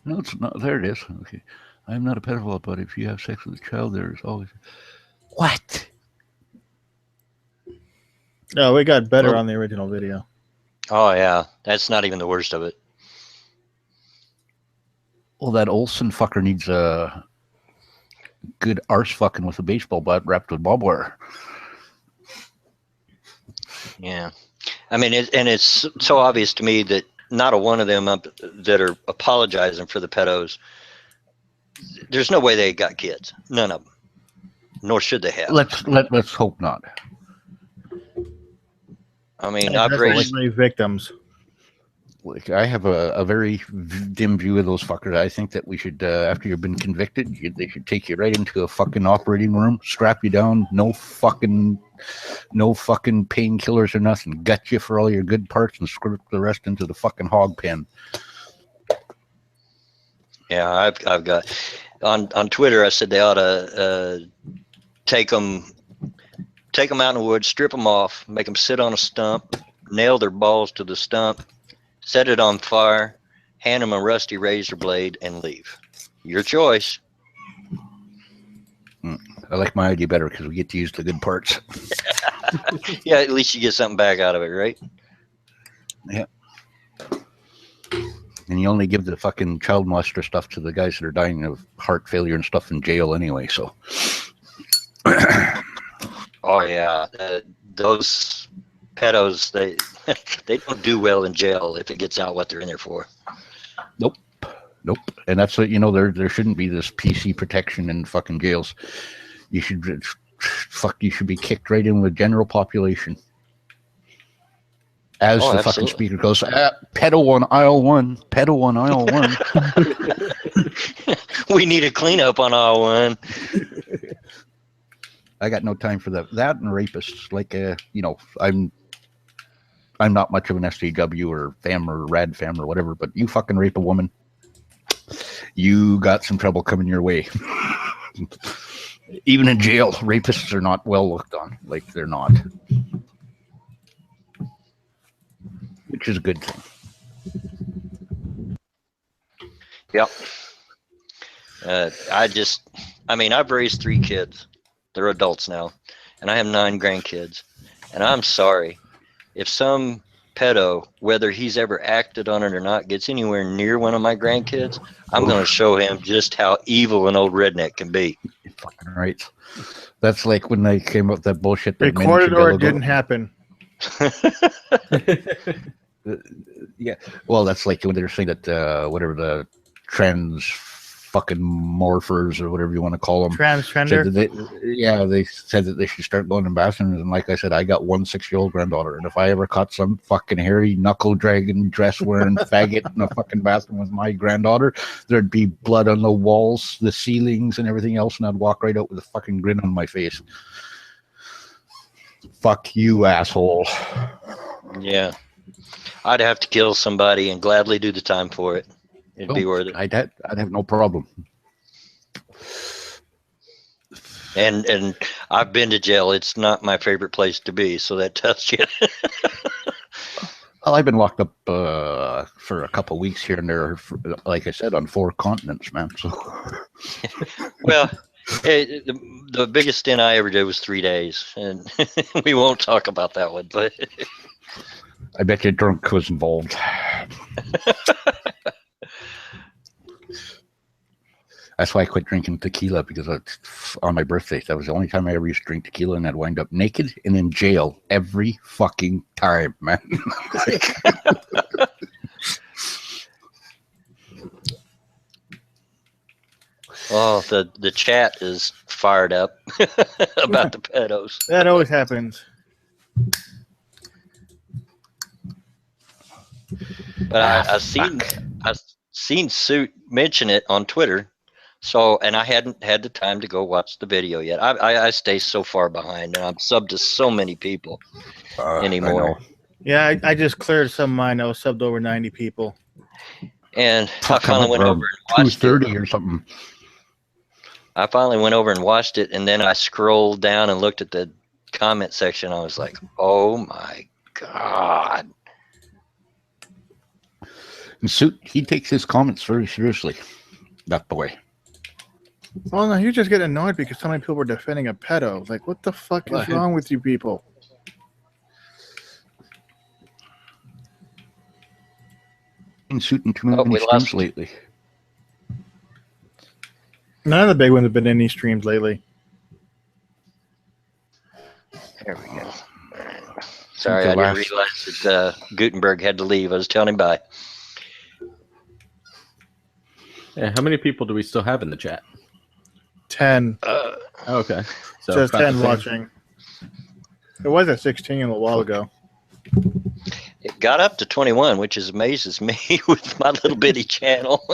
No, it's not. There it is. Okay. I'm not a pedophile, but if you have sex with a child, there is always. What? No, we got better on the original video. Oh yeah, that's not even the worst of it. Well, that Olsen fucker needs a good arse fucking with a baseball bat wrapped with barbed wire. Yeah, I mean, it's so obvious to me that not a one of them that are apologizing for the pedos. There's no way they got kids. None of them. Nor should they have. Let's hope not. I mean, Yeah, I've that's raised. only victims. Like, I have a very dim view of those fuckers. I think that we should, after you've been convicted, they should take you right into a fucking operating room, strap you down, no fucking painkillers or nothing, gut you for all your good parts, and script the rest into the fucking hog pen. Yeah, I've got on Twitter. I said they ought to take them out in the woods, strip them off, make them sit on a stump, nail their balls to the stump, set it on fire, hand them a rusty razor blade, and leave. Your choice. I like my idea better because we get to use the good parts. Yeah, at least you get something back out of it, right? Yeah. And you only give the fucking child molester stuff to the guys that are dying of heart failure and stuff in jail anyway, so. Oh yeah, those pedos, they don't do well in jail if it gets out what they're in there for. Nope. And that's what, there shouldn't be this PC protection in fucking jails. You should be kicked right in with general population. As the absolutely. fucking speaker goes, pedo on aisle 1, pedo on aisle 1. We need a cleanup on aisle 1. I got no time for that. That and rapists. Like, I'm not much of an SJW or fam or rad fam or whatever, but you fucking rape a woman, you got some trouble coming your way. Even in jail, rapists are not well looked on. Like, they're not. Which is a good thing. Yep. I've raised 3 kids. They're adults now, and I have 9 grandkids. And I'm sorry if some pedo, whether he's ever acted on it or not, gets anywhere near one of my grandkids. I'm going to show him just how evil an old redneck can be. You're fucking right. That's like when they came up with that bullshit. That Recorded or it didn't happen. Yeah. Well, that's like when they're saying that whatever the fucking morphers or whatever you want to call them. Transgender. They said that they should start going in bathrooms. And like I said, I got 1 6-year-old granddaughter, and if I ever caught some fucking hairy knuckle dragging dress wearing faggot in a fucking bathroom with my granddaughter, there'd be blood on the walls, the ceilings, and everything else, and I'd walk right out with a fucking grin on my face. Fuck you, asshole. Yeah. I'd have to kill somebody and gladly do the time for it. It'd be worth it. I'd have no problem. And I've been to jail. It's not my favorite place to be, so that tells you. Well, I've been locked up for a couple of weeks here and there, like I said, on 4 continents, man. So. Well, the biggest stint I ever did was 3 days, and we won't talk about that one. But I bet you drunk was involved. That's why I quit drinking tequila, because on my birthday, that was the only time I ever used to drink tequila, and I'd wind up naked and in jail every fucking time, man. oh, the chat is fired up about the pedos. That always happens. But I've seen Suit mention it on Twitter. So, and I hadn't had the time to go watch the video yet. I stay so far behind, and I'm subbed to so many people anymore. Yeah, I just cleared some of mine. I was subbed over 90 people. And I finally went over and watched 230 or something. I finally went over and watched it, and then I scrolled down and looked at the comment section. I was like, oh my God. And Suit, he takes his comments very seriously. That boy. Well, no, you just get annoyed because so many people were defending a pedo. Like, what the fuck is wrong with you people? Been shooting too many streams lately. None of the big ones have been in any streams lately. There we go. Sorry, I didn't realize that Gutenberg had to leave. I was telling him bye. Yeah, how many people do we still have in the chat? 10. Okay. So just 10 watching. It was at 16 a little while ago. It got up to 21, which amazes me with my little bitty channel.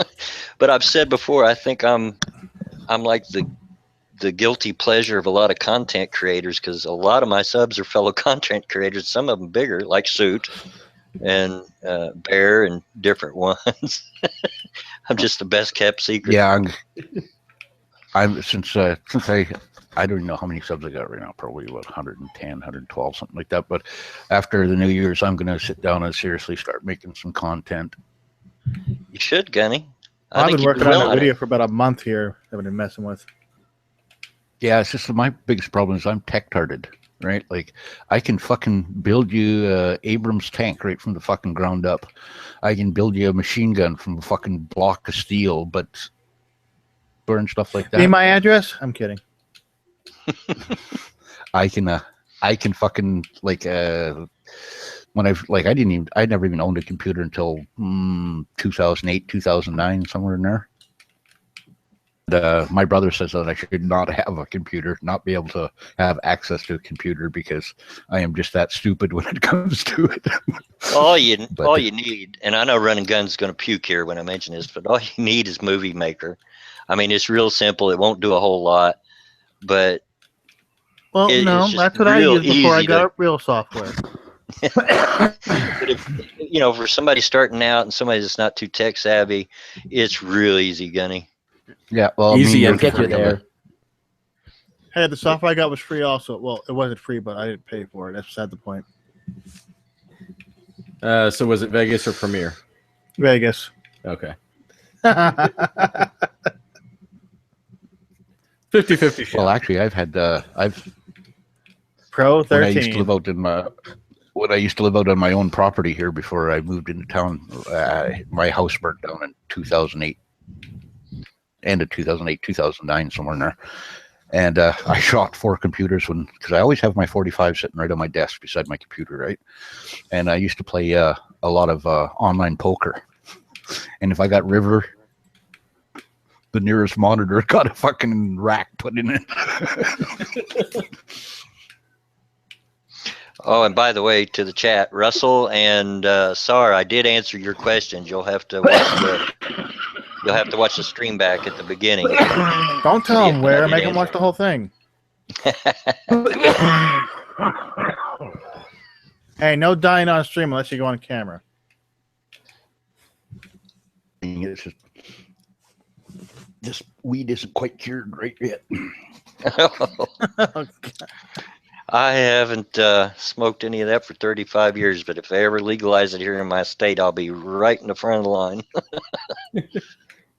But I've said before, I think I'm like the guilty pleasure of a lot of content creators, because a lot of my subs are fellow content creators. Some of them bigger, like Suit and Bear and different ones. I'm just the best kept secret. Yeah, I'm since I don't even know how many subs I got right now. Probably about 110, 112, something like that. But after the New Year's, I'm going to sit down and seriously start making some content. You should, Gunny. I've been working on a video for about a month here. I've been messing with. Yeah, it's just my biggest problem is I'm tech-tarded, right? Like, I can fucking build you Abrams tank right from the fucking ground up. I can build you a machine gun from a fucking block of steel, but burn stuff like that. Need my address? I'm kidding. I can fucking like when I never even owned a computer until 2008, 2009, somewhere in there. My brother says that I should not have a computer, not be able to have access to a computer, because I am just that stupid when it comes to it. all you need, and I know Running Gun's going to puke here when I mention this, but all you need is Movie Maker. I mean, it's real simple. It won't do a whole lot, but that's what I used before I got real software. But if, for somebody starting out and somebody that's not too tech savvy, it's real easy, Gunny. Yeah, well, easy and get you there. Hey, the software I got was free also. Well, it wasn't free, but I didn't pay for it. That's beside the point. So was it Vegas or Premiere? Vegas. Okay. 50-50 shot. Well, actually, I've Pro 13. When I used to live out on my own property here before I moved into town, my house burnt down in 2008. End of 2008, 2009, somewhere in there. And I shot 4 computers because I always have my 45 sitting right on my desk beside my computer, right? And I used to play a lot of online poker. And if I got river, the nearest monitor got a fucking rack put in it. Oh, and by the way, to the chat, Russell and Sar, I did answer your questions. You'll have to watch the stream back at the beginning. Don't tell him where. Make him watch the whole thing. Hey, no dying on stream unless you go on camera. It's just, this weed isn't quite cured right yet. I haven't smoked any of that for 35 years, but if they ever legalize it here in my state, I'll be right in the front of the line.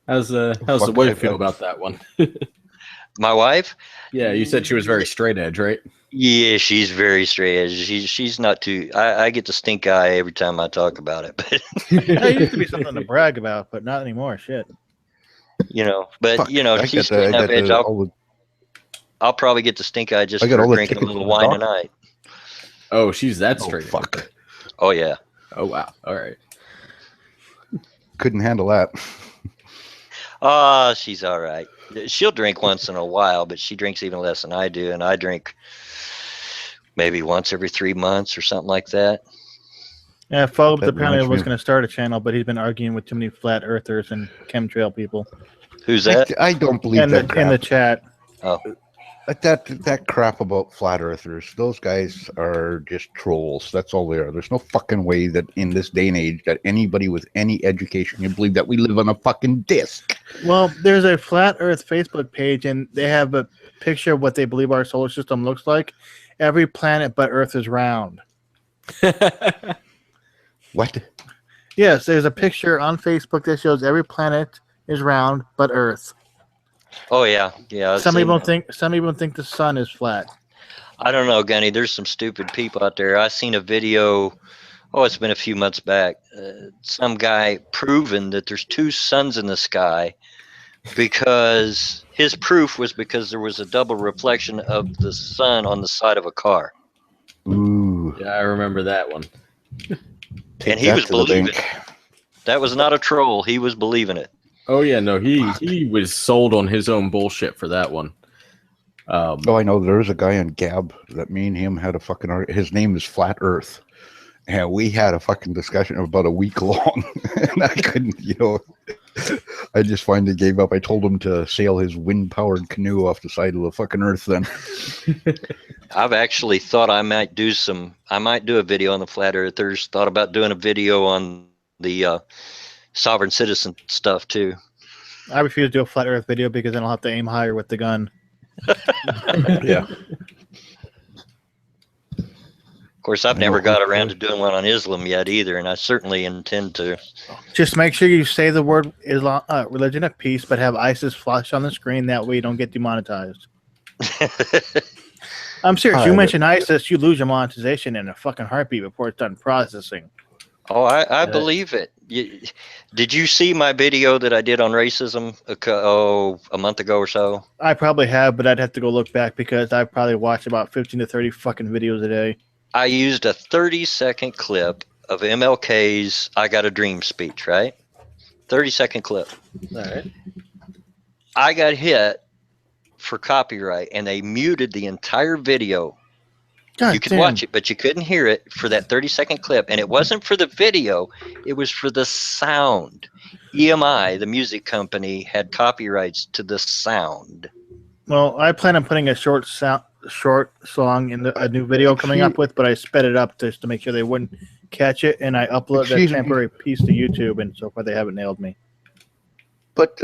How's the wife feel about that one? My wife? Yeah, you said she was very straight edge, right? Yeah, she's very straight edge. She's not too. I get the stink eye every time I talk about it, but That used to be something to brag about, but not anymore. Shit. But she's straight enough edge. I'll probably get the stink eye just for drinking a little wine tonight. Oh, she's that straight. Fuck. Oh yeah. Oh wow. All right. Couldn't handle that. Oh, she's all right. She'll drink once in a while, but she drinks even less than I do, and I drink maybe once every 3 months or something like that. Yeah, Phobes apparently was going to start a channel, but he's been arguing with too many flat earthers and chemtrail people. Who's that? I don't believe in the chat. Oh. That crap about flat earthers, those guys are just trolls. That's all they are. There's no fucking way that in this day and age that anybody with any education can believe that we live on a fucking disc. Well, there's a flat earth Facebook page, and they have a picture of what they believe our solar system looks like. Every planet but Earth is round. What? Yes, there's a picture on Facebook that shows every planet is round but Earth. Oh yeah. Some people think the sun is flat. I don't know, Gunny. There's some stupid people out there. I seen a video. Oh, it's been a few months back. Some guy proving that there's two suns in the sky because his proof was because there was a double reflection of the sun on the side of a car. Ooh. Yeah, I remember that one. And he was believing it. That was not a troll. He was believing it. Oh yeah, no, he was sold on his own bullshit for that one. I know there's a guy on Gab that me and him had a fucking his name is Flat Earth, and we had a fucking discussion about a week long, and I couldn't, I just finally gave up. I told him to sail his wind-powered canoe off the side of the fucking Earth. Then I've actually thought I might do a video on the flat earthers. Thought about doing a video on the sovereign citizen stuff too. I refuse to do a flat earth video because then I'll have to aim higher with the gun. Yeah. Of course, I've never got around to doing one on Islam yet either, and I certainly intend to. Just make sure you say the word Islam, religion of peace, but have ISIS flash on the screen. That way you don't get demonetized. I'm serious. You mention ISIS, you lose your monetization in a fucking heartbeat before it's done processing. Oh, I believe it. Did you see my video that I did on racism a month ago or so? I probably have, but I'd have to go look back because I probably watched about 15 to 30 fucking videos a day. I used a 30-second clip of MLK's I Got a Dream speech, right? 30-second clip. All right. I got hit for copyright, and they muted the entire video. God you could damn. watch it, but you couldn't hear it for that 30-second clip. And it wasn't for the video. It was for the sound. EMI, the music company, had copyrights to the sound. Well, I plan on putting a short song in a new video coming up with, but I sped it up just to make sure they wouldn't catch it. And I upload that temporary piece to YouTube, and so far they haven't nailed me. But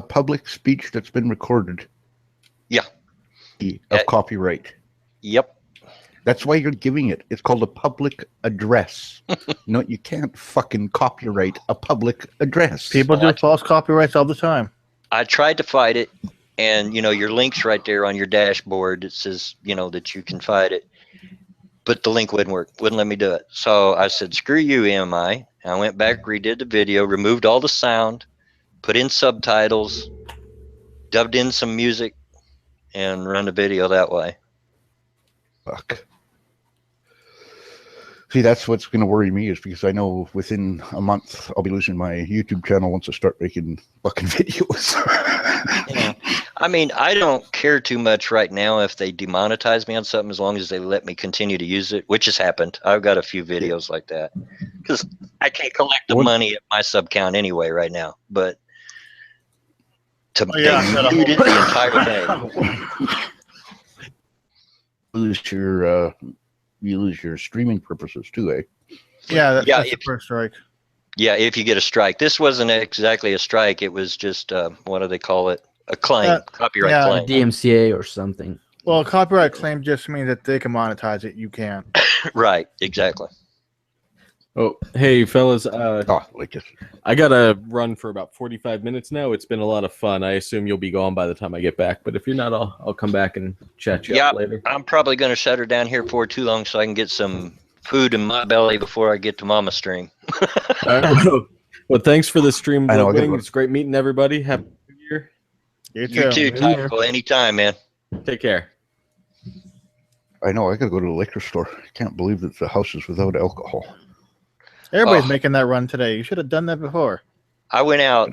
public speech that's been recorded. Yeah. Of copyright. Yep. That's why you're giving it. It's called a public address. No, you can't fucking copyright a public address. People do false copyrights all the time. I tried to fight it, and your link's right there on your dashboard. It says that you can fight it, but the link wouldn't work. Wouldn't let me do it. So I said, "Screw you, EMI." I went back, redid the video, removed all the sound, put in subtitles, dubbed in some music, and run the video that way. Fuck. See, that's what's going to worry me is because I know within a month I'll be losing my YouTube channel once I start making fucking videos. Yeah. I mean, I don't care too much right now if they demonetize me on something as long as they let me continue to use it, which has happened. I've got a few videos like that because I can't collect the money at my sub count anyway right now. But to they muted the entire thing. You lose your streaming purposes too, eh? Yeah, that's the first strike. Yeah, if you get a strike. This wasn't exactly a strike. It was just, what do they call it? A claim, copyright claim. DMCA or something. Well, a copyright claim just means that they can monetize it. You can't. Right, exactly. Oh, hey, fellas. Like I got to run for about 45 minutes now. It's been a lot of fun. I assume you'll be gone by the time I get back. But if you're not, I'll come back and chat you up later. I'm probably going to shut her down here for too long so I can get some food in my belly before I get to Mama's stream. All right. Well, thanks for the stream. I know, It's great meeting everybody. Happy New Year. You too, Tycho. Anytime, man. Take care. I know. I got to go to the liquor store. I can't believe that the house is without alcohol. Everybody's making that run today. You should have done that before. I went out.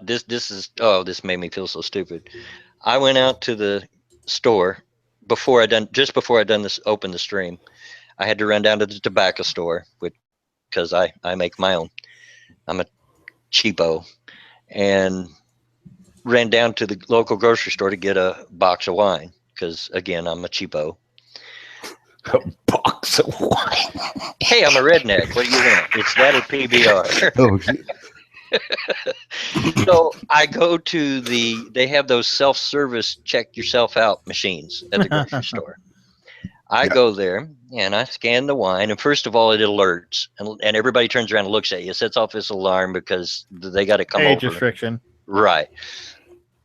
This made me feel so stupid. I went out to the store before I opened the stream. I had to run down to the tobacco store, because I make my own. I'm a cheapo, and ran down to the local grocery store to get a box of wine because, again, I'm a cheapo. A box of wine. Hey, I'm a redneck. What do you want? It's that or PBR. Oh, shit. So I go to they have those self-service check yourself out machines at the grocery store. I go there and I scan the wine, and first of all, it alerts, and everybody turns around and looks at you. It sets off this alarm because they got to come over. Age restriction. Right.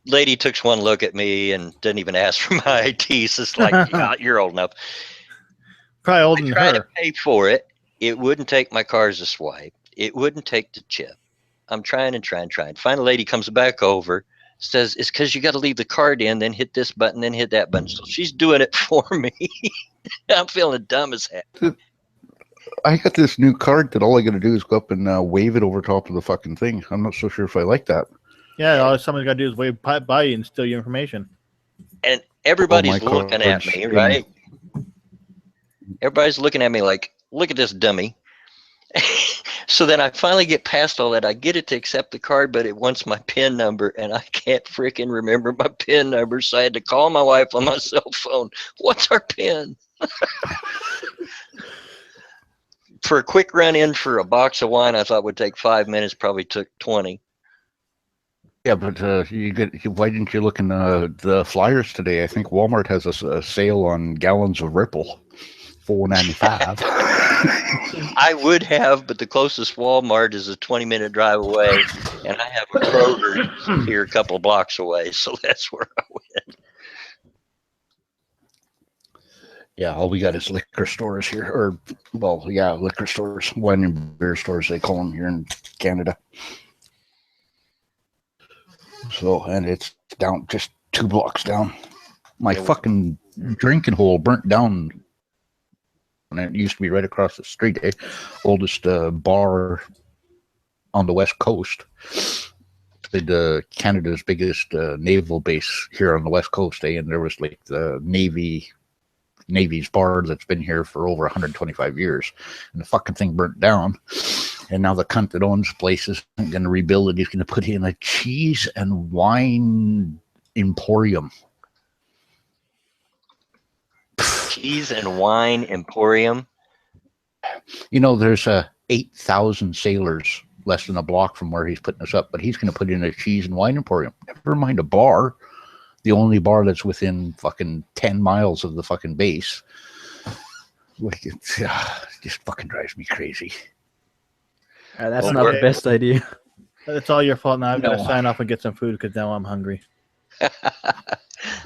Lady took one look at me and didn't even ask for my ID. So it's like, yeah, you're old enough. Probably older than her. I tried to pay for it. It wouldn't take my card as a swipe. It wouldn't take the chip. I'm trying and trying. Finally, lady comes back over, says, it's because you got to leave the card in, then hit this button, then hit that button. So she's doing it for me. I'm feeling dumb as heck. I got this new card that all I got to do is go up and wave it over top of the fucking thing. I'm not so sure if I like that. Yeah, all somebody's got to do is wave by you and steal your information. And everybody's looking at me, right? Everybody's looking at me like, look at this dummy. So then I finally get past all that. I get it to accept the card, but it wants my PIN number, and I can't freaking remember my PIN number. So I had to call my wife on my cell phone. What's our PIN? For a quick run in for a box of wine, I thought would take 5 minutes, probably took 20. Yeah, but why didn't you look in the flyers today? I think Walmart has a sale on gallons of Ripple, $4.95. I would have, but the closest Walmart is a 20-minute drive away, and I have a Kroger here a couple of blocks away, so that's where I went. Yeah, all we got is liquor stores here, liquor stores, wine and beer stores, they call them here in Canada. So, and it's down just 2 blocks down. My fucking drinking hole burnt down. And it used to be right across the street, oldest bar on the West Coast. Canada's biggest naval base here on the West Coast, and there was like the Navy's bar that's been here for over 125 years, and the fucking thing burnt down. And now the cunt that owns the place isn't going to rebuild it. He's going to put in a cheese and wine emporium. Cheese and wine emporium. You know, there's 8,000 sailors less than a block from where he's putting us up, but he's going to put in a cheese and wine emporium. Never mind a bar. The only bar that's within fucking 10 miles of the fucking base. Like, it just fucking drives me crazy. That's not the best idea. It's all your fault now. I've got to sign off and get some food because now I'm hungry.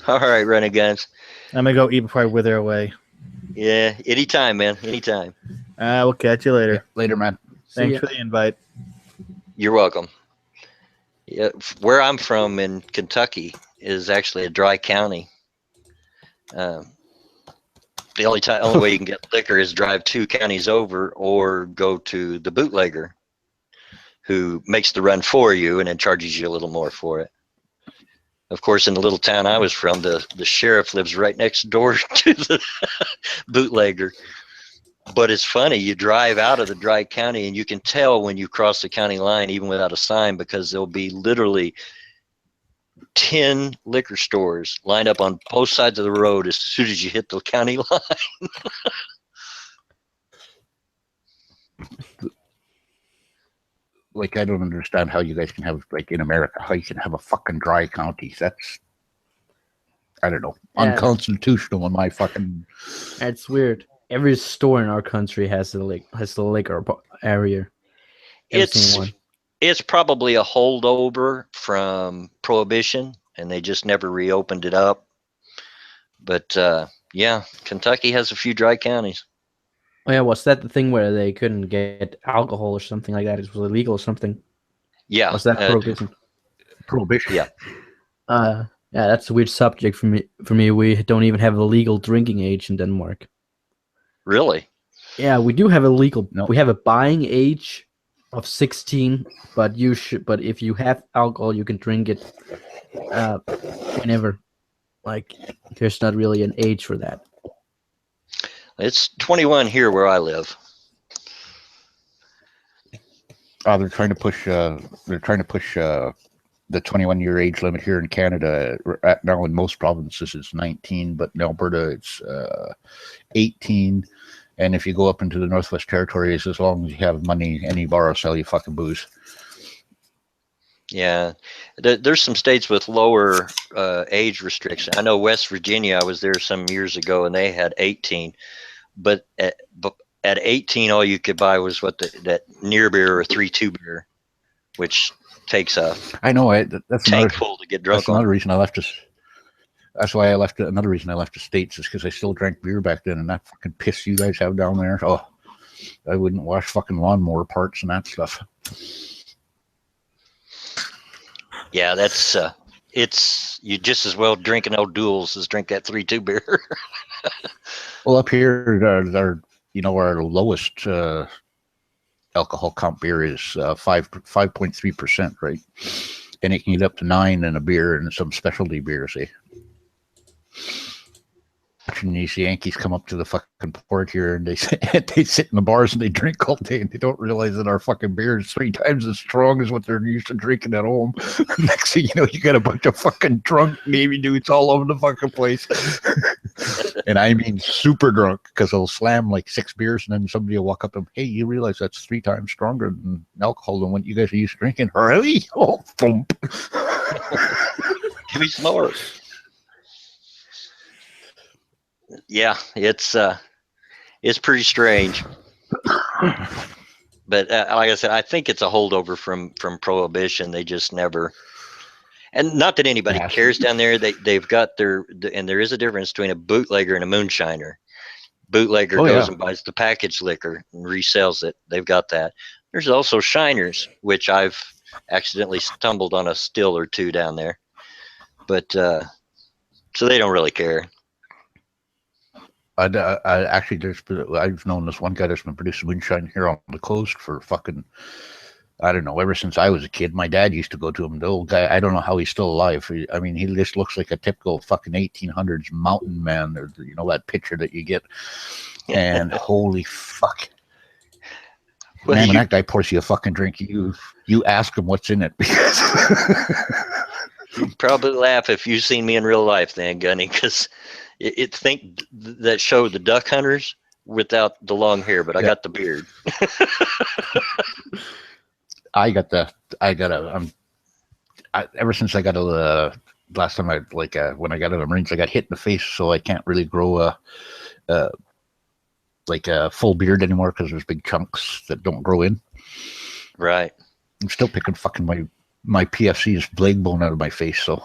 All right, renegades. I'm going to go eat before I wither away. Yeah, anytime, man. Anytime. We'll catch you later. Yeah, later, man. Thanks for the invite. You're welcome. Yeah, where I'm from in Kentucky is actually a dry county. The only way you can get liquor is drive 2 counties over or go to the bootlegger who makes the run for you and then charges you a little more for it. Of course, in the little town I was from, the sheriff lives right next door to the bootlegger. But it's funny, you drive out of the dry county and you can tell when you cross the county line, even without a sign, because there'll be literally 10 liquor stores lined up on both sides of the road as soon as you hit the county line. Like, I don't understand how you guys can have, like, in America, how you can have a fucking dry county. That's, I don't know, unconstitutional in my fucking. That's weird. Every store in our country has the liquor area. Every single one. It's probably a holdover from Prohibition, and they just never reopened it up. But yeah, Kentucky has a few dry counties. Oh yeah, was that the thing where they couldn't get alcohol or something like that? It was illegal or something. Yeah, Was that prohibition? Prohibition. Yeah. Yeah, that's a weird subject for me. We don't even have a legal drinking age in Denmark. Really? Yeah, we do have a legal. No. We have a buying age of 16, but if you have alcohol, you can drink it whenever. Like, there's not really an age for that. It's 21 here where I live. They're trying to push. The 21-year age limit here in Canada. Now in most provinces it's 19, but in Alberta it's 18. And if you go up into the Northwest Territories, as long as you have money, any bar will sell you fucking booze. Yeah, there's some states with lower age restriction. I know West Virginia, I was there some years ago, and they had 18. But at 18, all you could buy was that near beer or 3-2 beer, which takes a I know. That's tank full to get drunk that's on. another reason I left us. That's why I left. Another reason I left the States is because I still drank beer back then, and that fucking piss you guys have down there. Oh, I wouldn't wash fucking lawnmower parts and that stuff. Yeah, that's it's you just as well drink an old Duels as drink that 3-2 beer. Well, up here, our lowest alcohol count beer is 5.3%, right? And it can get up to 9 in a beer and some specialty beers. Watching these Yankees come up to the fucking port here, and they sit in the bars and they drink all day, and they don't realize that our fucking beer is 3 times as strong as what they're used to drinking at home. Next thing you know, you got a bunch of fucking drunk Navy dudes all over the fucking place. And I mean super drunk, because they'll slam like 6 beers, and then somebody will walk up to them, hey, you realize that's 3 times stronger than alcohol than what you guys are used to drinking? Really? Oh, thump. Give me some more. Yeah, it's pretty strange. But like I said, I think it's a holdover from Prohibition. They just never, and not that anybody cares down there. They've got and there is a difference between a bootlegger and a moonshiner. Bootlegger goes and buys the packaged liquor and resells it. They've got that. There's also shiners, which I've accidentally stumbled on a still or two down there. But so they don't really care. I've known this one guy that's been producing moonshine here on the coast for fucking, I don't know, ever since I was a kid. My dad used to go to him. The old guy, I don't know how he's still alive. He just looks like a typical fucking 1800s mountain man, or that picture that you get. And holy fuck. Well, man, when that guy pours you a fucking drink, you ask him what's in it, because you'd probably laugh if you've seen me in real life then, Gunny, because think that show The Duck Hunters without the long hair, but I got the beard. Ever since I got last time when I got out of the Marines, I got hit in the face, so I can't really grow a full beard anymore, because there's big chunks that don't grow in. Right. I'm still picking fucking my PFC's leg bone out of my face, so.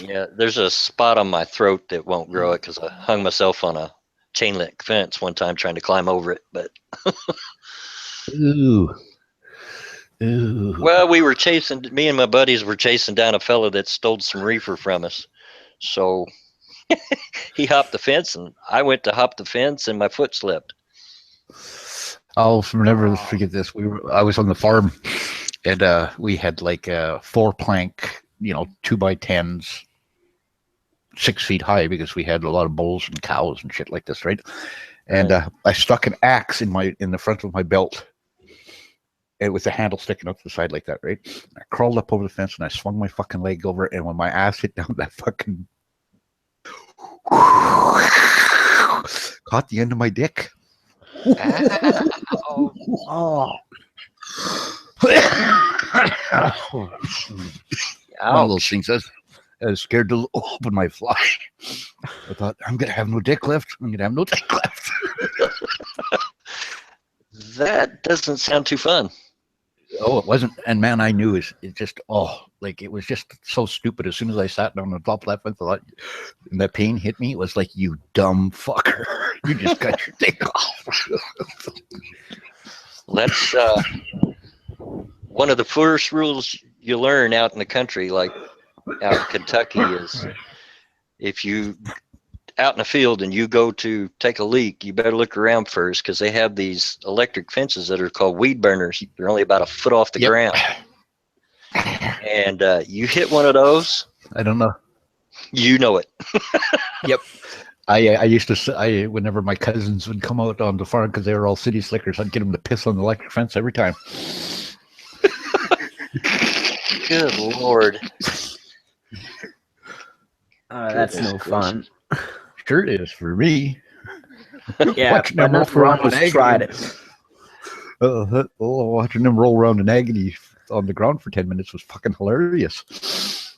Yeah, there's a spot on my throat that won't grow it because I hung myself on a chain link fence one time trying to climb over it, but Ooh. Well, me and my buddies were chasing down a fella that stole some reefer from us. So He hopped the fence, and I went to hop the fence, and my foot slipped. I'll never forget this. I was on the farm, and we had like 4 plank, 2x10s, 6 feet high, because we had a lot of bulls and cows and shit like this, right? And I stuck an axe in the front of my belt, and with the handle sticking out to the side like that, right? I crawled up over the fence and I swung my fucking leg over, and when my ass hit down, that fucking caught the end of my dick. Ow. Oh, One of those things. I was scared to open my fly. I thought, I'm gonna have no dick left. I'm gonna have no dick left. That doesn't sound too fun. Oh, it wasn't. And man, I knew it just, it was just so stupid. As soon as I sat down on the top left, I thought, and that pain hit me. It was like, you dumb fucker. You just got your dick off. That's one of the first rules you learn out in the country, like out in Kentucky, is if you out in the field and you go to take a leak, you better look around first, because they have these electric fences that are called weed burners. They're only about a foot off the ground. And you hit one of those, I don't know. you know it. Yep. I used to, whenever my cousins would come out on the farm, because they were all city slickers, I'd get them to piss on the electric fence every time. Good Lord. that's no fun. Sure it is for me. Yeah, Watching but them not for roll one around who's in tried agony. it. Watching them roll around in agony on the ground for 10 minutes was fucking hilarious.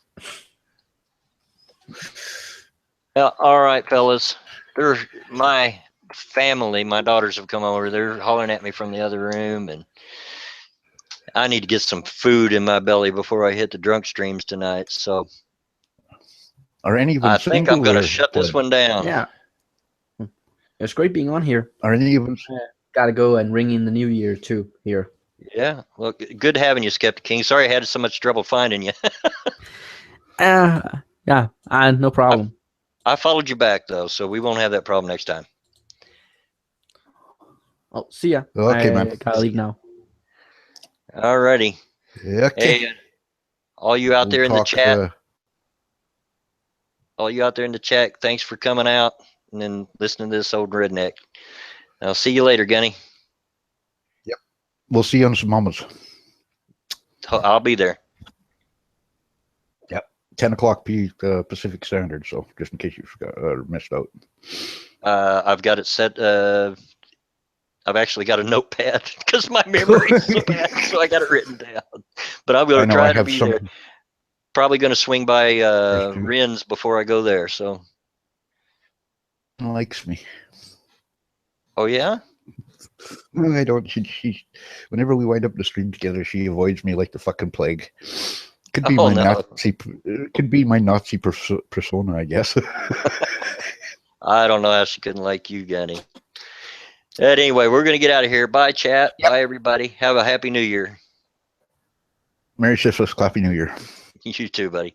All right, fellas. My family, my daughters have come over. They're hollering at me from the other room, and I need to get some food in my belly before I hit the drunk streams tonight. So Are any of them I think I'm single, going to or shut this what? one down. Yeah. It's great being on here. Are any of them? Gotta go and ring in the new year too here. Yeah. Well, good having you, Skeptic King. Sorry I had so much trouble finding you. Yeah, no problem. I followed you back, though, so we won't have that problem next time. Oh, see ya. Okay, I man. gotta leave now. All righty. Okay. Hey, all you out there in the chat, thanks for coming out and then listening to this old redneck. I'll see you later, Gunny. We'll see you on some moments. I'll be there. 10 o'clock Pacific Standard, so just in case you forgot or missed out. I've got it set. I've actually got a notepad because my memory is so bad, so I got it written down. But I'm going to try to be there. Probably going to swing by Ren's before I go there. So likes me. Oh yeah. No, I don't. She whenever we wind up the stream together, she avoids me like the fucking plague. Could be could be my Nazi persona, I guess. I don't know how she couldn't like you, Gunny. But anyway, we're going to get out of here. Bye, chat. Yep. Bye, everybody. Have a happy New Year. Merry Christmas, Clappy New Year. You too, buddy.